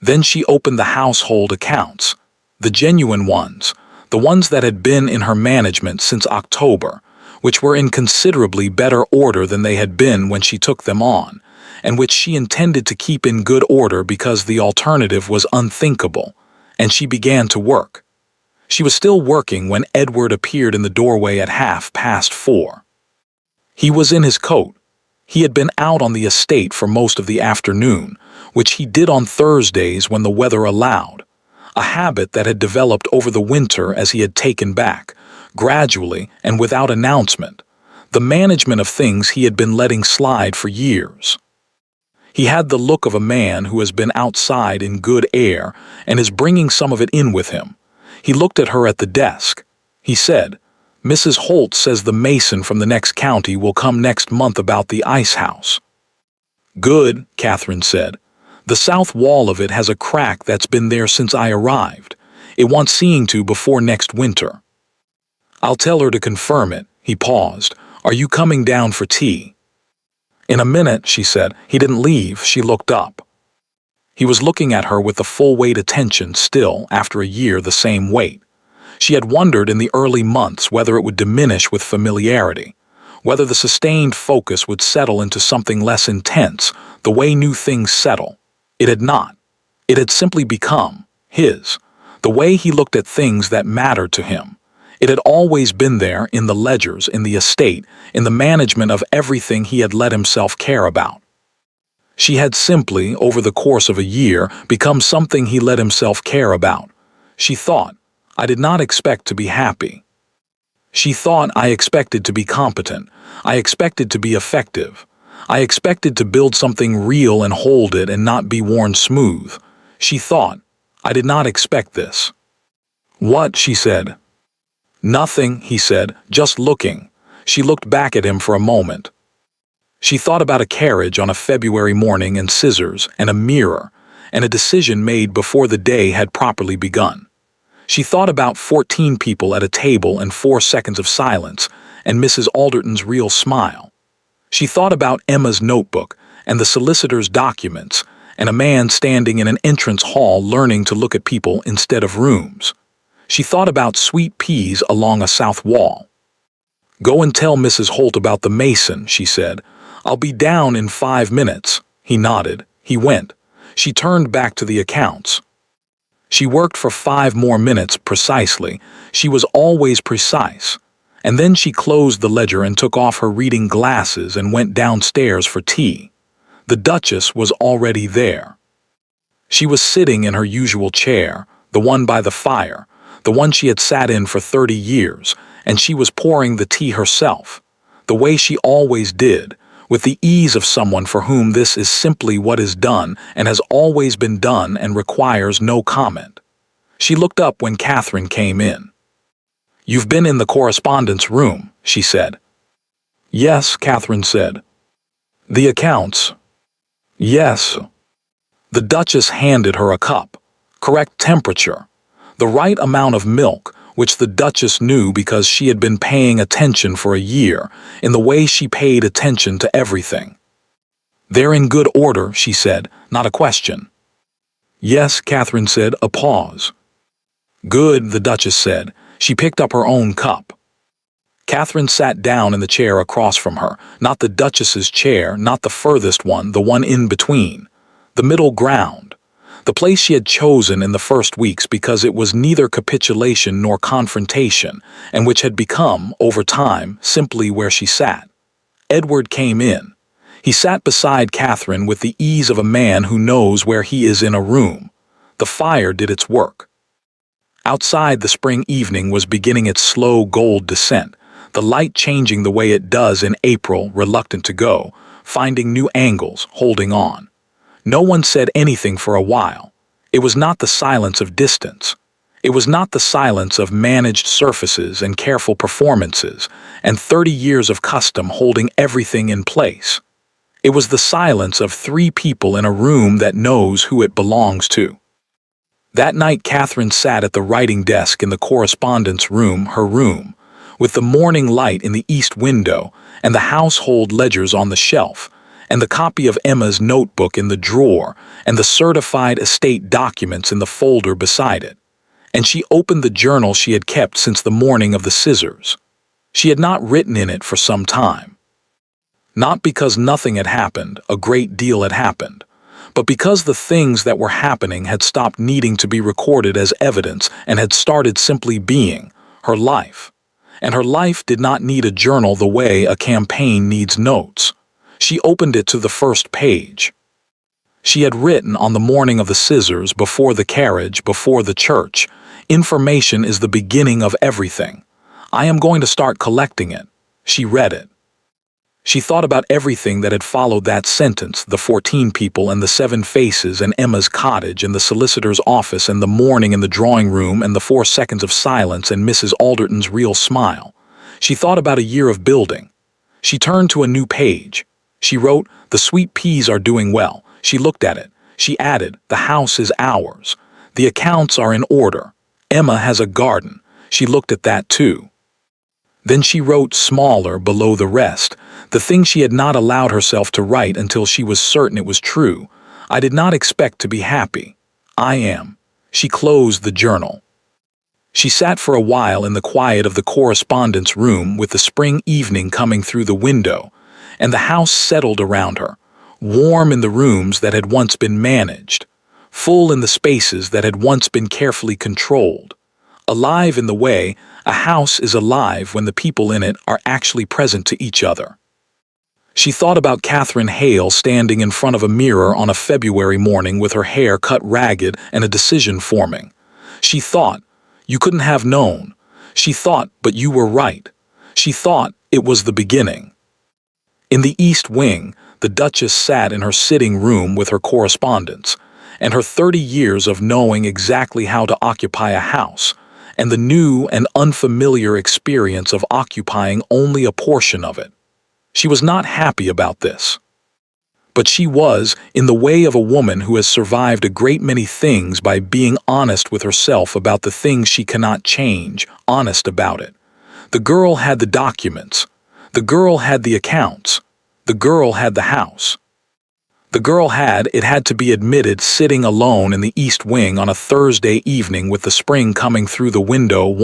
Then she opened the household accounts. The genuine ones, the ones that had been in her management since October, which were in considerably better order than they had been when she took them on, and which she intended to keep in good order because the alternative was unthinkable, and she began to work. She was still working when Edward appeared in the doorway at 4:30. He was in his coat. He had been out on the estate for most of the afternoon, which he did on Thursdays when the weather allowed, a habit that had developed over the winter as he had taken back, gradually and without announcement, the management of things he had been letting slide for years. He had the look of a man who has been outside in good air and is bringing some of it in with him. He looked at her at the desk. He said, "Mrs. Holt says the mason from the next county will come next month about the ice house." "Good," Catherine said. "The south wall of it has a crack that's been there since I arrived. It wants seeing to before next winter." "I'll tell her to confirm it." He paused. "Are you coming down for tea?" "In a minute," she said. He didn't leave. She looked up. He was looking at her with the full weight attention still, after a year the same weight. She had wondered in the early months whether it would diminish with familiarity, whether the sustained focus would settle into something less intense, the way new things settle. It had not. It had simply become his, the way he looked at things that mattered to him. It had always been there in the ledgers, in the estate, in the management of everything he had let himself care about. She had simply, over the course of a year, become something he let himself care about. She thought, "I did not expect to be happy." She thought, "I expected to be competent. I expected to be effective. I expected to build something real and hold it and not be worn smooth." She thought, "I did not expect this." "What?" she said. "Nothing," he said, "just looking." She looked back at him for a moment. She thought about a carriage on a February morning and scissors and a mirror and a decision made before the day had properly begun. She thought about 14 people at a table and 4 seconds of silence and Mrs. Alderton's real smile. She thought about Emma's notebook and the solicitor's documents and a man standing in an entrance hall learning to look at people instead of rooms. She thought about sweet peas along a south wall. "Go and tell Mrs. Holt about the mason," she said. "I'll be down in 5 minutes." He nodded. He went. She turned back to the accounts. She worked for 5 more minutes precisely. She was always precise. And then she closed the ledger and took off her reading glasses and went downstairs for tea. The Duchess was already there. She was sitting in her usual chair, the one by the fire, the one she had sat in for 30 years, and she was pouring the tea herself, the way she always did, with the ease of someone for whom this is simply what is done and has always been done and requires no comment. She looked up when Catherine came in. "You've been in the correspondence room," she said. "Yes," Catherine said. "The accounts?" "Yes." The Duchess handed her a cup. Correct temperature. The right amount of milk, which the Duchess knew because she had been paying attention for a year, in the way she paid attention to everything. "They're in good order," she said, not a question. "Yes," Catherine said, a pause. "Good," the Duchess said. She picked up her own cup. Catherine sat down in the chair across from her, not the Duchess's chair, not the furthest one, the one in between, the middle ground. The place she had chosen in the first weeks because it was neither capitulation nor confrontation, and which had become, over time, simply where she sat. Edward came in. He sat beside Catherine with the ease of a man who knows where he is in a room. The fire did its work. Outside, the spring evening was beginning its slow gold descent, the light changing the way it does in April, reluctant to go, finding new angles, holding on. No one said anything for a while. It was not the silence of distance. It was not the silence of managed surfaces and careful performances and 30 years of custom holding everything in place. It was the silence of three people in a room that knows who it belongs to. That night Catherine sat at the writing desk in the correspondence room, her room, with the morning light in the east window and the household ledgers on the shelf, and the copy of Emma's notebook in the drawer and the certified estate documents in the folder beside it. And she opened the journal she had kept since the morning of the scissors. She had not written in it for some time. Not because nothing had happened, a great deal had happened, but because the things that were happening had stopped needing to be recorded as evidence and had started simply being her life. And her life did not need a journal the way a campaign needs notes. She opened it to the first page. She had written on the morning of the scissors, before the carriage, before the church, "Information is the beginning of everything. I am going to start collecting it." She read it. She thought about everything that had followed that sentence, the 14 people and the 7 faces and Emma's cottage and the solicitor's office and the morning in the drawing room and the 4 seconds of silence and Mrs. Alderton's real smile. She thought about a year of building. She turned to a new page. She wrote, "The sweet peas are doing well." She looked at it. She added, "The house is ours. The accounts are in order. Emma has a garden." She looked at that too. Then she wrote smaller below the rest, the thing she had not allowed herself to write until she was certain it was true. "I did not expect to be happy. I am." She closed the journal. She sat for a while in the quiet of the correspondence room with the spring evening coming through the window, and the house settled around her, warm in the rooms that had once been managed, full in the spaces that had once been carefully controlled, alive in the way a house is alive when the people in it are actually present to each other. She thought about Catherine Hale standing in front of a mirror on a February morning with her hair cut ragged and a decision forming. She thought, "You couldn't have known." She thought, "But you were right." She thought, "It was the beginning." In the East Wing, the Duchess sat in her sitting room with her correspondence, and her 30 years of knowing exactly how to occupy a house, and the new and unfamiliar experience of occupying only a portion of it. She was not happy about this. But she was, in the way of a woman who has survived a great many things by being honest with herself about the things she cannot change, honest about it. The girl had the documents. The girl had the accounts. The girl had the house. The girl had, it had to be admitted, sitting alone in the East Wing on a Thursday evening with the spring coming through the window.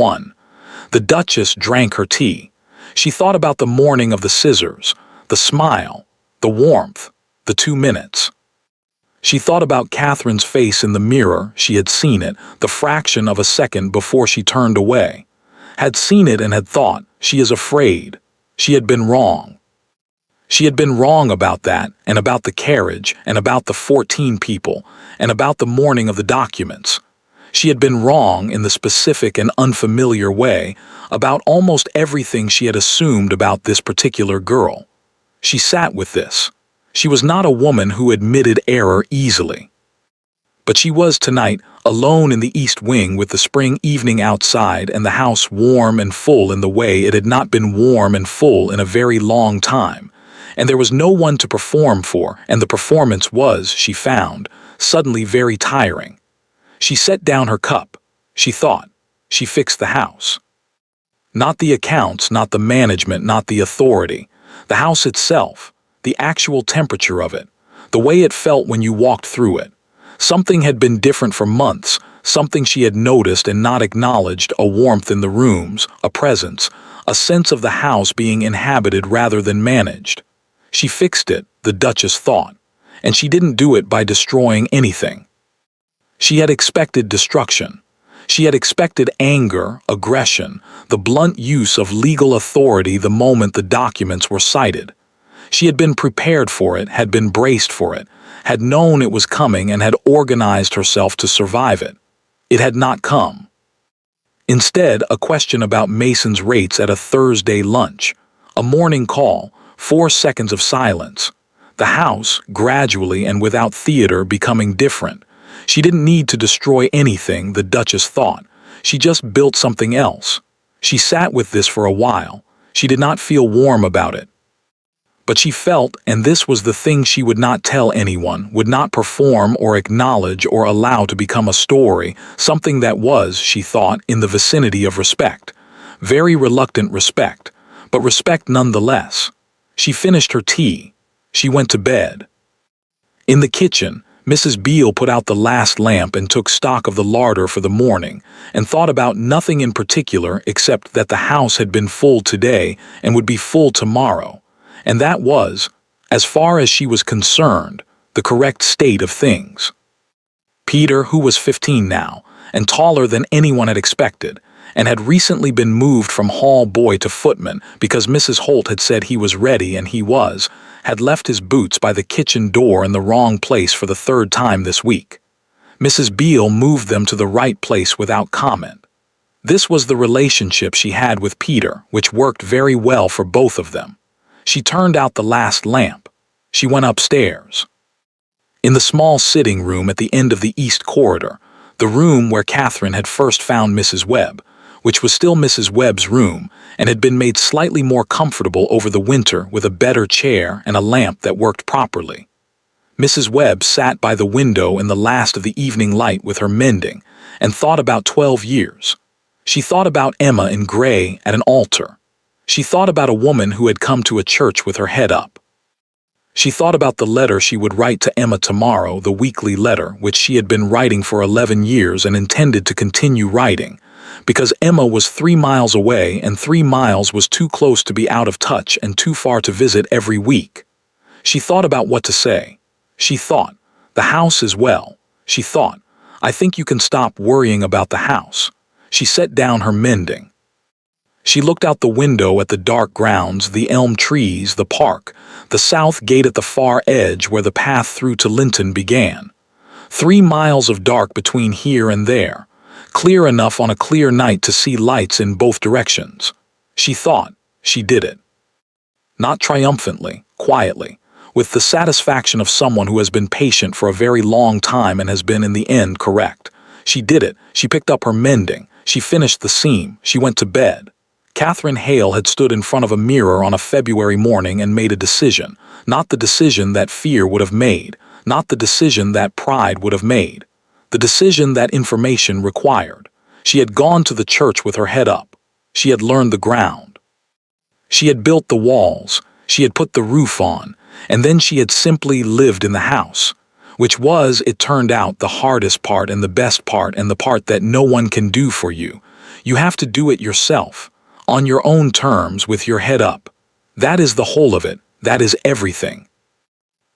The Duchess drank her tea. She thought about the morning of the scissors, the smile, the warmth, the 2 minutes. She thought about Catherine's face in the mirror. She had seen it, the fraction of a second before she turned away. Had seen it and had thought, "She is afraid." She had been wrong. She had been wrong about that, and about the carriage, and about the 14 people, and about the morning of the documents. She had been wrong in the specific and unfamiliar way about almost everything she had assumed about this particular girl. She sat with this. She was not a woman who admitted error easily. But she was tonight, alone in the East Wing with the spring evening outside and the house warm and full in the way it had not been warm and full in a very long time. And there was no one to perform for, and the performance was, she found, suddenly very tiring. She set down her cup. She thought. She fixed the house. Not the accounts, not the management, not the authority. The house itself, the actual temperature of it, the way it felt when you walked through it. Something had been different for months, something she had noticed and not acknowledged, a warmth in the rooms, a presence, a sense of the house being inhabited rather than managed. She fixed it, the Duchess thought, and she didn't do it by destroying anything. She had expected destruction. She had expected anger, aggression, the blunt use of legal authority the moment the documents were cited. She had been prepared for it, had been braced for it, had known it was coming and had organized herself to survive it. It had not come. Instead, a question about Mason's rates at a Thursday lunch, a morning call, 4 seconds of silence. The house, gradually and without theater, becoming different. She didn't need to destroy anything, the Duchess thought. She just built something else. She sat with this for a while. She did not feel warm about it. But she felt, and this was the thing she would not tell anyone, would not perform or acknowledge or allow to become a story, something that was, she thought, in the vicinity of respect. Very reluctant respect, but respect nonetheless. She finished her tea. She went to bed. In the kitchen, Mrs. Beale put out the last lamp and took stock of the larder for the morning, and thought about nothing in particular except that the house had been full today and would be full tomorrow. And that was, as far as she was concerned, the correct state of things. Peter, who was 15 now, and taller than anyone had expected, and had recently been moved from hall boy to footman because Mrs. Holt had said he was ready and he was, had left his boots by the kitchen door in the wrong place for the third time this week. Mrs. Beale moved them to the right place without comment. This was the relationship she had with Peter, which worked very well for both of them. She turned out the last lamp. She went upstairs. In the small sitting room at the end of the east corridor, the room where Catherine had first found Mrs. Webb, which was still Mrs. Webb's room and had been made slightly more comfortable over the winter with a better chair and a lamp that worked properly. Mrs. Webb sat by the window in the last of the evening light with her mending and thought about 12 years. She thought about Emma in gray at an altar. She thought about a woman who had come to a church with her head up. She thought about the letter she would write to Emma tomorrow, the weekly letter which she had been writing for 11 years and intended to continue writing, because Emma was 3 miles away and 3 miles was too close to be out of touch and too far to visit every week. She thought about what to say. She thought, the house as well. She thought, I think you can stop worrying about the house. She set down her mending. She looked out the window at the dark grounds, the elm trees, the park, the south gate at the far edge where the path through to Linton began. 3 miles of dark between here and there, clear enough on a clear night to see lights in both directions. She thought she did it. Not triumphantly, quietly, with the satisfaction of someone who has been patient for a very long time and has been in the end correct. She did it. She picked up her mending. She finished the seam. She went to bed. Catherine Hale had stood in front of a mirror on a February morning and made a decision, not the decision that fear would have made, not the decision that pride would have made, the decision that information required. She had gone to the church with her head up. She had learned the ground. She had built the walls. She had put the roof on, and then she had simply lived in the house, which was, it turned out, the hardest part and the best part and the part that no one can do for you. You have to do it yourself. On your own terms, with your head up. That is the whole of it. That is everything.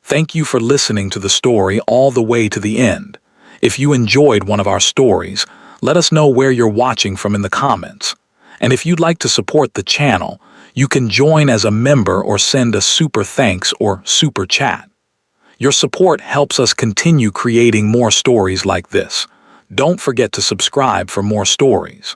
Thank you for listening to the story all the way to the end. If you enjoyed one of our stories, let us know where you're watching from in the comments. And if you'd like to support the channel, you can join as a member or send a super thanks or super chat. Your support helps us continue creating more stories like this. Don't forget to subscribe for more stories.